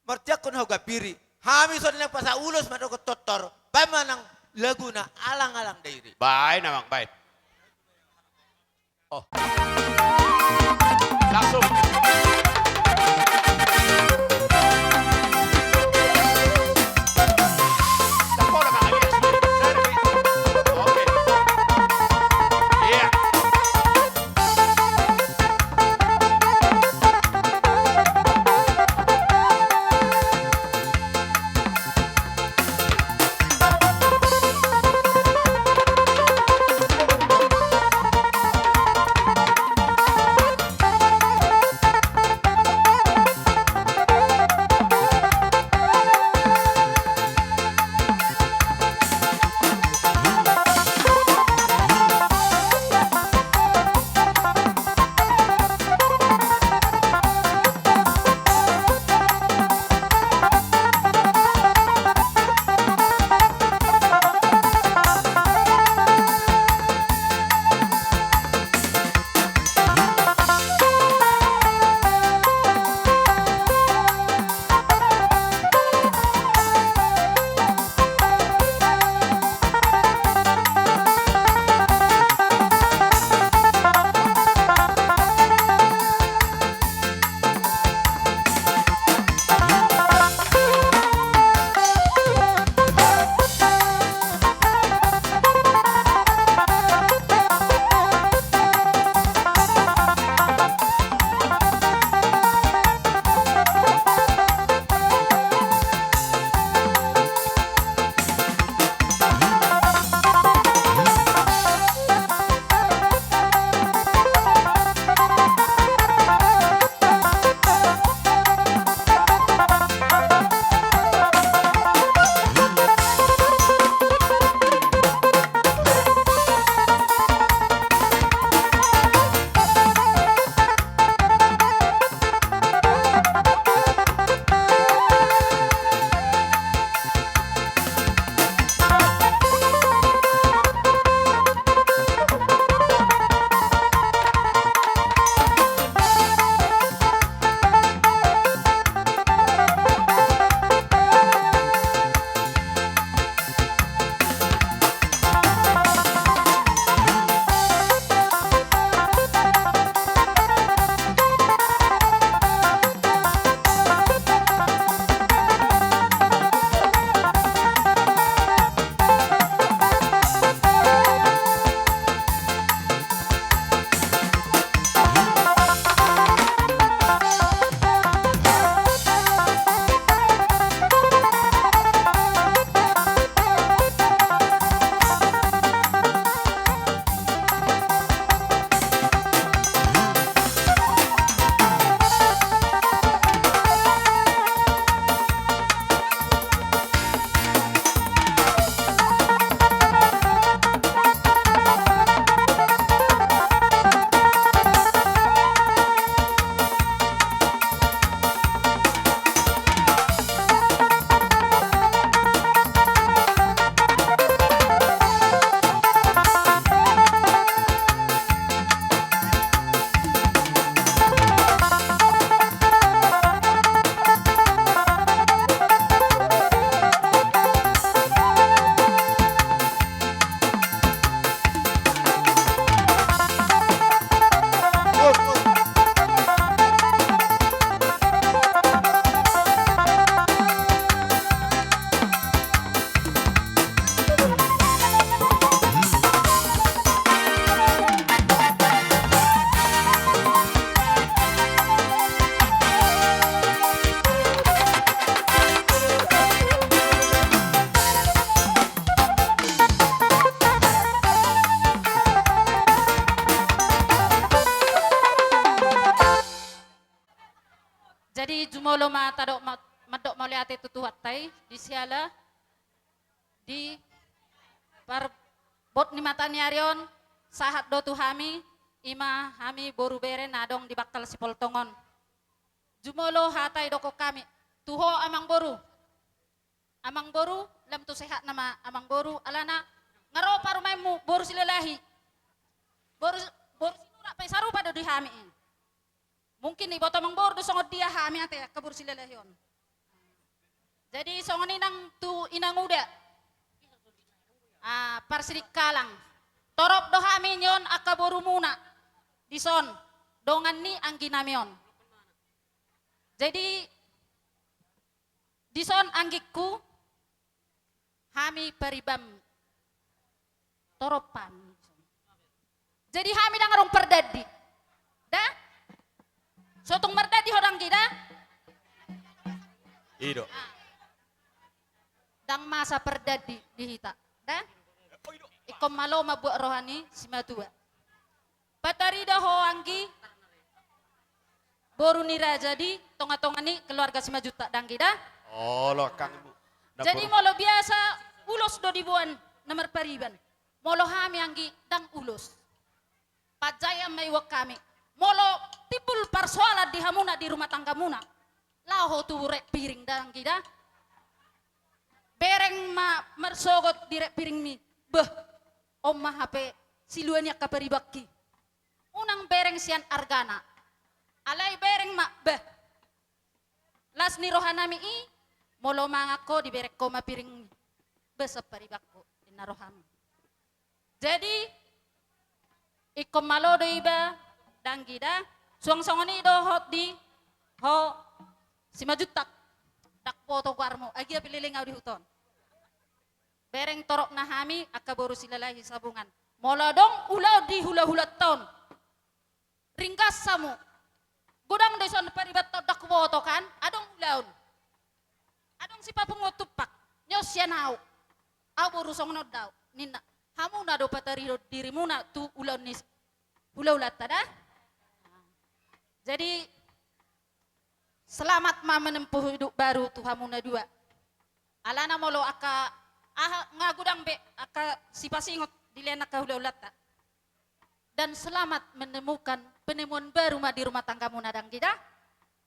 martiakon hoga piri. Hami son nang pasaulus madoko totor. Pamanang laguna alang-alang dairi. Baik namang baik. Oh. Langsung. melihat itu tuhat tay di siala di par bot ni mata niarion sahat do tu hami ima hami boru bere nadong di bakal sipol tongon jumolo hatay doko kami tuho amang boru lam tu sehat nama amang boru alana ngaro parumaimu boru silalahi boru sinura pay sarupa do di hami mungkin ibo tamang boru do songod dia hami ate kabur silalahion jadi songoni nang tu inang uda parsidik kalang torop do hami nyon akaboru muna dison dongan ni ang ginamion jadi dison anggikku hami paribam toropan jadi hami dangarong perdadi dah sotong merdadi hodang kita Ido dang masa perdadi dihita dah ikom malo mabuak rohani simatua patarida ho anggi boru nira jadi tonga-tonga ni keluarga 5 juta dang kita oh lo kang ibu jadi molo biasa ulos do dibuan nomor pariban molo hami anggi dang ulos pajaya maiwak kami molo tipul persoalan di hamuna di rumah tangga muna laho tu rek piring dang kita bereng ma mersogot direk piring mi beh omma HP siluannya kaparibaki unang bereng sian argana alai bereng ma beh las ni rohanami i molo mangako di berek koma piring besep paribakko inaroham jadi ikom malo do iba danggida suang songoni do hot di ho 5 juta dak foto warmo agi pililing di huton bereng torok na hami akaboru silalahi sabungan molodong ulau di hula-hula tahun ringkas samu gudang deson paribat dak foto kan adong ulaun adong si papungo tupak nyos yanau aboru songno daw ninna hamu na do patari dirimu na tu ulaun nis hula-hula tada jadi selamat ma menempuh hidup baru Tuhamuna 2. Alana molo aka ngagudang be aka sipasingot dilena ka hula-hulata. Dan selamat menemukan penemuan baru ma di rumah tangga muna dang kita.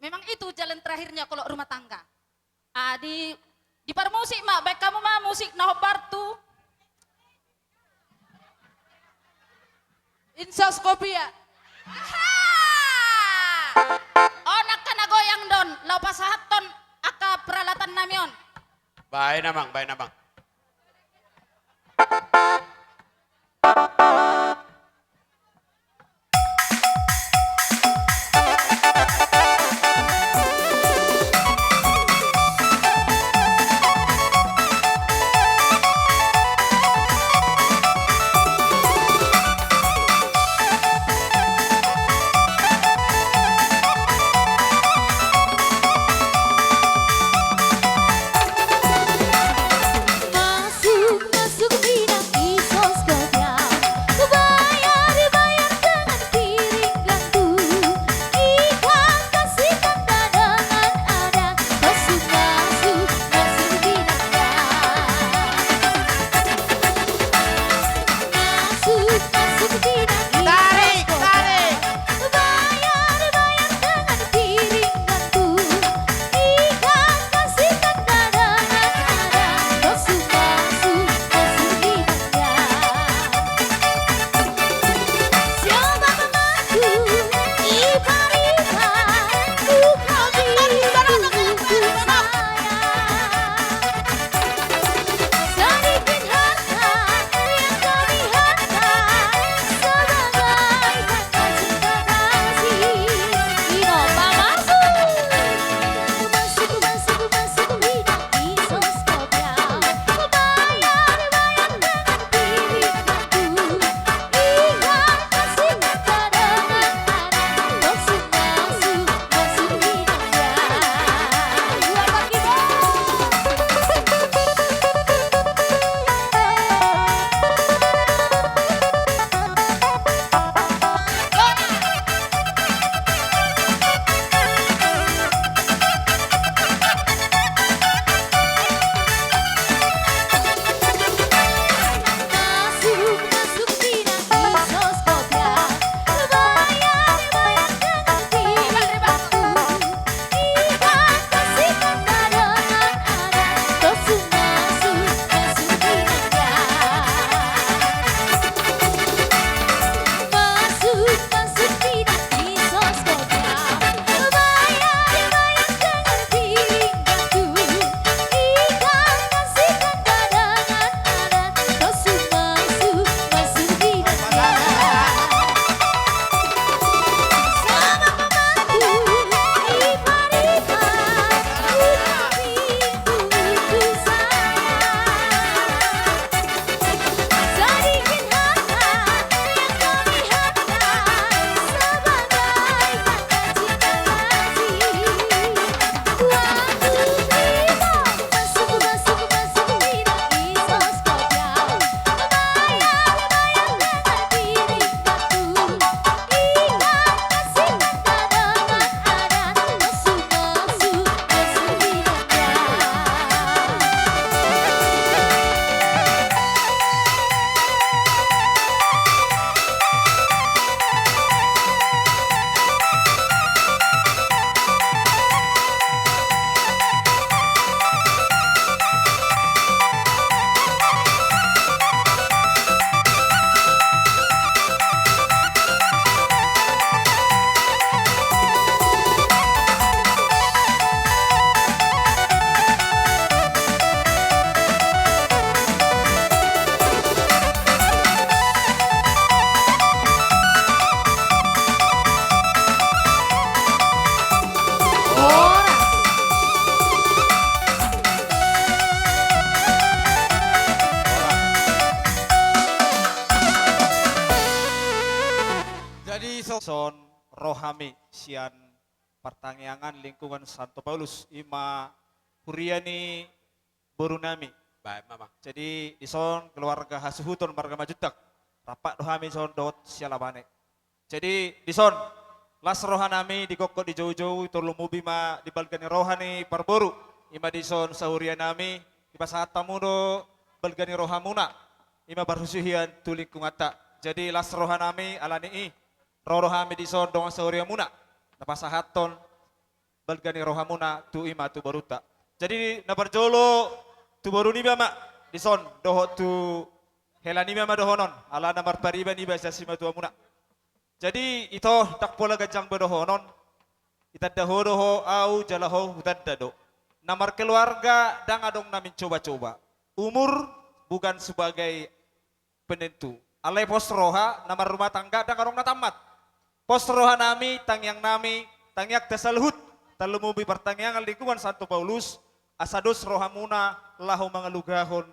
Memang itu jalan terakhirnya kalau rumah tangga. Di par musik ma baik kamu ma musik nah partu. Insaskopia. Goyang don, laupas haton aka peralatan namion. Baik namang. son rohami sian pertangyangan lingkungan Santo Paulus ima huriani borunami. Baik, mama. Jadi ison keluarga hasuhuton marga majutak rapat rohami son dot sialabane. Jadi dison las rohanami di kokok di jauh-jauh tolong mubi ma di balgani rohani parboru ima dison sahurianami di pasat tamudo balgani rohamuna ima barhusuhian tulik kungata. Jadi las rohanami alani rohami dison dong sahuriamuna napasahaton balgani rohamuna tu ima tu baruta. Jadi nabarjolo tu baru ni bama dison doho tu helani bama dohonon ala namar pariban iba sasima tu amuna. Jadi itu tak pola gajang bedohonon itadda hodoho au jalaho hutaddado. Namar keluarga dang adong namin coba-coba. Umur bukan sebagai penentu. Alai pos roha namar rumah tangga dang adong natamat. Pos roha nami tangyang tangyak tasalhut talumubi pertangyangan lingkungan Santo Paulus asados rohamuna lahu mangalugahon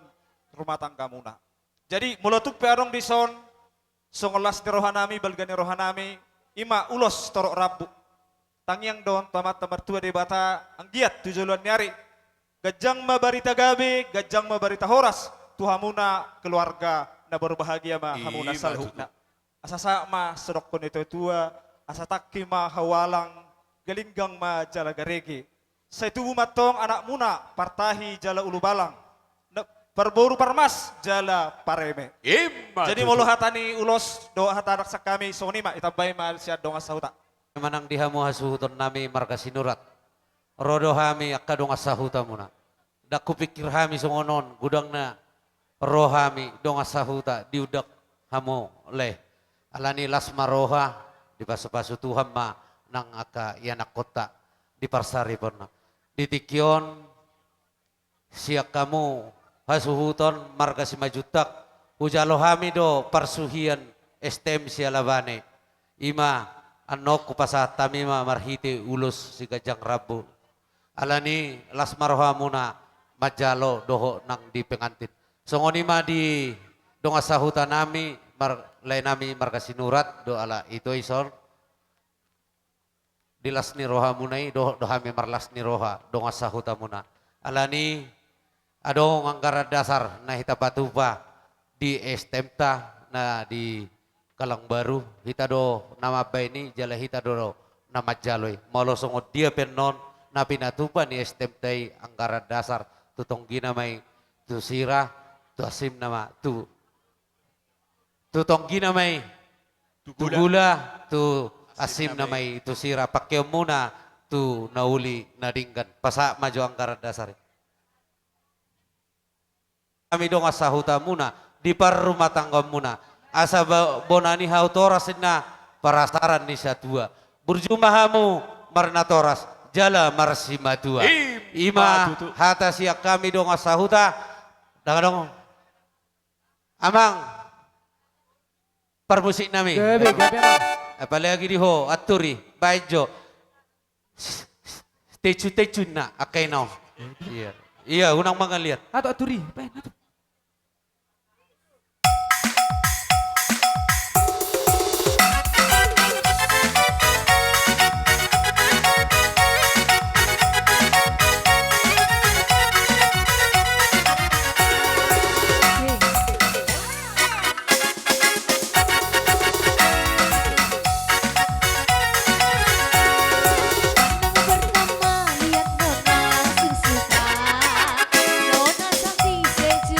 rumah tangga muna. Jadi mulutuk pearong dison songolas ni rohanami balgani rohanami ima ulos torok rabu tangyang don tamat tamartua de bata anggiat tujuan nyari gajang mabarita gabe gajang mabarita horas tuhamuna keluarga na berbahagia ma hamuna salhuna asasa ma sedok kon itu tua asa takki ma hawalang galinggang ma jala garege saitubu matong anak muna partahi jala ulu balang Perboru parmas jala pareme. Jadi mulu hatani ulos doa hata raksa kami sonima itabay mal siya donga sahuta. Manang dihamu hasuhuton nami marga sinurat. Rodo hami akka donga sahuta muna. Daku pikir hami songonon gudang na rohami donga sahuta diudak hamu leh. Alani lasma roha di pasu-pasu Tuhan ma nang akka yanak kota di parsari pona. Ditikyon siak kamu hasuhuton marga si majutak ujalo hamido parsuhian estem sialabane ima anok kupasatami ma marhite ulus si gajang rabu alani las marhamuna majalo doho nang di pengantin songoni ma di donga sahuta nami nami marga sinurat do ala itu ison dilas ni roha munai do hami marlas ni roha donga sahuta muna alani adong anggaran dasar na hita patupa di estemta na di Kalang Baru hita do nama baini jala hita do nama jaloy molosongo dia penon na pinatupa ni estemtai anggaran dasar tutong ginamay tu sira tu asim nama tu tutong ginamay tu gula tu asim namay tu sira pakyo muna tu nauli nadinggan pasa maju anggaran dasar kami dong asahuta muna di par rumah tangga muna asa bonani hautoras na parasaran ni satua burjumahamu marnatoras jala marsimatua ima hata siak kami dong asahuta dong amang permusik nami apalagi di ho aturi baijo tecu na akai no iya unang mga lihat atau aturi Nona sakti seju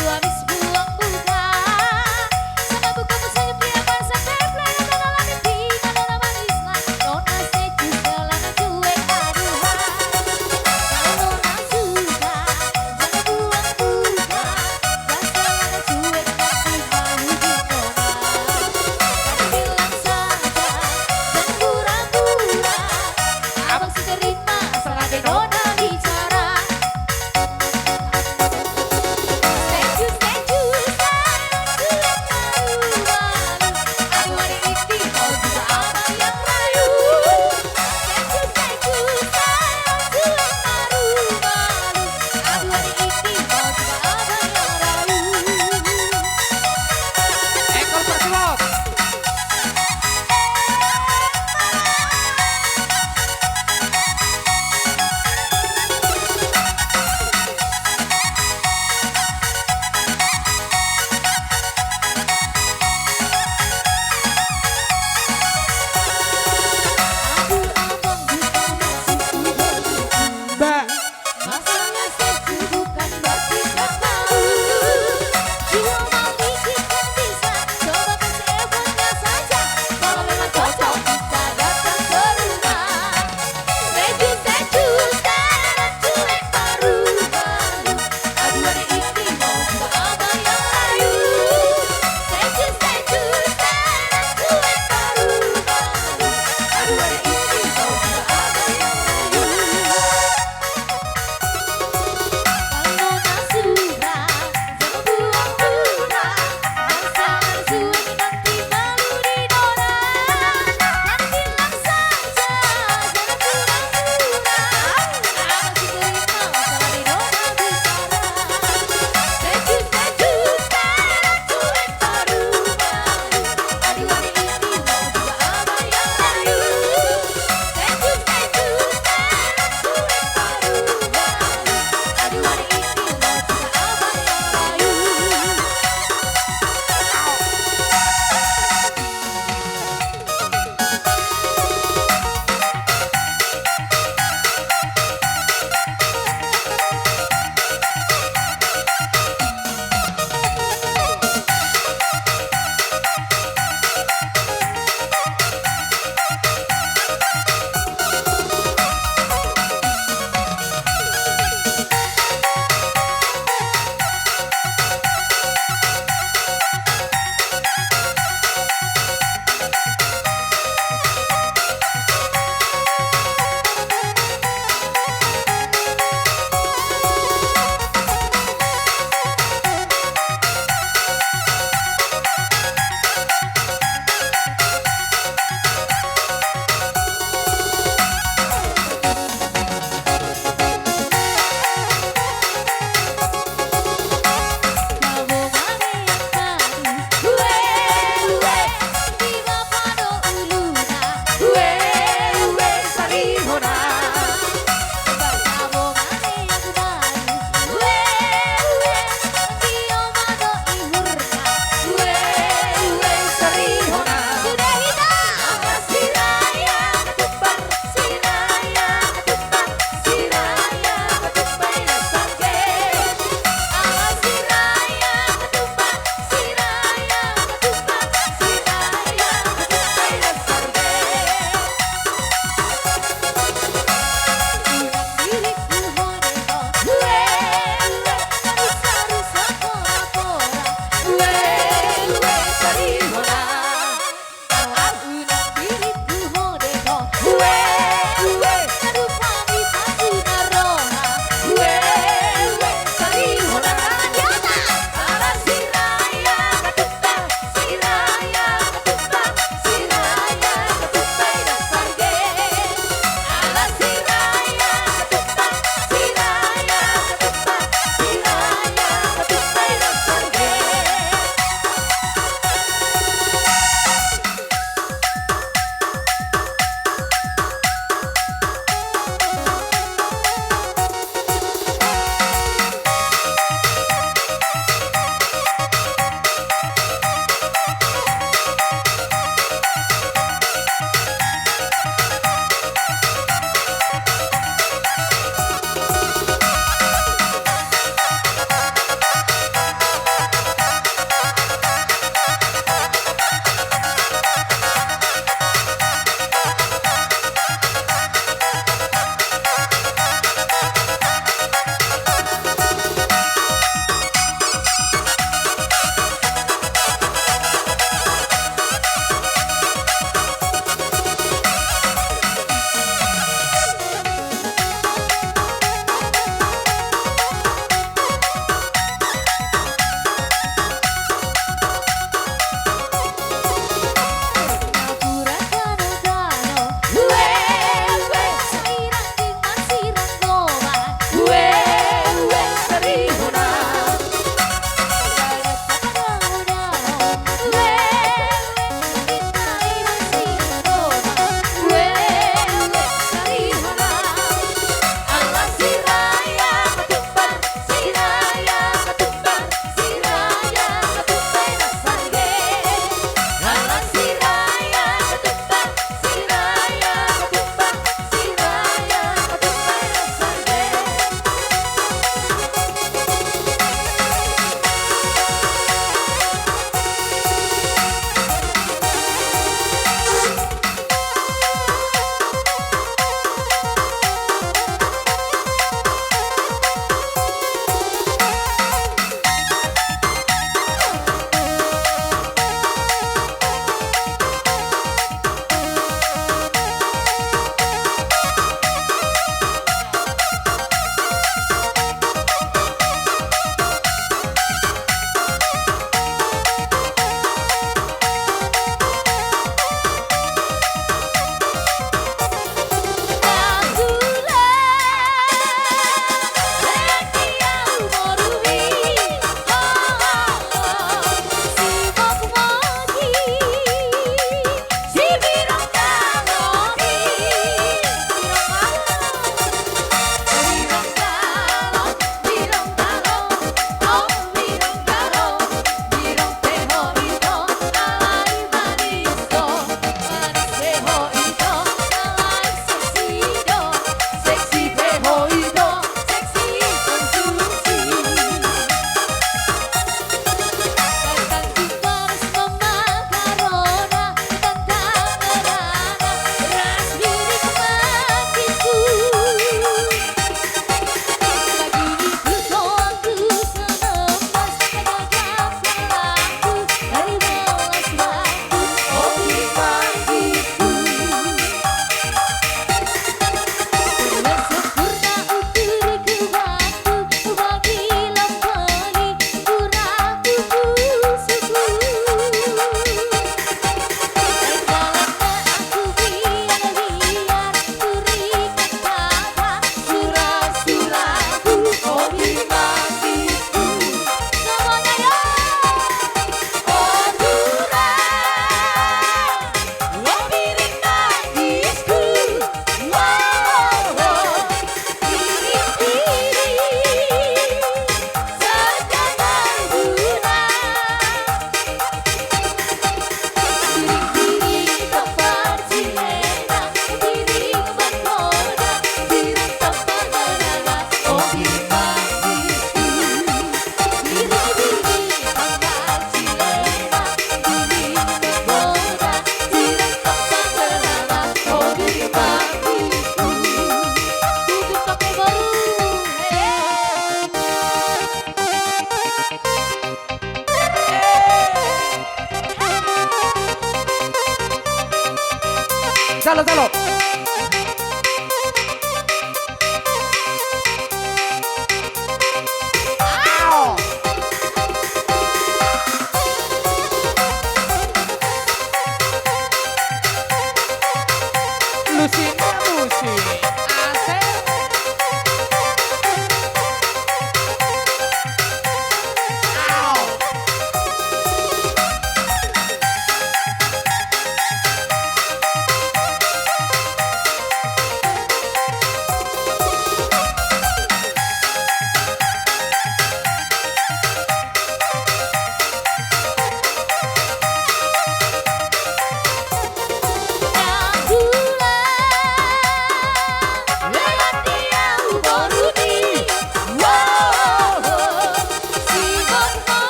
Salo, salo. Lucinda musik. Asik.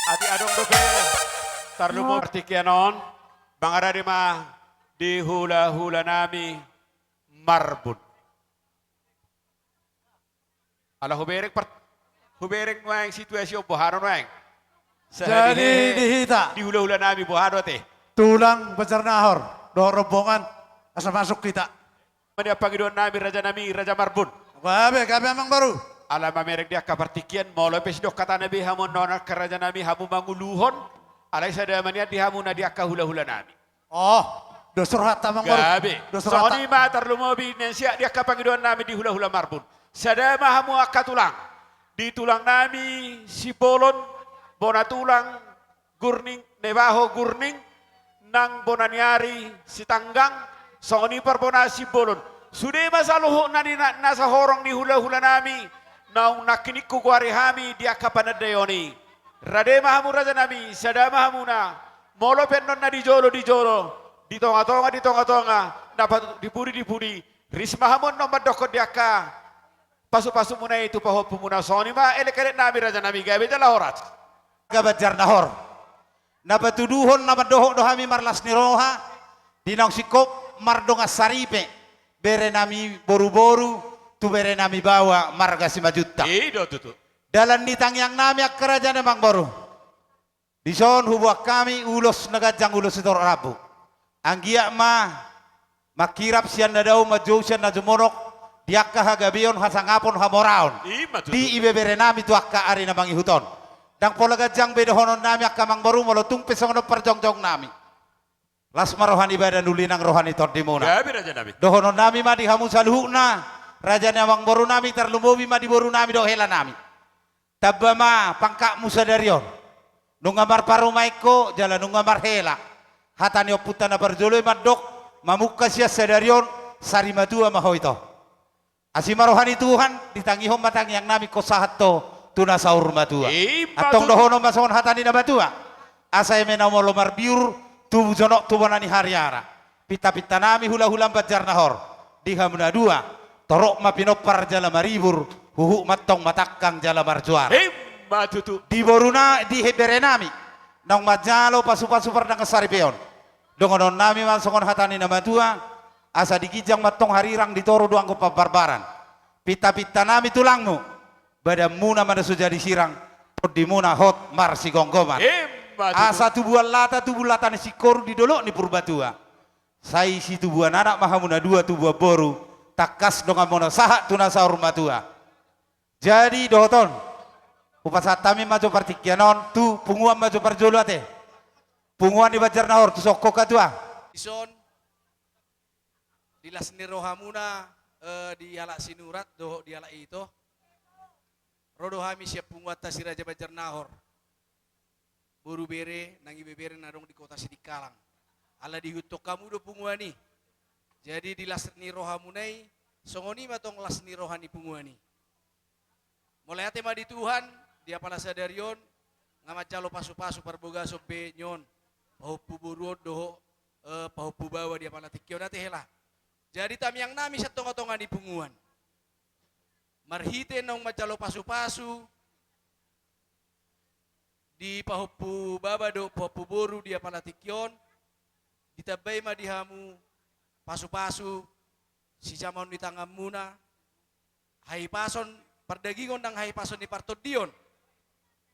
Ati adong dope, tarlumo artikyanon, bangara di mah di hula-hula nami marbun. Ala huberek nuang situasi boharon nuang. Jadi dihita. Di hula-hula nami boharo teh. Tulang besar nahor, doh rombongan, asal masuk kita. Mana pangidon nami, Raja Marbun. Babe, kami emang baru. Alam merek dia kapartikian, maulah pesdok kata nabi hamun nona kerajaan nabi hamu manguluhon. Alai sadamania di hamu nadia hula-hula nami. Oh, dosur hata emang baru. Gabe. Dosur Soni ma tarlumobi nensia dia kapangidon nami di hula-hula Marbun. Sadama hamu akatulang. Di tulang nami si bolon, bona tulang, gurning, nebaho gurning, nang bonaniari si tanggang, soni perbona si bolon. Sudah masaluh nadi nasa horong di hula-hula nami, naung nakiniku kuari hami dia kapanadayoni. Rade mahamu raja nami, sadama hamuna, molo pennon na di jolo, di tonga, dapat dipuri, risma hamun nomor dokot dia ka, pasu muna itu pahop pumuna soni ma elekaret nami raja nami gabe jala horat. Gabajar nahor. Napa tuduhon nama dohok dohami marlas niroha, dinang sikop mardonga saripe, bere nami boru-boru, tu bere nami bawa marga 5 juta. Iya tuh. Dalam ditang yang nami ak kerajaan emang baru. Dison hubuak kami ulos nagajang ulos itu rabu. Anggia makirap sian nadau majau sian najumorok diakka hagabion hasangapon hamoraon. Di ibe bere nami tu akka ari namang ihuton. Dang pola gajang beda honon nami akka mang baru molotung pesongono perjongjong nami. Lasma rohani badan nulinang rohani tordimuna. Gabe raja nami. Dohonon nami ma di hamu saluhuna. Raja namang baru nami terlumbobi ma di boru nami dohela nami. Tabba ma pangka musa darion. Nungamar parumaiko jalan nungamar hela. Hatani oputana barjolo madok mamuka sia sadarion sari madua mahoito. Asima rohani Tuhan ditangihom matang yang nami kosahato tuna saur matua. Atong dohono masahon hatani na batua. Asai menamolo marbiur tu jonok tu bonani hariara. Pita-pita nami hula-hula bajar nahor. Di hamuna dua torok mapinopar jala maribur huhu matong matakang jala marjuara. Di boruna di hebere nami nang majalo pasu-pasu perdang kesaripeon. Dongonon nami masongon hatani na batua asa dikijang matong harirang ditoro duang ko barbaran. Pita-pita nami tulangmu badamuna mana sujadi sirang dimuna hot marsi gonggoman. Asa tubuhan lata ni sikor di dolok ni purbatua. Sai si tubuhan anak mahamuna dua tubuh boru takas dongan mona sahat tuna saur matua. Jadi dohoton upasatami maju partikyanon tu punguan maju parjolo ate. Punguan di bajar nahor tu sokko katua. Ison dilas ni rohamuna di alak sinurat doho di alak itu. Rodo hami siap punguat si raja bajar nahor. Buru bere nangi bebere nadong di kota Sidikalang. Ala dihutok kamu do punguani. Jadi di las ni rohamunai songoni matong las ni rohani punguani. Mulai ate di Tuhan dia pala sadarion ngamat jalo pasu-pasu parboga sobe nyon. Pahupu buruon doho pahupu bawa dia pala tikyo nate hela. Jadi tam yang nami sa tonga-tonga di punguan. marhite nong macalo pasu-pasu, di pahupu babado pahupu boru dia palatikyon, ditabay madihamu pasu-pasu, si jamon di tangan muna, hai pason perdagingon ng hai pason ni partodion,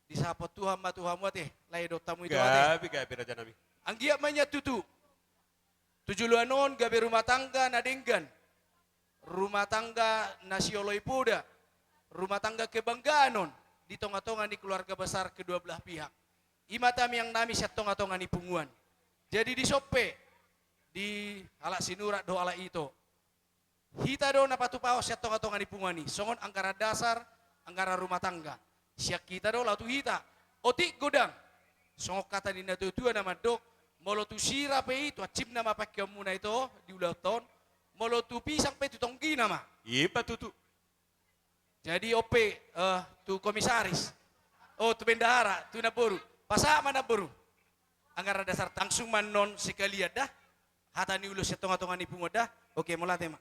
di sapot Tuhan matuham wate, lay do tamu itu wate. Gabi Raja Nami. Ang giyak manya tutu, tujuluan non gabi rumah tangga nadenggan, rumah tangga nasioloy puda, rumah tangga kebanggaan di tonga-tonga di keluarga besar kedua belah pihak. Imatam yang nami siat tonga-tonga ni punguan. Jadi di sope di ala sinurat do ala itu. Hita do na patupao siat tonga-tonga ni punguan ni. Songon angkara dasar, angkara rumah tangga. Siak kita do lautu hita. Otik godang. Songok kata di natutua nama dok. Molotu sira pe itu acip nama pakai muna itu di ulah ton. Molotu pisang pe itu tonggi nama. Iya tutu. Jadi OP tu komisaris. Oh tu bendahara, tu naboru. Pasama naboru. Angkara dasar langsung manon sekali dah. Hata ni ulus tonga-tonga ni pungoda. Oke, mula tema.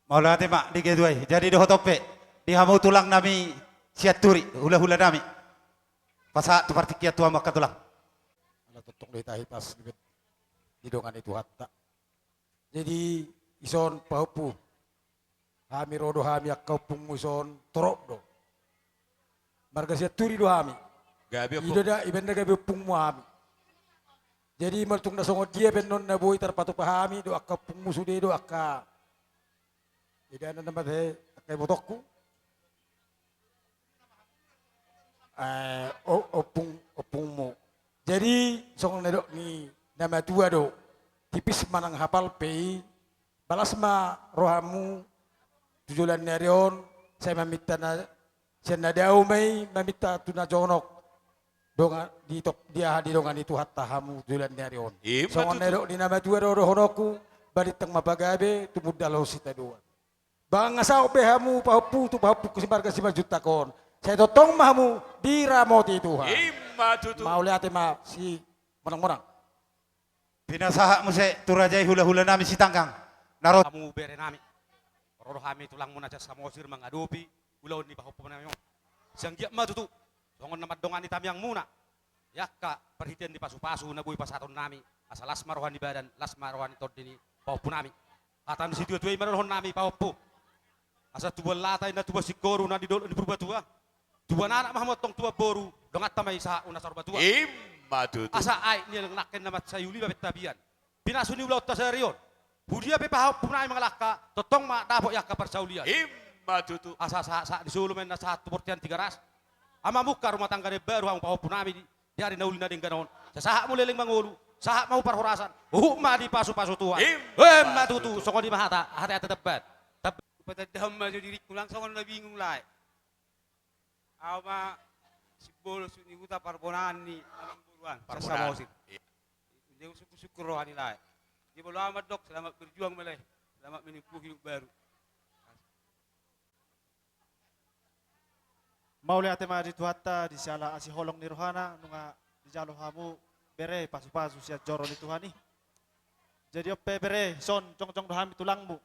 Mula tema di kedua. Jadi doh tope. Di hamu tulang nami siaturi hula-hula nami. Pasa tu partikia tua maka tulang. Ala tutong di tahi pas di dongan itu hatta. Jadi ison pahupu. Hami rodo hami akkau pungmuson torok do. Marga siaturi do hami. Gabi Ido da ibenda gabi pungmu hami. Jadi maltung na songot dia benon na boy terpatu pahami do akka pungmusu de do akka. Ida na naman he kay botokku. Opungmu. Jadi songon na do ni nama tua do. Tipis manang hafal pei. Balas ma rohamu tujulan nerion. Saya meminta na siya na daw may meminta tuna jonok. Donga di tok dia di dongan itu hatta hamu tujulan nerion. Songon na do ni nama tua do honoku. Baritang mabagabe tumudalo sita doan. Bangasao pe hamu pahupu tu pahupu kusimarga 5 juta kon. Saya totong mahamu di ramoti Tuhan. Mau lihat ma si menang-menang. Pinasaha mo se turajay hula-hula nami si tangkang. Narot. Kamu bere nami. Roro kami tulang muna sa mosir mangadopi. Ulaw ni pahupo na yung. Siyang giyak matutu. Songon na madongan ni tamyang muna. Yakka perhitian di pasu-pasu na buhay pasaton nami. Asa las marohan di badan, las marohan itod dini pahupo nami. Atam si tuwa-tuwa marohan nami pahupo. Asa tuwa latay na tuwa siguro na di dolo di berubah tua. Tuwa na anak mahamot tong tuwa boru. Dongat tamay sa una sa tua. Matutu. Asa ay niya nakin namat sa yuli babet tabian. Pinaso ni ulot ta sa riyon. Budia pe pahaw punay mga laka. Totong ma dapo yak kaparsaulian. Matutu. Asa sa disulumen na sa tuportian 3 ras. Ama muka rumah tangga ni baru ang pahaw punami diari na uli na ding ganon. Sa saha mo leling mangulu. Saha mau parhorasan. Ma di pasu-pasu tuwa. Matutu. Soko di mahata. Hati-hati tebat. Patadaham maju diri kulang songon na bingung lai. Ama sibol suni huta parbonan ni alam buruan. Sa mosin. Dia syukur rohani lai. Dia bolo amat dok selamat berjuang meleh. Selamat menempuh hidup baru. Mauli ate ma di tuhatta di siala asi holong ni rohana nunga di jalo hamu bere pasu-pasu sia joro ni Tuhani. Jadi ope bere son cong-cong dohami tulangmu.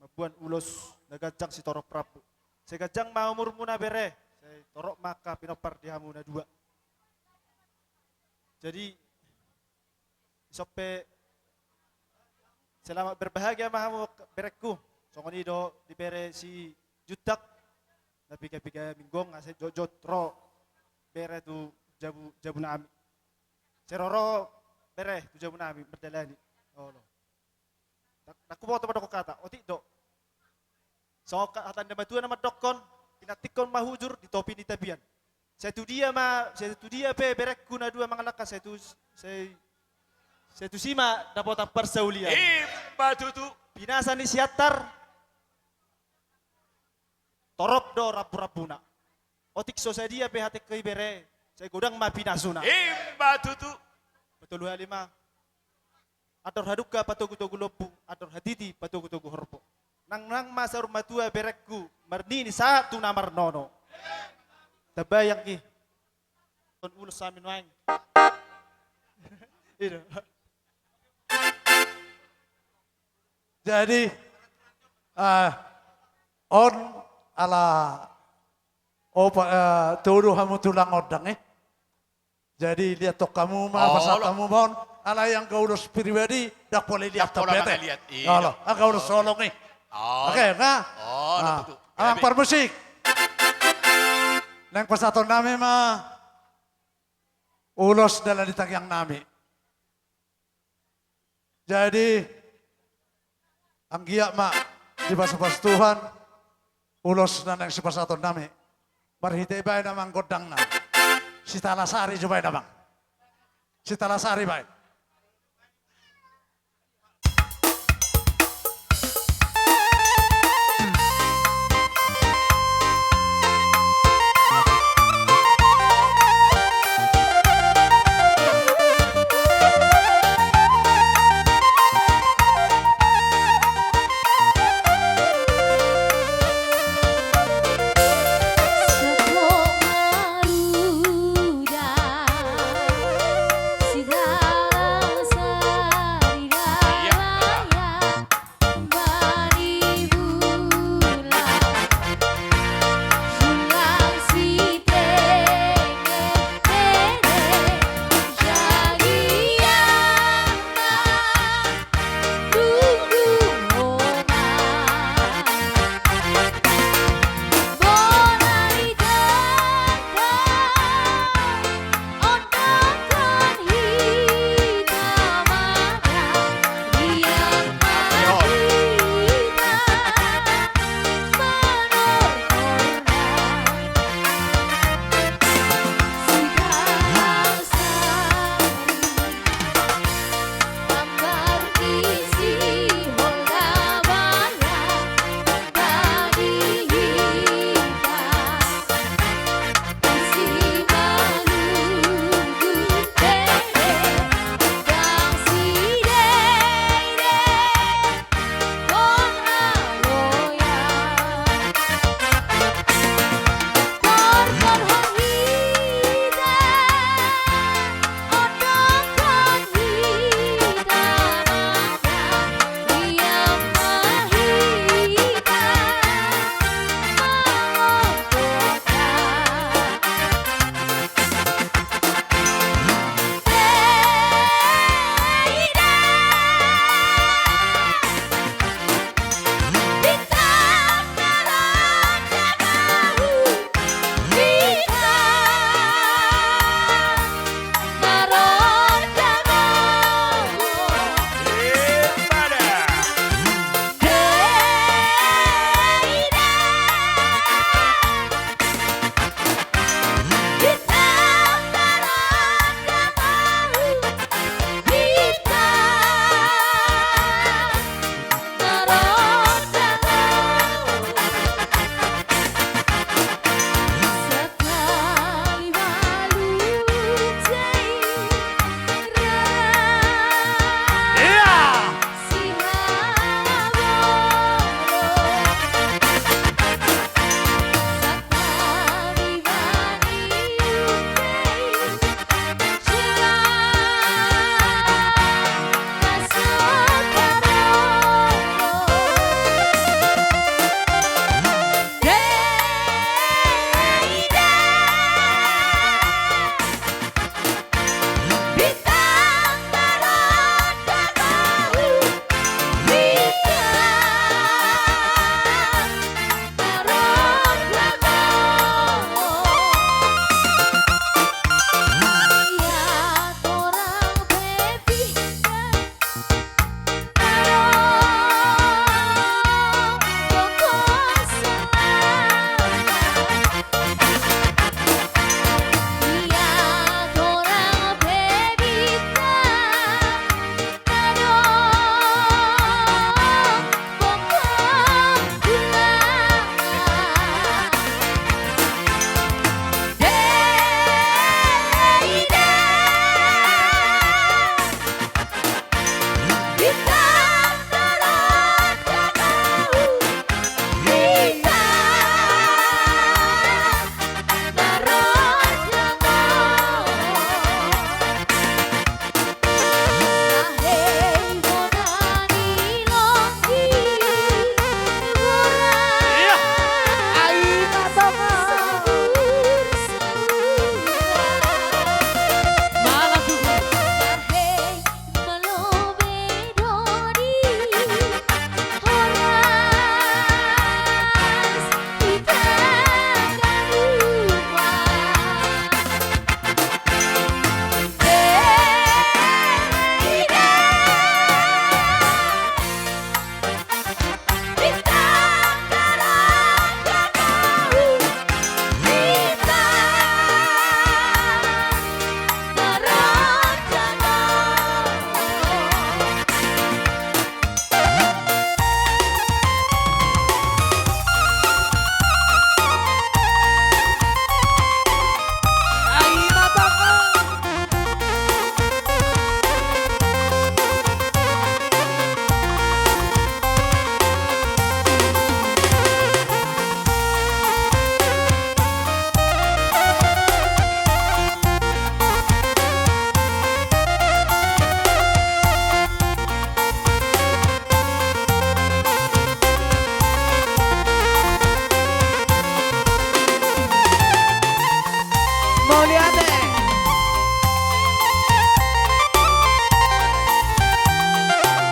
Mabuan ulos nagajang si torok prabu. Segajang mau murmuna bere. Saya torok maka pinopar di hamu na 2. Jadi sope selamat berbahagia mahamu berekku. Songoni do di bere si jutak. Na piga-piga minggong ase jojot ro bere tu jabu nami. Seroro bere tu jabu nami berdalani. Oh no. Naku mo ito kata, o do. So katan na matuan na madokon, pinatikon mahujur di topi ni tabian. Saya tu dia pe berekku na 2 mga lakas, saya tu sima dapat persaulian. Matutu. Pinasa ni siatar. Torop do rapu-rapuna. Otik so saya dia pe hati kay bere, saya godang mapinasuna. Matutu. Betul 5. Ator haduka patugu-tugu lopu, ator haditi patugu-tugu horpo. Nang masa rumah tua berekku, mernini satu namar nono. Tabayang ki. Ton ulus samin waing. Jadi on ala opa tuduh kamu tulang odang Jadi lihat tok kamu mah pasal kamu mohon ala yang kau urus pribadi dak boleh lihat tapete. Kalau kau urus solong Oke, nah. Ampar musik. Nang pasaton nami mah ulos dalam ditagyang nami. Jadi ang giya ma di pas Tuhan ulos na nang si pasaton nami. Marhite bay namang godang na. Si Talasari jubay namang. Si Talasari bay. Sida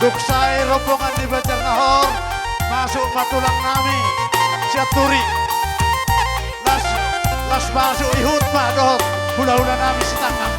Duksai rombongan di Banjarnahor masuk matulang nami Siaturi las masuk ihut pak dohot hula-hula nami setangkap.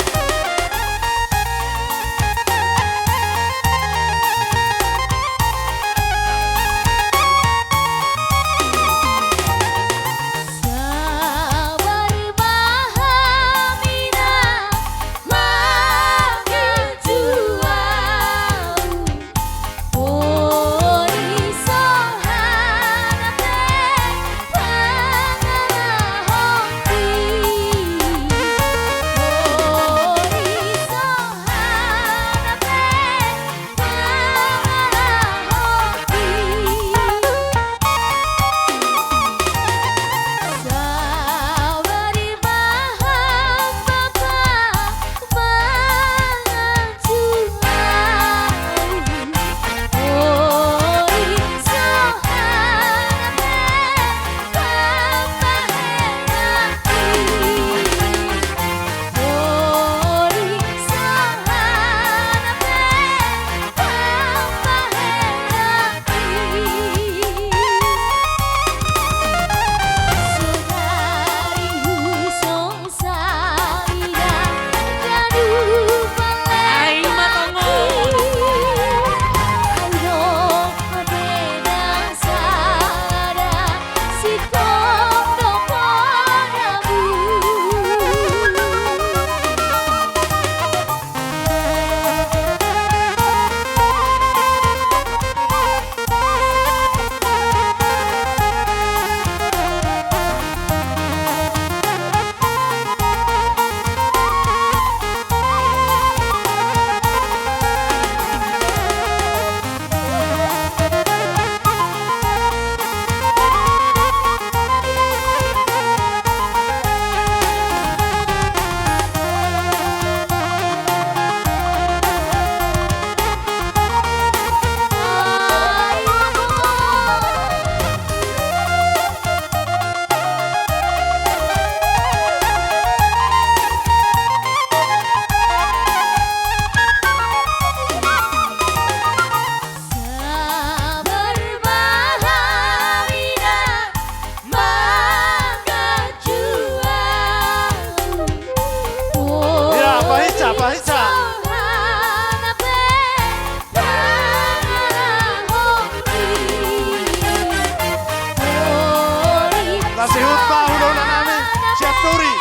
Nasihut pa hula-hula nami Siaturi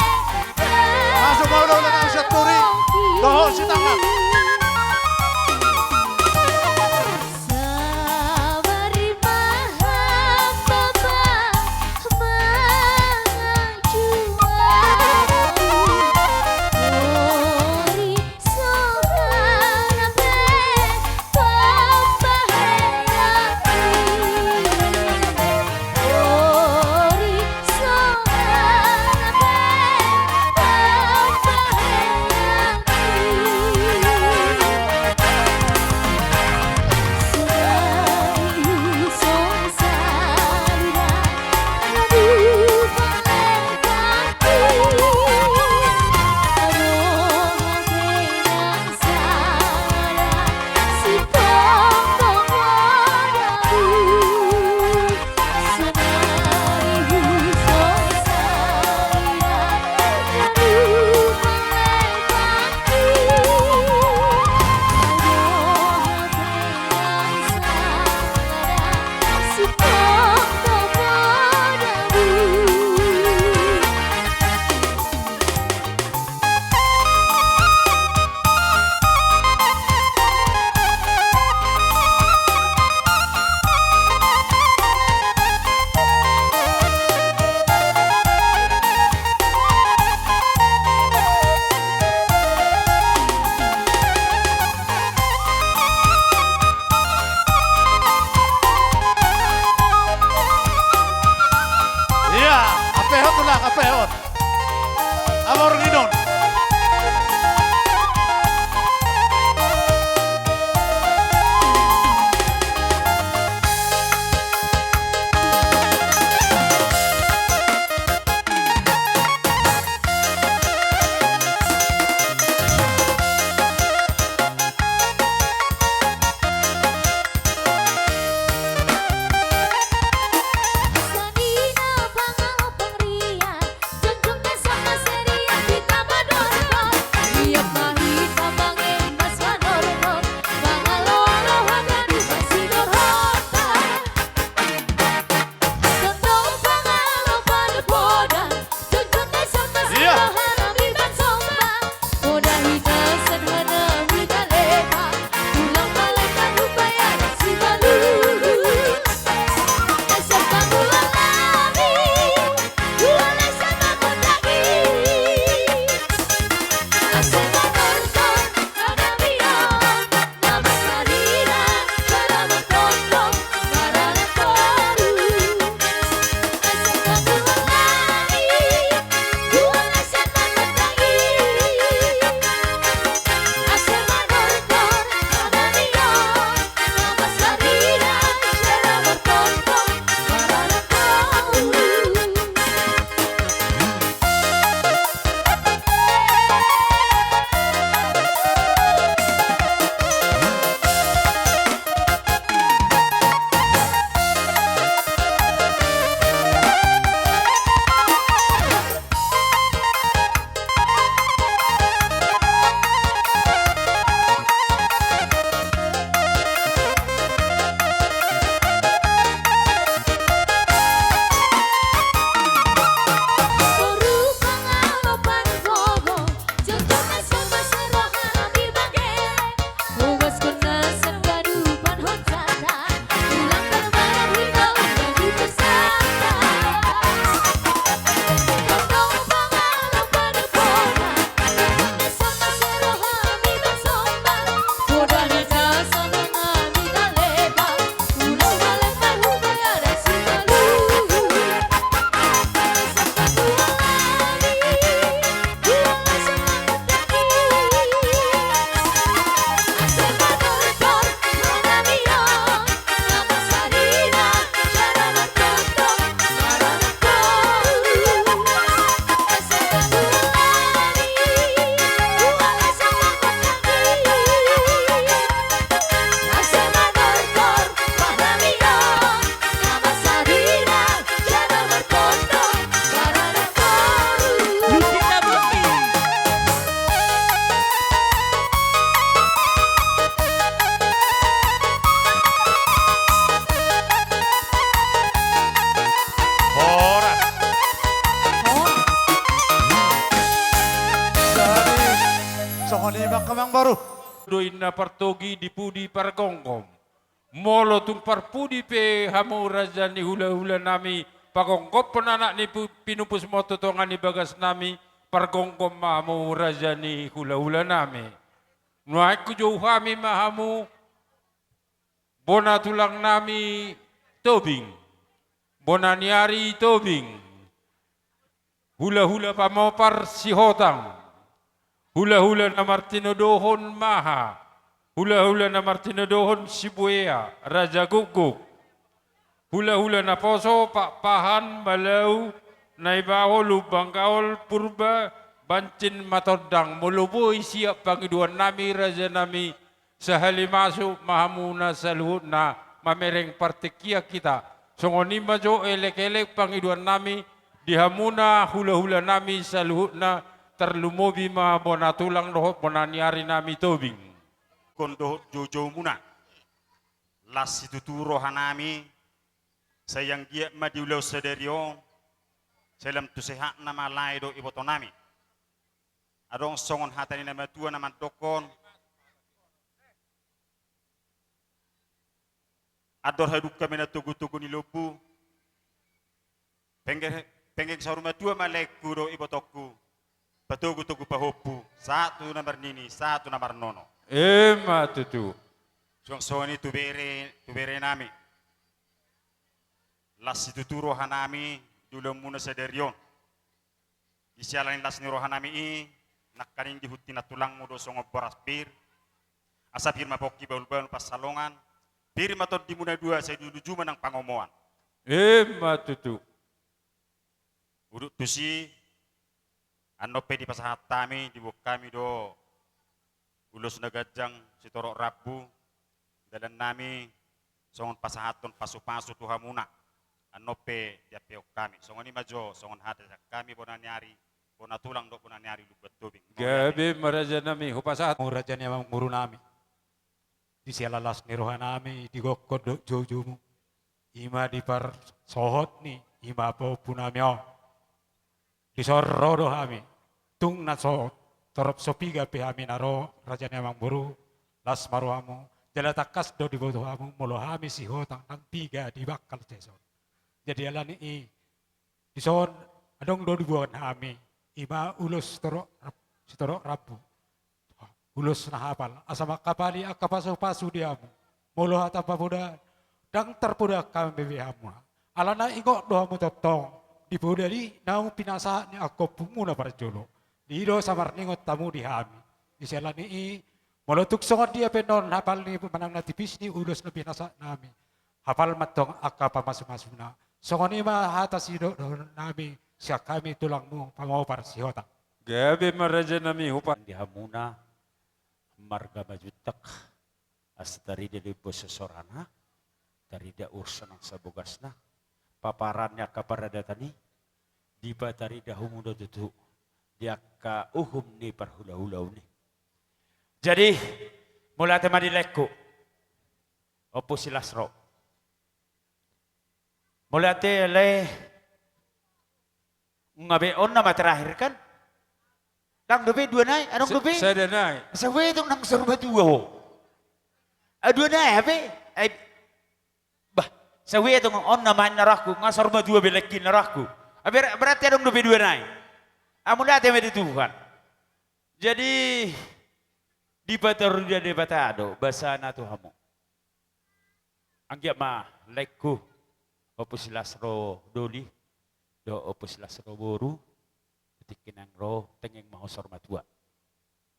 masuk pa hula-hula nami Siaturi doho si tangan. Kapehot. Amor Ridon. kamang baru. Doina partogi di pudi pargongkom. Molo tung parpudi pe hamu raja ni hula-hula nami. Pagongkop penanak ni pinupus moto tongan ni bagas nami. Pargongkom mahamu raja ni hula-hula nami. Nuai ku jauh kami mahamu. Bona tulang nami tobing. Bona niari tobing. Hula-hula pamopar si hotang. Hula-hula na Martino Dohon Maha. Hula-hula na Martino Dohon Sibuya, Raja Guguk. Hula-hula na Poso, Pak Pahan, Malau, Naibaho, Lubang Kaol, Purba, Bancin Matodang. Muluboy siap pangiduan nami, Raja nami. Sahali masuk mahamuna saluhut na mamereng partikia kita. Songoni majo elek-elek pangiduan nami. Dihamuna hula-hula nami saluhut na. Terlumobi ma bona tulang dohot bona niari nami tobing. Kondo jojo muna. Las itu turo hanami. Sayang dia madiulau sederio. Selam tu sehat nama lai do iboto nami. Adong songon hatani nama tua nama dokon. Ador haduk kami na tugu-tugu ni lobu. Pengen saruma tua malaiku do ibotoku. Patugu-tugu pahopu, satu nomor nini, satu nomor nono. Matutu. Soni tubere nami. Las itu turo hanami, dulu muna sederion. Isialain las ni rohanami i, nakaring dihutina tulang mudo songo boras pir. Asapir mapoki baul-baul pas salongan. Pir matod di muna dua, saya dulu cuma nang pangomoan. Matutu. Uduk tusi, anope di pasahat kami, di buk kami do ulus nagajang si torok rabu dalan nami songon pasahaton pasu-pasu tuhamuna anope di apeok kami songon imajo songon hati kami bona nyari bona tulang do bona nyari lugat tubing Gabi maraja nami hupasahat raja ni amang muru nami di sialalas ni roha nami di gokod do jojomu ima di par sohot ni ima po punamyo di sorro do kami tung na so torop sopiga pe hami naro raja ni amang muru las maruamu jala takas do di bodo hamu molo hami si hotang nang tiga di bakal seson jadi alani i di son adong do di buan hami ima ulus si torok rabu ulus na hapal asama kapali akapasu-pasu diamu molo hatapa buda dang terpuda kami bebi hamu alana ingok do hamu totong di buda di nau pinasa ni aku pumuna para jolo di do samar ningot tamu di hami di selani i molotuk songot dia penon hafal ni manang na tipis ni ulus na binasa nami hafal matong akka pamasu-masuna songoni ma hata sido nami siya kami tulangmu pamawapar si hota Gabi maraja nami hupa di hamuna marga majutak as dari dari bosesorana dari da ursan ang sabugasna paparannya kaparada tani di batari dahumu do tutu dia ka uhum ni parhula-hulau ni. Jadi mulai tema dilekku opo silasro. Mulai le ngabe on nama terakhir kan? Nang dobe dua naik, anong dobe? Saya naik. Sawe itong nang sorba dua ho. Dua naik habe? Bah, sawe itong on nama naraku ngasorba dua belekin naraku. Berarti anong dobe dua naik. Amula teme di Tuhan. Jadi di patarudia de batado basana Tuhamu. Anggia ma lekku opus lasro doli do opus lasro boru tikinang ro tengeng mahosor matua.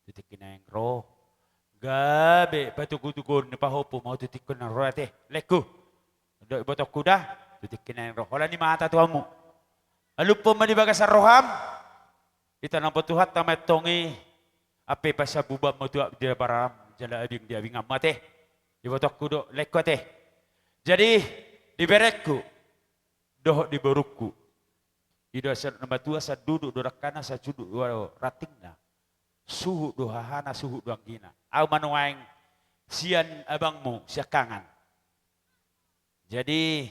Tikinang ro gabe patugutugon ni pahopo mau titikon ro ate lekku. Do ibotok kuda tikinang ro. Wala ni mata Tuhamu. Alupo man di bagasar roham. Ita nang petuhat tamat tongi ape pasal bubab mo tuak dia param jala abing dia bingam mate di botok kudo lekko teh jadi di berekku doh di borukku ida sa nama tua sa duduk dorakana sa cuduk ratingna suhu dohahana suhu doanggina au manuaing sian abangmu siakangan jadi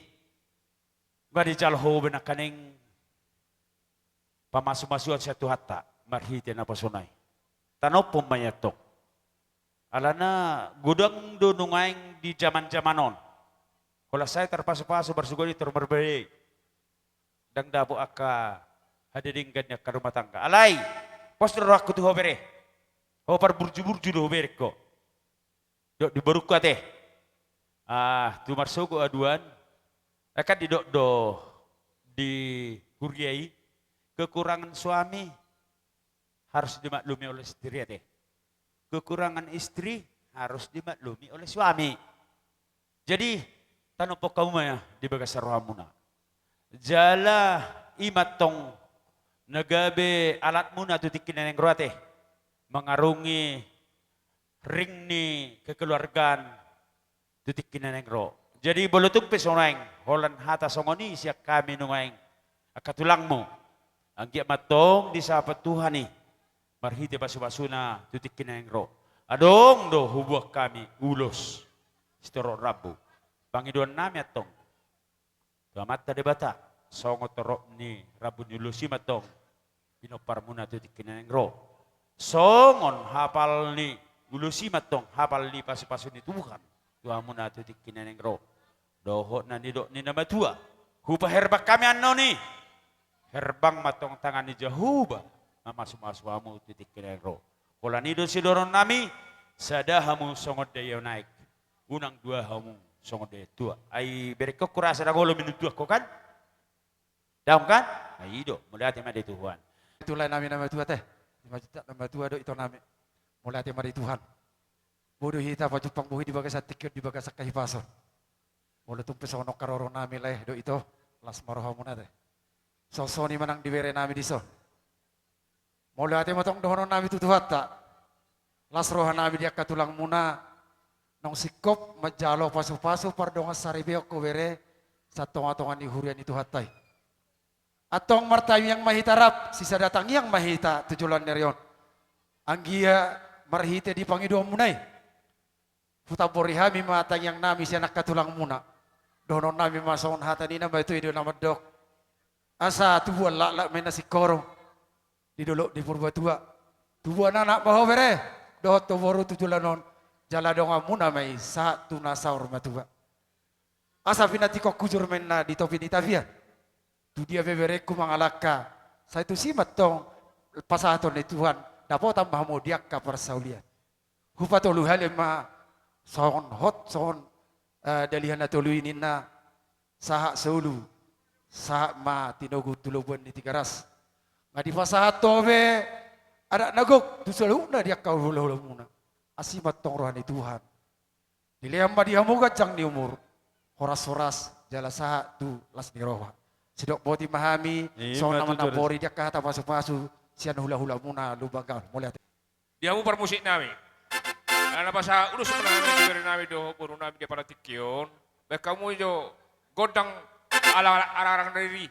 gua di jalho benakaning pamasu-masuan satu hatta marhite na pasonay. Tanaw po mayatok. Alana gudang do nungaing di zaman-zamanon. Kalau saya terpasu-pasu bersugodi terberbeda. Dang dabo aka hadedinggannya ke rumah tangga. Alai, postur aku tuh hobere. Hopar burju-burju do hobere ko. Dok di baruka teh. Tu marsugo aduan. Akan di dok do di Hurgiai. Kekurangan suami harus dimaklumi oleh istri ya teh. Kekurangan istri harus dimaklumi oleh suami. Jadi tanupok kamu ya di bagas rohamuna. Jala imatong nagabe alat muna tutikin yang roate mengarungi ring ni kekeluargaan tutikin yang ro. Jadi bolutung pesoneng holan hata songoni siak kami nungaing akatulangmu. Anggia matong di sahabat Tuhan nih. Marhite basu-basuna tutikin yang ro. Adong do hubuah kami ulos. Setoro rabu. Pangiduan nami atong. Tuamat tadi bata. Songo torok ni rabu nyulusi matong. Pinopar muna tutikin yang ro. Songon hafal ni ulusi matong. Hafal ni pasu-pasu ni Tuhan. Tuhan muna tutikin yang ro. Dohot na ni dok ni nama tua. Huba herbak kami anno ni. Herbang matong tangan ni Jehuba. Masu-masuamu titik kenero. Kolan itu si doron nami, sadahamu songot daya naik. Unang dua hamu songot daya tua. Ai bereko kurasa dah golo minut dua kok kan? Daun kan? Ai do, mulai hati madi Tuhan. Itulah nama Tuhan teh. Nama Tuhan do itu nami. Mulai hati madi Tuhan. Bodoh hita pajupang buhi di bagas tikir di bagas kahipason. Mulai tumpe sonok karoro nami leh do itu las marohamuna teh. Sosoni manang dibere nami di son. Mulai hati matong dohono nami tutuhat tak. Las rohan nami dia katulang muna. Nong sikop majalo pasu-pasu pardonga saribeok ko bere. Satong-atongan ni hurian itu hatai. Atong martayu yang mahitarap. Sisa datang yang mahita tujulan nerion. Anggia marhite di pangiduang munay. Futabori hami matang yang nami siya nakatulang muna. Dohono nami masong hata ni nama itu ido nama dok. Asa tubuan lak-lak mena sikoro. Di dulu di purba tua. Tubuan anak baho bere. Dohot to boru tujulanon. Jala donga muna mai sa tuna saur matua. Asa pinati kok kujur menna di topi di tavia. Tu dia bebereku mangalaka. Sa itu simat tong pasaton ni Tuhan. Dapat tambah mo diak ka persaulian. Hupato luhale ma son hot son dalihan tulu inina saha seulu. Saha ma tinogu tulubuan ni tigaras. Nga di pasato be ada nagok tu selalu dia kau hula-hula muna. Asimat tong rohani Tuhan. Diliam ba dia muga jang ni umur. Horas-horas jala saha tu las ni roha. Sidok boti mahami so naman napori dia kata pasu-pasu sian hula-hula muna lubagan mulai. Dia mu permusik nami. Ana basa ulus nami diberi nami do buru nami dia pada tikion. Be kamu jo godang ala arang dari.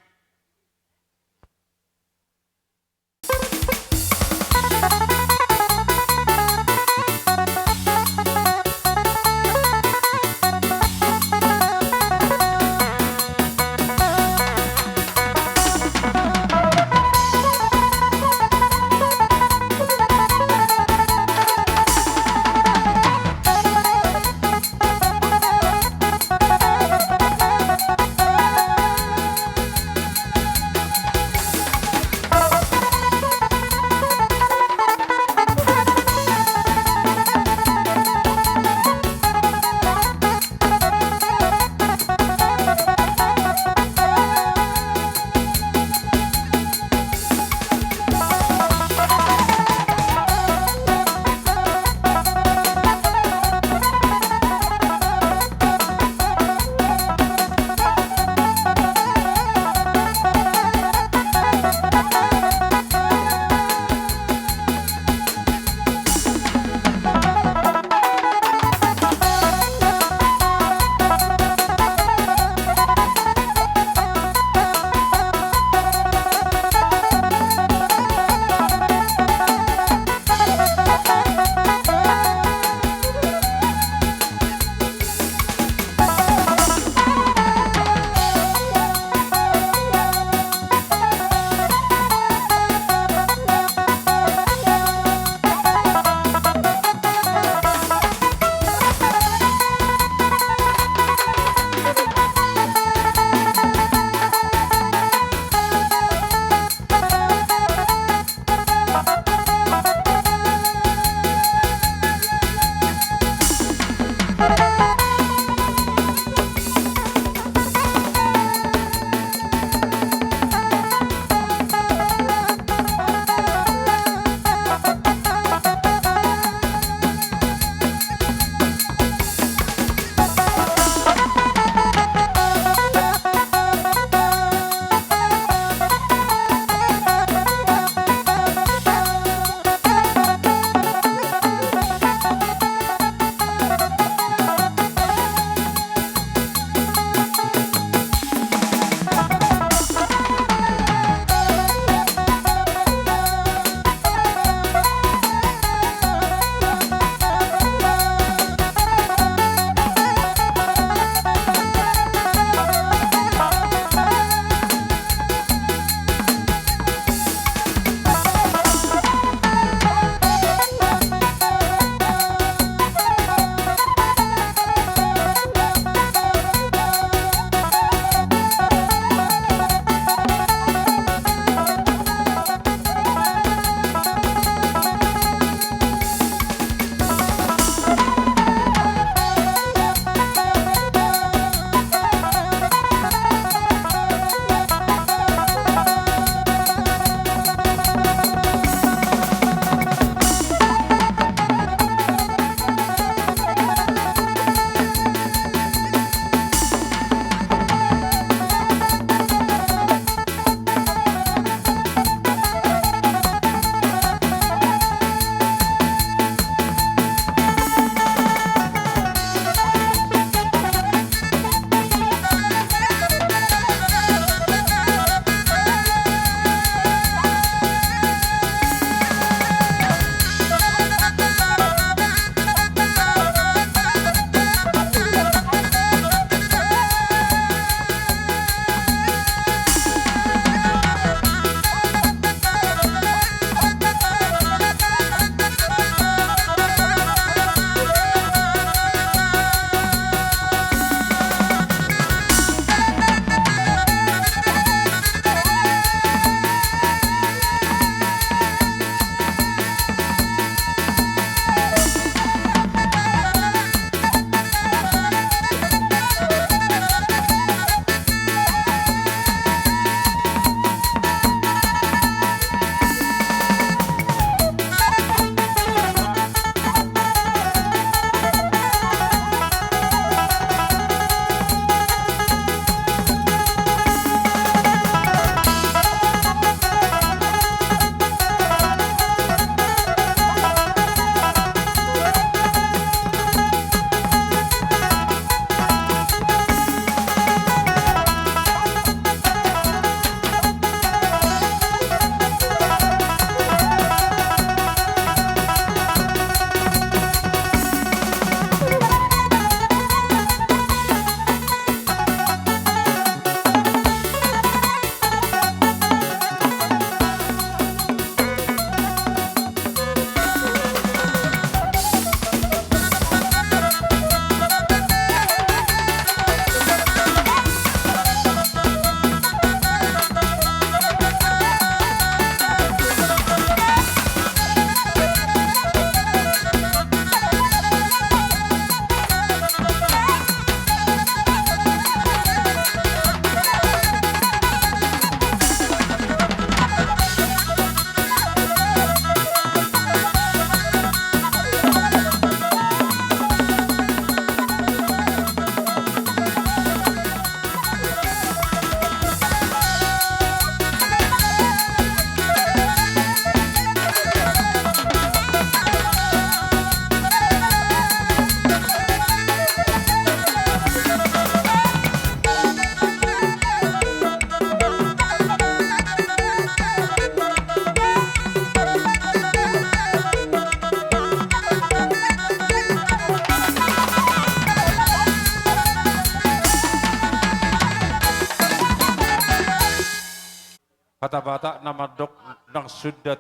Kata-bata nama dok nang sudat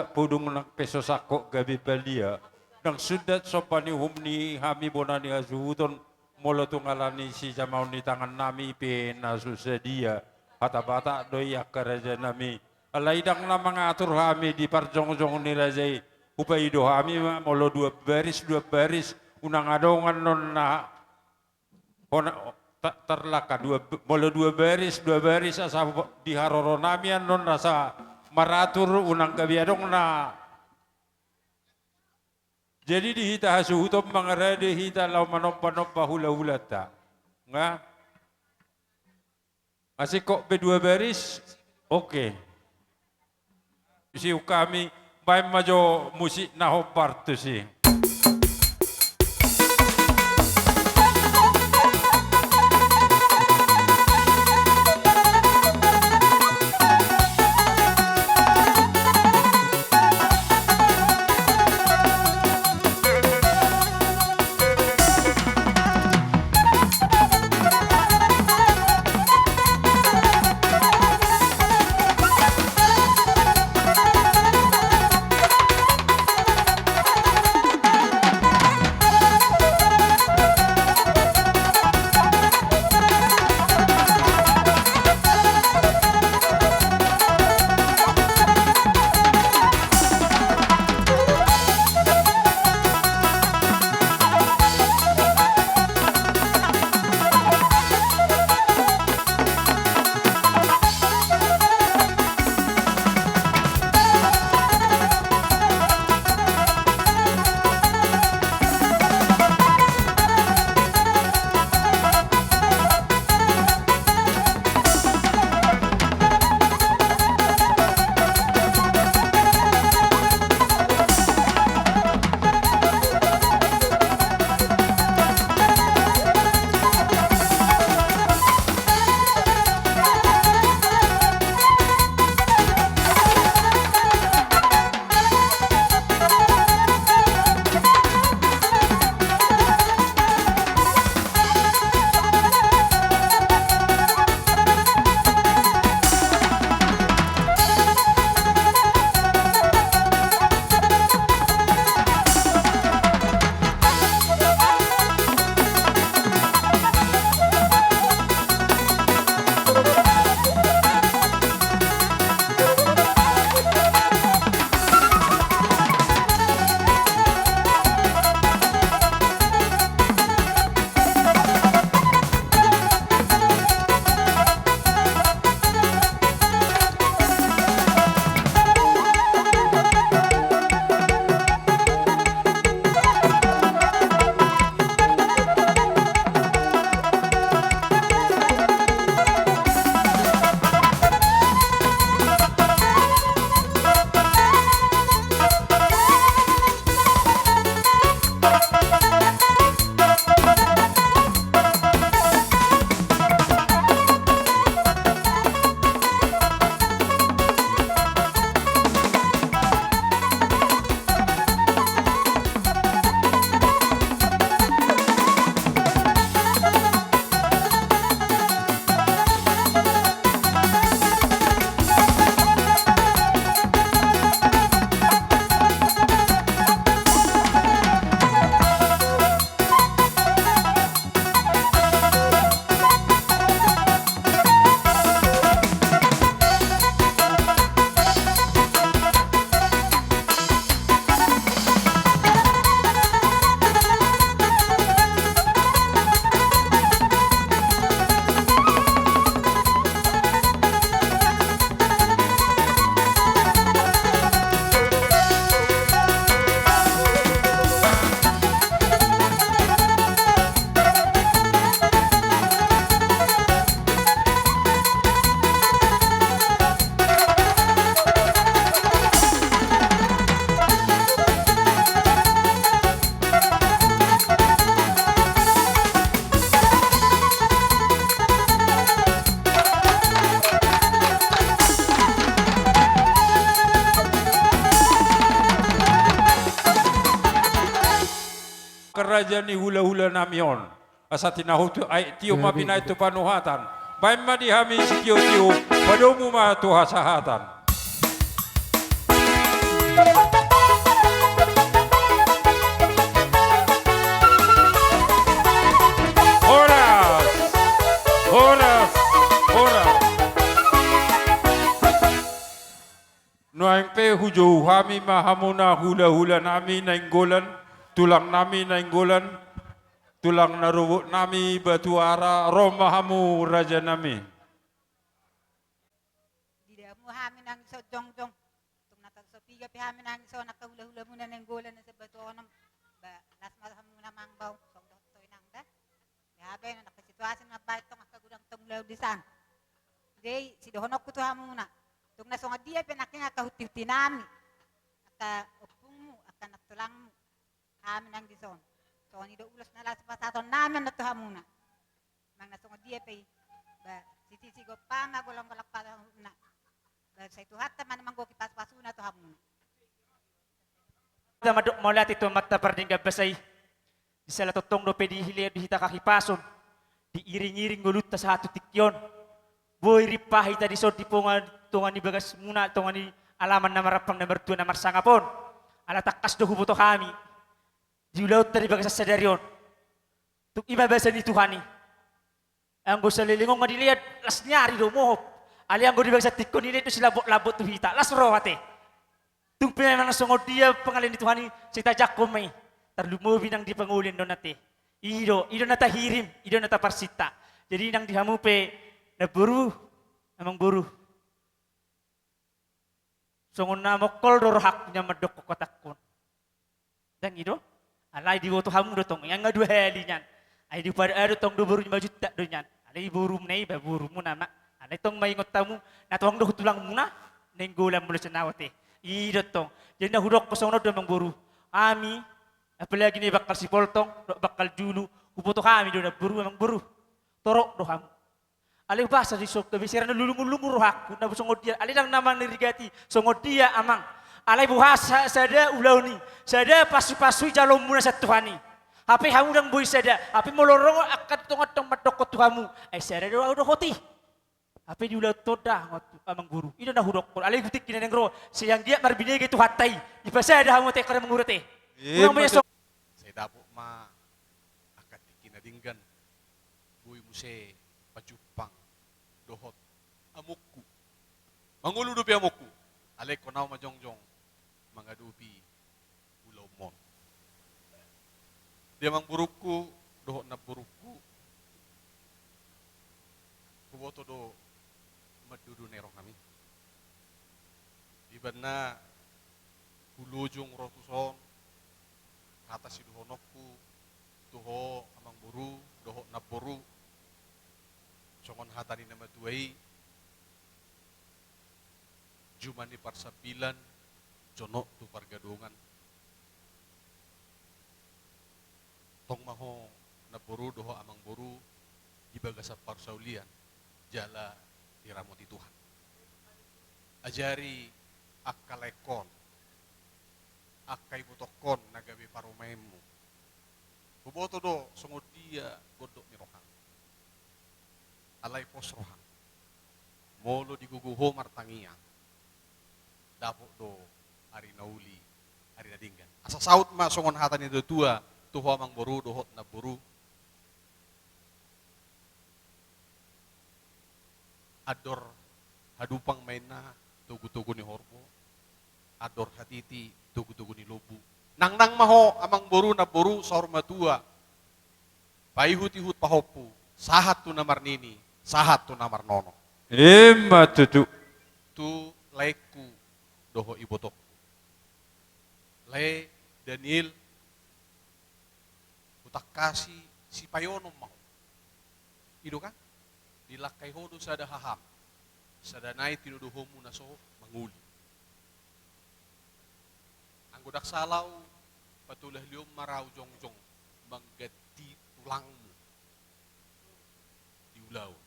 pudung nang peso sakok gabi balia. Nang sudat sopani humni hami bonani azuhuton molo tungalani si jamau ni tangan nami pena susedia. Kata-bata doi akaraja nami. Alaidang na mengatur kami di parjong-jong ni rajai. Upai do kami molo dua baris unang adongan non na terlaka molo dua baris asa di haroronamian non rasa maratur unang kabiadong na. Jadi di hita hasuhutom mangarade hita lau manoppa hula-hulata. Nga? Masih kok bedua baris? Oke. Si kami baik majo musik naho partu sih. kerajaan ni hula-hula namion. Asa tinahutu ay tiyo mapinay tu panuhatan. Baim madi hami sikio-kio, padomu ma tuha sahatan. Horas, horas, horas. Noang pe hujo hami mahamuna hula-hula nami nainggolan, tulang nami nainggolan, tulang narubo nami batuara romahamu raja nami. Tidak mo hamin ang iso jong-jong. Tung natagsapiga pi hamin ang iso nakahula-hula muna ng golan na sa batuanam. Ba lasmas muna mangbaw. Song toy nang da. Yabe na nakasitwasyon na ba itong akagudang tunglaw disan. Jadi si dohonok ko to hamuna. Tung nasong dia penaking akahuti-huti nami. Aka upungmu, aka natulangmu. Hamin ang dison. So ni do ulas na las pasaton namin na to hamuna. Mang nasong dia pe ba sisi go panga golong-golak pa na. Ba sa ito hatta man manggo kipas-pasuna to hamuna. Maduk molat itu mata pardingga basay. Di sala totong do pedi hilir di hita kakipason. Diiring-iring gulut ta sa hatu tikyon. Boy ripahita di sod di pongan tungan di bagas muna tungan di alaman na marapang na mertua na marsangapon. Ala takas do hubuto kami. Di ulaut tadi bagas sadaryon. Tuk iba basa ni Tuhani. Ang go sa lilingong nga dilihat las nyari do mohop. Ali ang go di bagas tikon nila itu sila labot tu hita. Las rohate. Tung pinanang sungod dia pangalan ni Tuhani si tajak kumay. Terlumubi nang di pangulin do nate. Ido natahirim, ido nataparsita. Jadi nang dihamupe na buru, amang buru. Songon na mokol dorhak niya madok ko katakon. Dan ido, alay di woto hamu dotong, yang nga dua hali niyan. Ay di pada ado tong do buru ni majuta do niyan. Alay buru nay ba buru mo na ma. Alay tong maingot tamu, natuang do tulang muna, nenggolam mula sa nawate. Ido tong. Jadi na hudok ko songon do mang buru. Ami, apalagi ni bakal si Poltong, bakal Julu, hupoto kami do na buru amang buru. Torok do hamu. Alih bahasa di sok kebisiran lulung-lulung rohak na songod dia alih lang naman nirigati songod dia amang alay buhasa sada ulaw ni sada pasu-pasu jalom muna sa Tuhani hapi hamu dang boy sada hapi molorong akat tungat tong madok ko Tuhamu ay sada do audo hoti hapi di ulaw toda amang guru ino na hudok ko alay gutik kinaneng ro siyang dia marbinege tu hatay di pasada hamu te kada mangurate ulang mo saya dapo ma akat kinadinggan boy muse pajupang dohot amukku mangulu dupi amukku alek ko naw majongjong mga dupi ulaw mon dia mang burukku dohot na burukku kuboto do madudu nerong kami iban na hulujong rotuson kata si dohonokku tuho amang buru dohot na buru songon hatani nama tuai jumani parsapilan jono tu pargadongan tong maho na boru doho amang boru di bagasa parsaulian jala diramoti Tuhan ajari akalekon akai butokon nagabe parumaimu buboto do songod dia godok ni rohang alay posrohan molo diguguho martangian dapo do ari nauli ari nadinggan asa saut ma songon hatan ni tua tuho amang boru dohot na boru ador hadupang maina tugu-tugu ni hormo ador hatiti tugu-tugu ni lobu nang maho amang boru na boru sa horma tua paihut-ihut pahopu sahat tu namar nini sahat tu namar nono. Tutu. Tu leku doho ibotok. Le Daniel utak kasih si payonom mau. Ido kan? Dilakai hodo sada haham. Sada nai tinuduho muna so manguli. Anggodak salau patulah liom marau jongjong manggati tulangmu di ulau.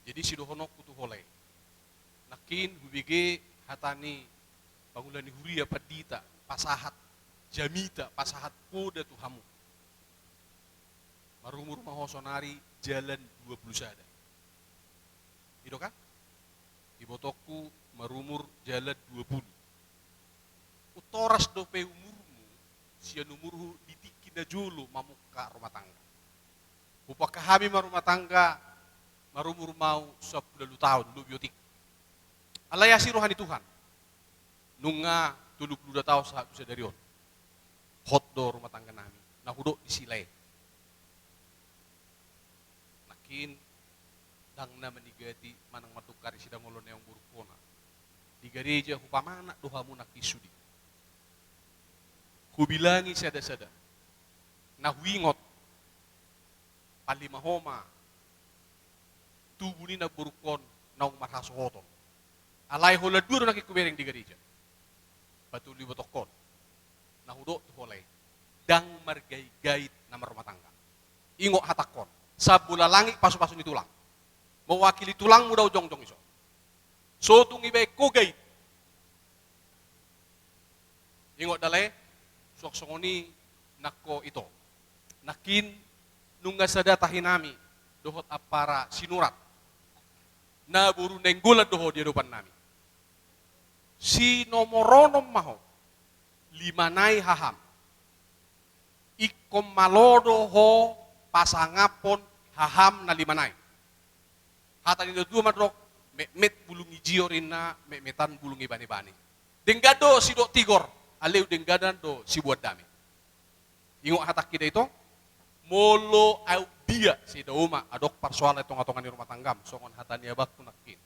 Jadi si dohonok kutu holay. Nakin hubige hatani pangulani huria padita pasahat jamita pasahat poda tuhamu. Marumur mahosonari jalan 20 sada. Itu kan? Ibotoku marumur jalan 20. Utoras dope umurmu, sian umurhu ditikina julu mamuka rumah tangga. Upaka kami rumah tangga, marumur mau 10 tahun, lu biotik. Alayasi rohani Tuhan. Nunga 22 tahun saat bisa dari on. Hot door rumah tangga nami. Nah hudok disilai. Nakin dangna menigati manang matukari sidang ngolon yang burukona. Di gereja hupamana dohamu nak isudi. Hubilangi sada-sada. Nah wingot palimahoma tubuni na burukon naung marhasohoton. Alay hola duro nakikubereng di gereja. Batuli botokon. Nah hudok tu holay. Dang margay-gayit na rumah tangga. Ingo hatakon. Sabula langit pasu-pasu ni tulang. Mewakili tulang muda ujong-ujong iso. So tungi baik kogay. Ingo dalay. Sok-songoni nako ito. Nakin nunga sada tahinami dohot apara sinurat. Na buru nenggulat doho di hadapan nami. Si nomoronom maho 5 nai haham. Ikom malodo ho pasangapon haham na 5 nai. Hatan itu dua madrok met bulungi jiorina metan bulungi bani-bani. Denggado si dok tigor. Aleu denggadan do si buat dami. Ingo hatak kita itu molo au dia si dauma adok parsoal etong-atongan di rumah tanggam songon hatania baktu nakin.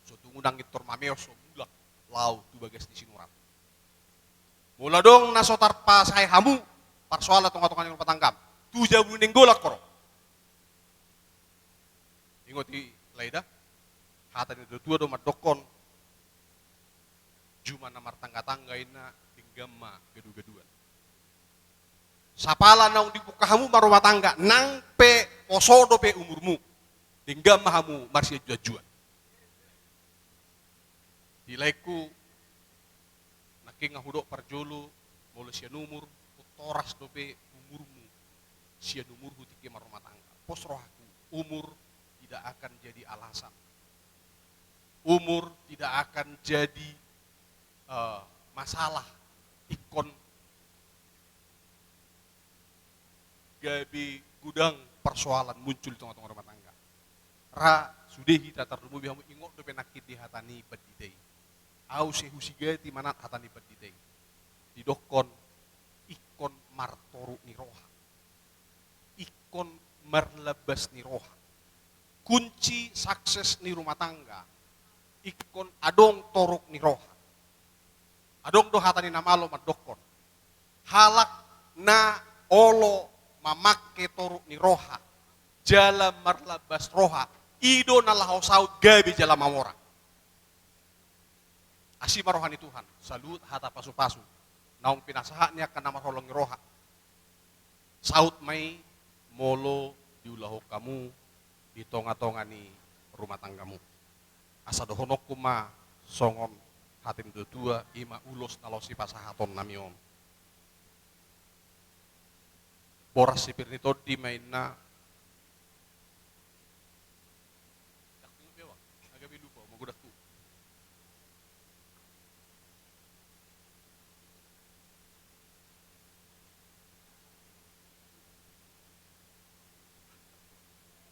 So tungundang itor mameo so bulak lau tu bagas di sinurat. Mula dong nasotar pas hai hamu parsoal etong-atongan di rumah tanggam. Tu jabu nenggolak koro. Ingo ti laida hatan itu dua do madokon Juma namar tangga-tangga ina tinggama gedu-geduan. Sapala naung dibuka hamu marumah tangga nang pe posodo pe umurmu. Tinggama hamu marsia jujuan. Dilaiku naking ngahudok parjolo molo sia numur utoras dope umurmu. Sia numur hutike marumah tangga. Pos rohaku umur tidak akan jadi alasan. Umur tidak akan jadi masalah ikon gabi gudang persoalan muncul di tengah-tengah rumah tangga. Ra sudehi tatar rumu bihamu ingot do penakit di hatani badidei. Au sehusigati manat hatani badidei. Didokon ikon martoru ni roha. Ikon marlabas ni roha. Kunci sukses ni rumah tangga. Ikon adong toruk ni roha. Adong do hatani namalo madokon. Halak na olo mamake toruk ni roha. Jala marlabas roha. Ido na lahau saud gabi jala mamora. Asima rohani Tuhan. Salut hata pasu-pasu. Naung pinasahannya kana marholong roha. Saud mai molo diulahu kamu di tonga-tonga ni rumah tanggamu. Asa dohonok kuma songon hatim dua ima ulos nalosi pasahaton namion. Boras sipir nito di mainna. Agak lupa mau gudak tu.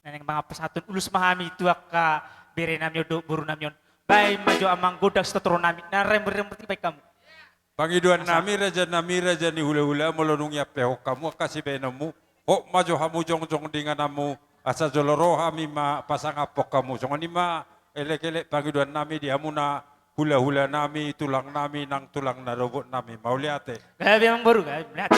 Neneng mga pasatun ulus mahami itu akka bere namyo do buru namyon. Bay maju amang godak setoro nami narem beremberti baik kamu. Pangiduan nami raja ni hula-hula melonung ya pehok kamu kasih benamu. Oh maju hamu jong-jong dengan namu asa joloro hami ma pasang apok kamu. Jongan ni ma elek-elek pangiduan nami di amuna hula-hula nami tulang nami nang tulang narobot nami. Mau lihat eh. Gaya memang baru gaya lihat.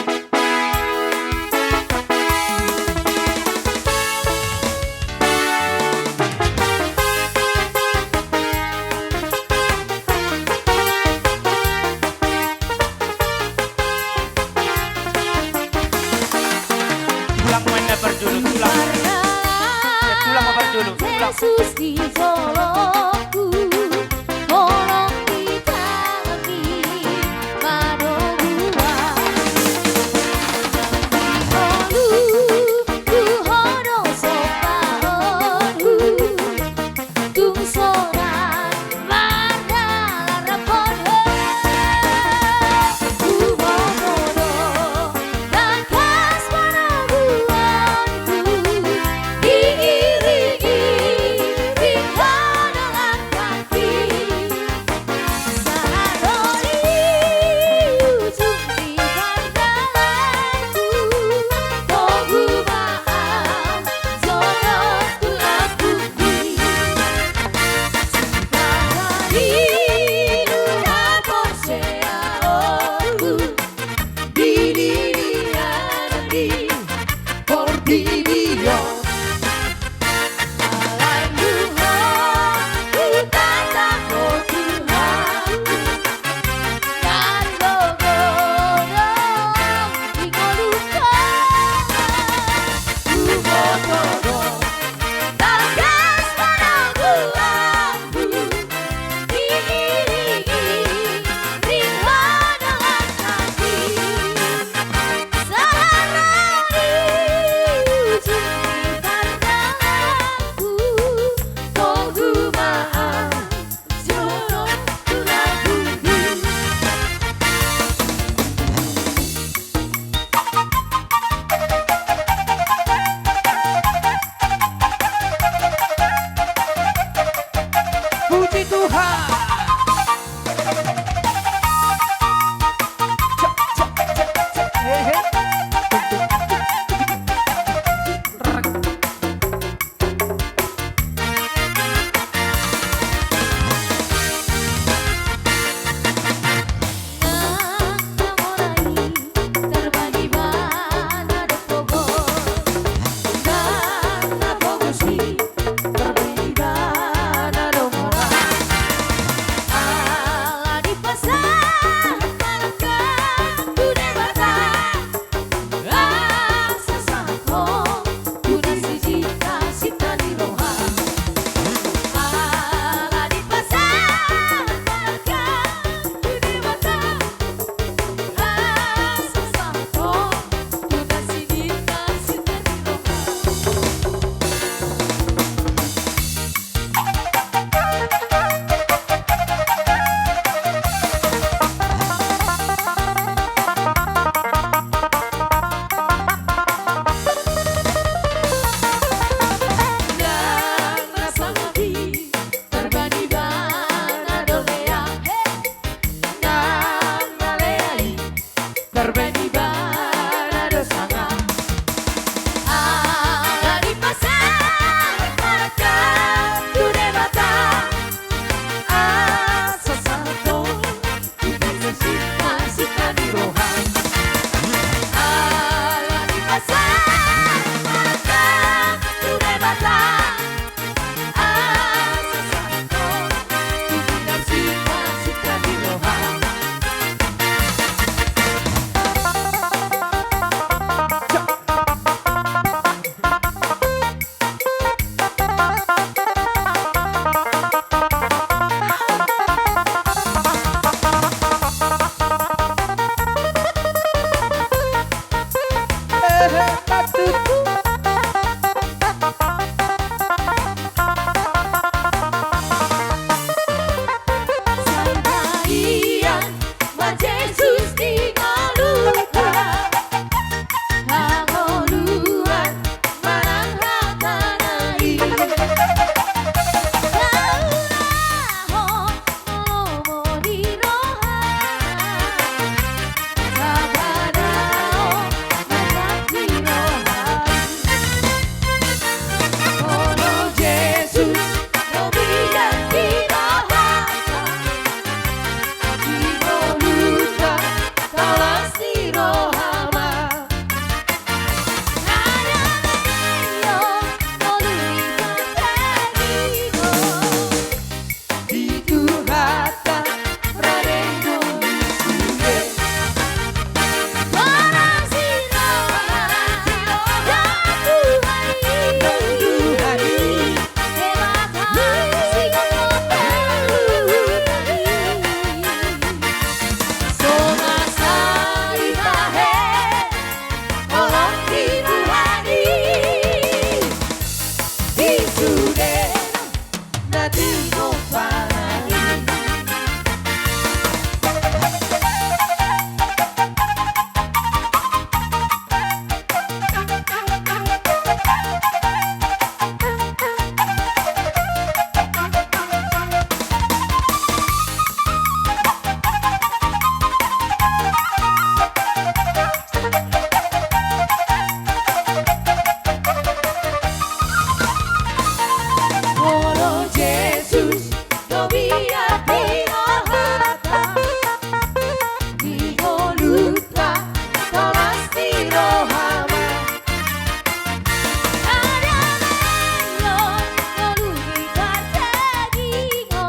Yesus di joloku, tolong ditangi pada gua. Ku hodo sopan terbebana dosa Ada di pasar mata Dunia mata Asa satu Kita kasihkan di rohan Ada di pasar mata Dunia mata Asa satu Kita kasihkan di rohan Sangkaian Ma Jesus di ngoluka Hangoluan Manang hatanai Lauraho Momo di rohan Sabarao Masak di rohan Ono Jesus Nobidan di rohan Luka talas di rohama Ayayo nolui matanigo Itu hata radendo misuge Orang si roha Dan Tuhani Hebatkan si Sona saritahe Orang diruhani Isude Nati ngopalani Oro Jesus Dobia Pino Hata Dino Luka Tolas Tiro Hama Ada Mayo Nolui Katadino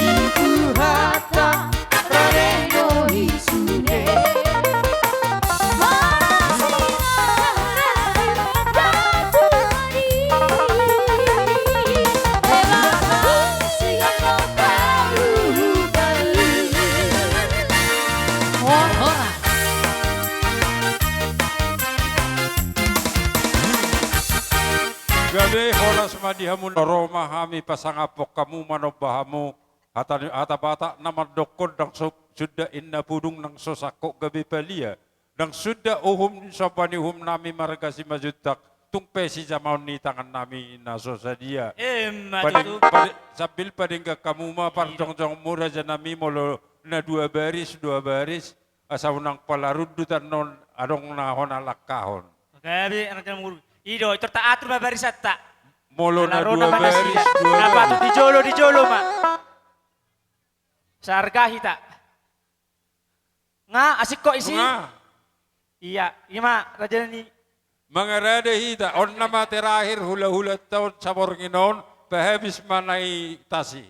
Itu Hata Radendo Isude Gabe horas madihamu Roma hami pasangapok kamu manobahamu hata bata nama dokod dang sudah inna budung nang sosakok gabe palia dang sudah uhum sabani hum nami margasi majutak tung pesi jamaun ni tangan nami naso sadia sambil padingga kamu ma parjong-jong muraja nami molo na dua baris asa unang palarudutan non adong nahon alakahon Gabi anak jamu Ido cerita atur barisat tak molo na dua baris Napa tu dijolo mak Sargahi tak Nga asik kok isi Iya mak raja ni Mangarada hita on nama terakhir hula-hula tahun sabor nginon pahabis manai tasi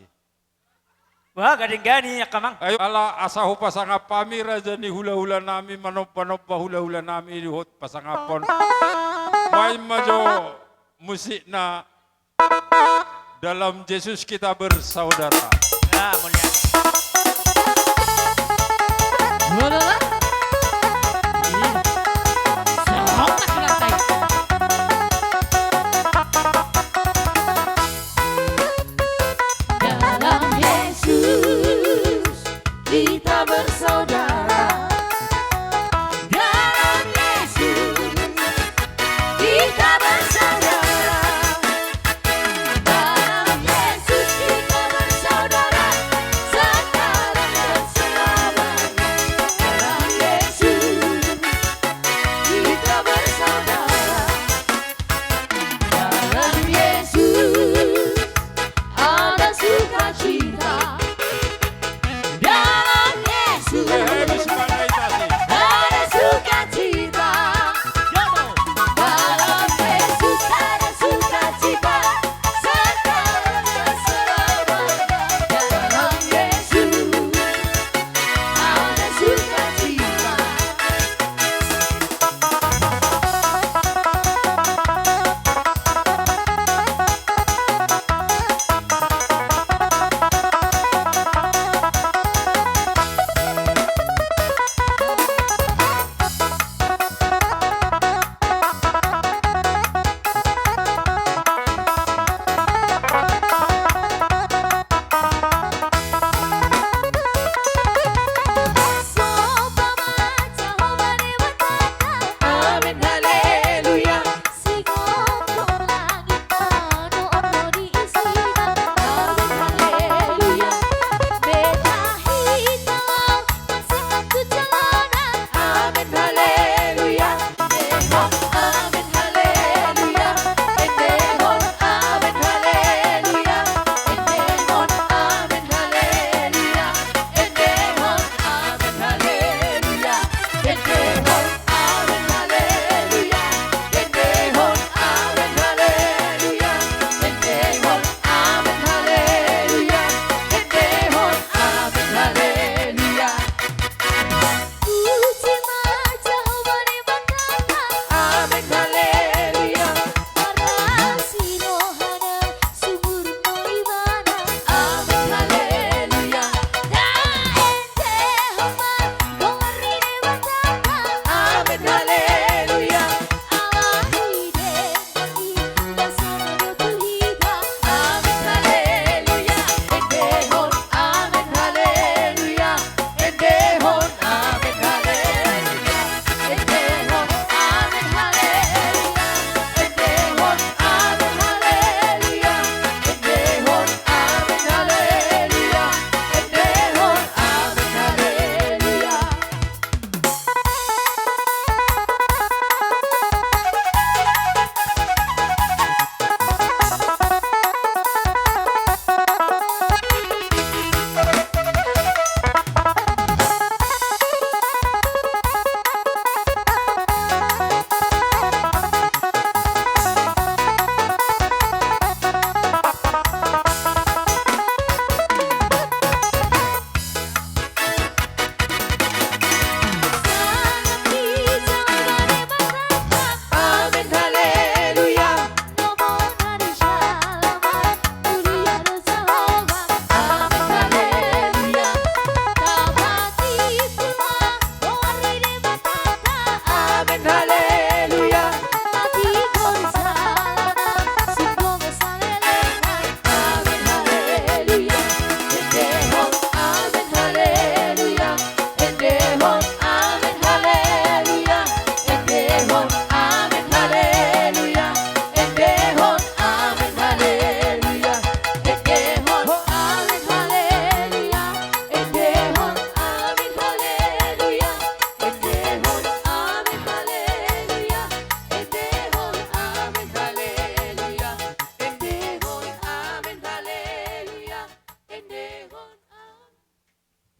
Wah gading gani ya kamang ayo ala asahu pasangapami raja ni hula-hula nami manoppa hula-hula nami hot pasangapon may majo musik na dalam Yesus kita bersaudara. Ya mulia. Dalam Yesus kita bersaudara. Dalam Yesus kita bersaudara. Dalam Yesus kita bersaudara. Sekarang dan selamanya.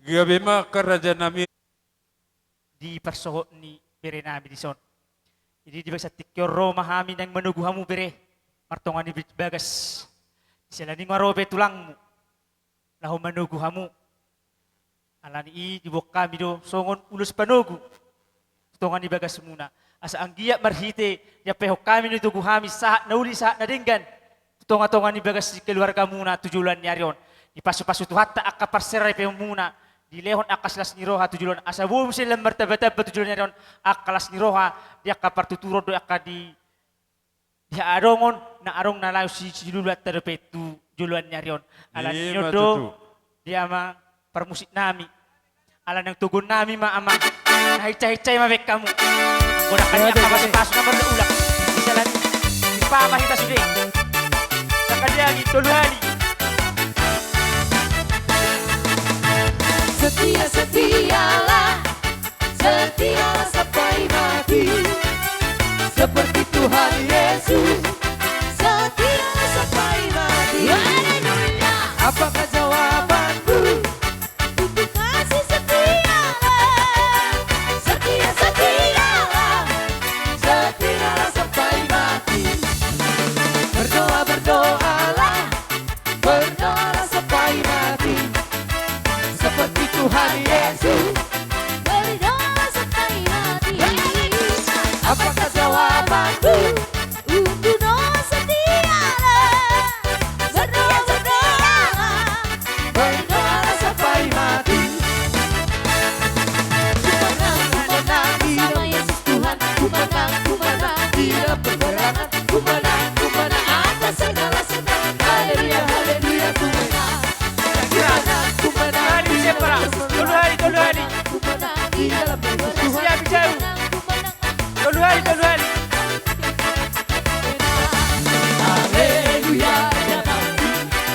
Gabi ma kerajaan nami di persohot ni bere nami di son. Jadi di basa tikyo Roma kami nang menugu hamu bere. Martongan ni bagas. Sila ni ngarobe tulangmu. Lahu menugu hamu. Alani i di bok kami do songon ulus panugu. Tongan ni bagas muna. Asa anggia marhite ya pehok kami ni tugu hami saat nauli saat nadenggan. Tonga-tonga ni bagas di keluarga muna tujulan nyarion. Di pasu-pasu tu hatta akka parserai pe muna. Di lehon akaslas niroha tujulan asa bum sila martaba-taba tujulan nyarion akalas niroha dia kapar tuturo do akka di dia arongon na arong na layo si lulat terpetu juluan nyarion. Alan nyodo dia ma permusik nami. Alan yang tugon nami ma ama hicai-hicai ma bek kamu. Gunakan niya kapas-paso na berulak. Bisa lagi ipamahita sudah. Sakadiyagi tuluhani. Setia-setialah, setialah sampai mati. Seperti Tuhan Yesus, setialah sampai mati. Haleluya. Apakah jawabanku? Untuk kasih setialah, setia-setialah, setialah sampai mati. Berdoa-berdoalah, berdoalah sampai mati. Seperti Tuhan Yesus, berdoa sampai mati. Apakah jawabanku? Untuk doa setialah, berdoa-berdoalah, berdoalah sampai mati. Kumenang bersama Yesus Tuhan, kumenang tidak berperangan, kumenang atas segala senang. Haleluya, haleluya, kumenang. Kumenang di seberang, tuluhani. Di dalam siap jauh. Tuluhani. Haleluya ya mati,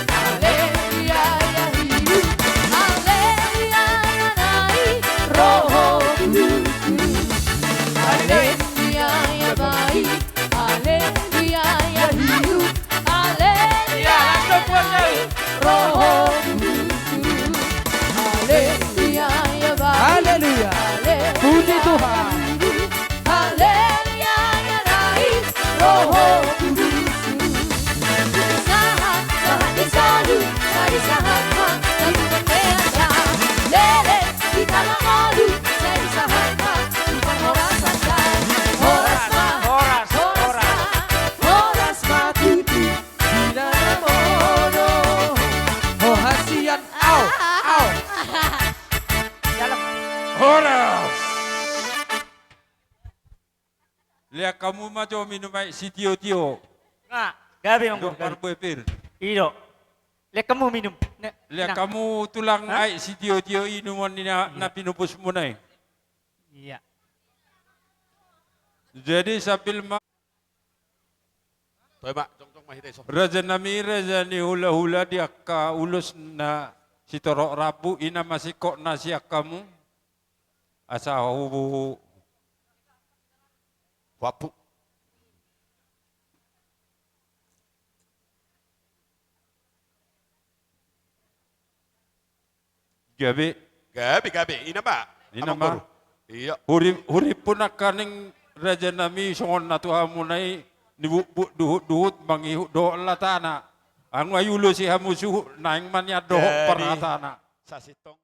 haleluya ya hidup, haleluya ya naik Roh Kudus. Haleluya ya baik, haleluya ya hidup, haleluya ya naik Roh Kudus. Haleluya ya baik, haleluya, puji Tuhan. Haleluya ya naik Roh Kudus. Sahat di salu, sari sahat hang, lalu bermeja. Lele di tanah malu, sari sahat hang, bukan horas saja. Horas matutu, bila mono, hasian au. Horas. Lihat kamu maco minum air si tio. Nga, gabi mang Dokter Bepir. Ido. Lihat kamu minum. Lihat kamu tulang air si tio inuman ni na pinupus mo na eh. Iya. Jadi sambil Raja nami raja ni hula-hula dia ka ulus na si torok rabu ina masih kok nasi kamu. Asa hubu wapu. Gabi, ina ba? Iya. Huri pun akaning raja nami songon na tuhamunay nibuk duhut mangihuk doh latana. Ang ayulo si hamusu naing manya doh paratana. Sasitong.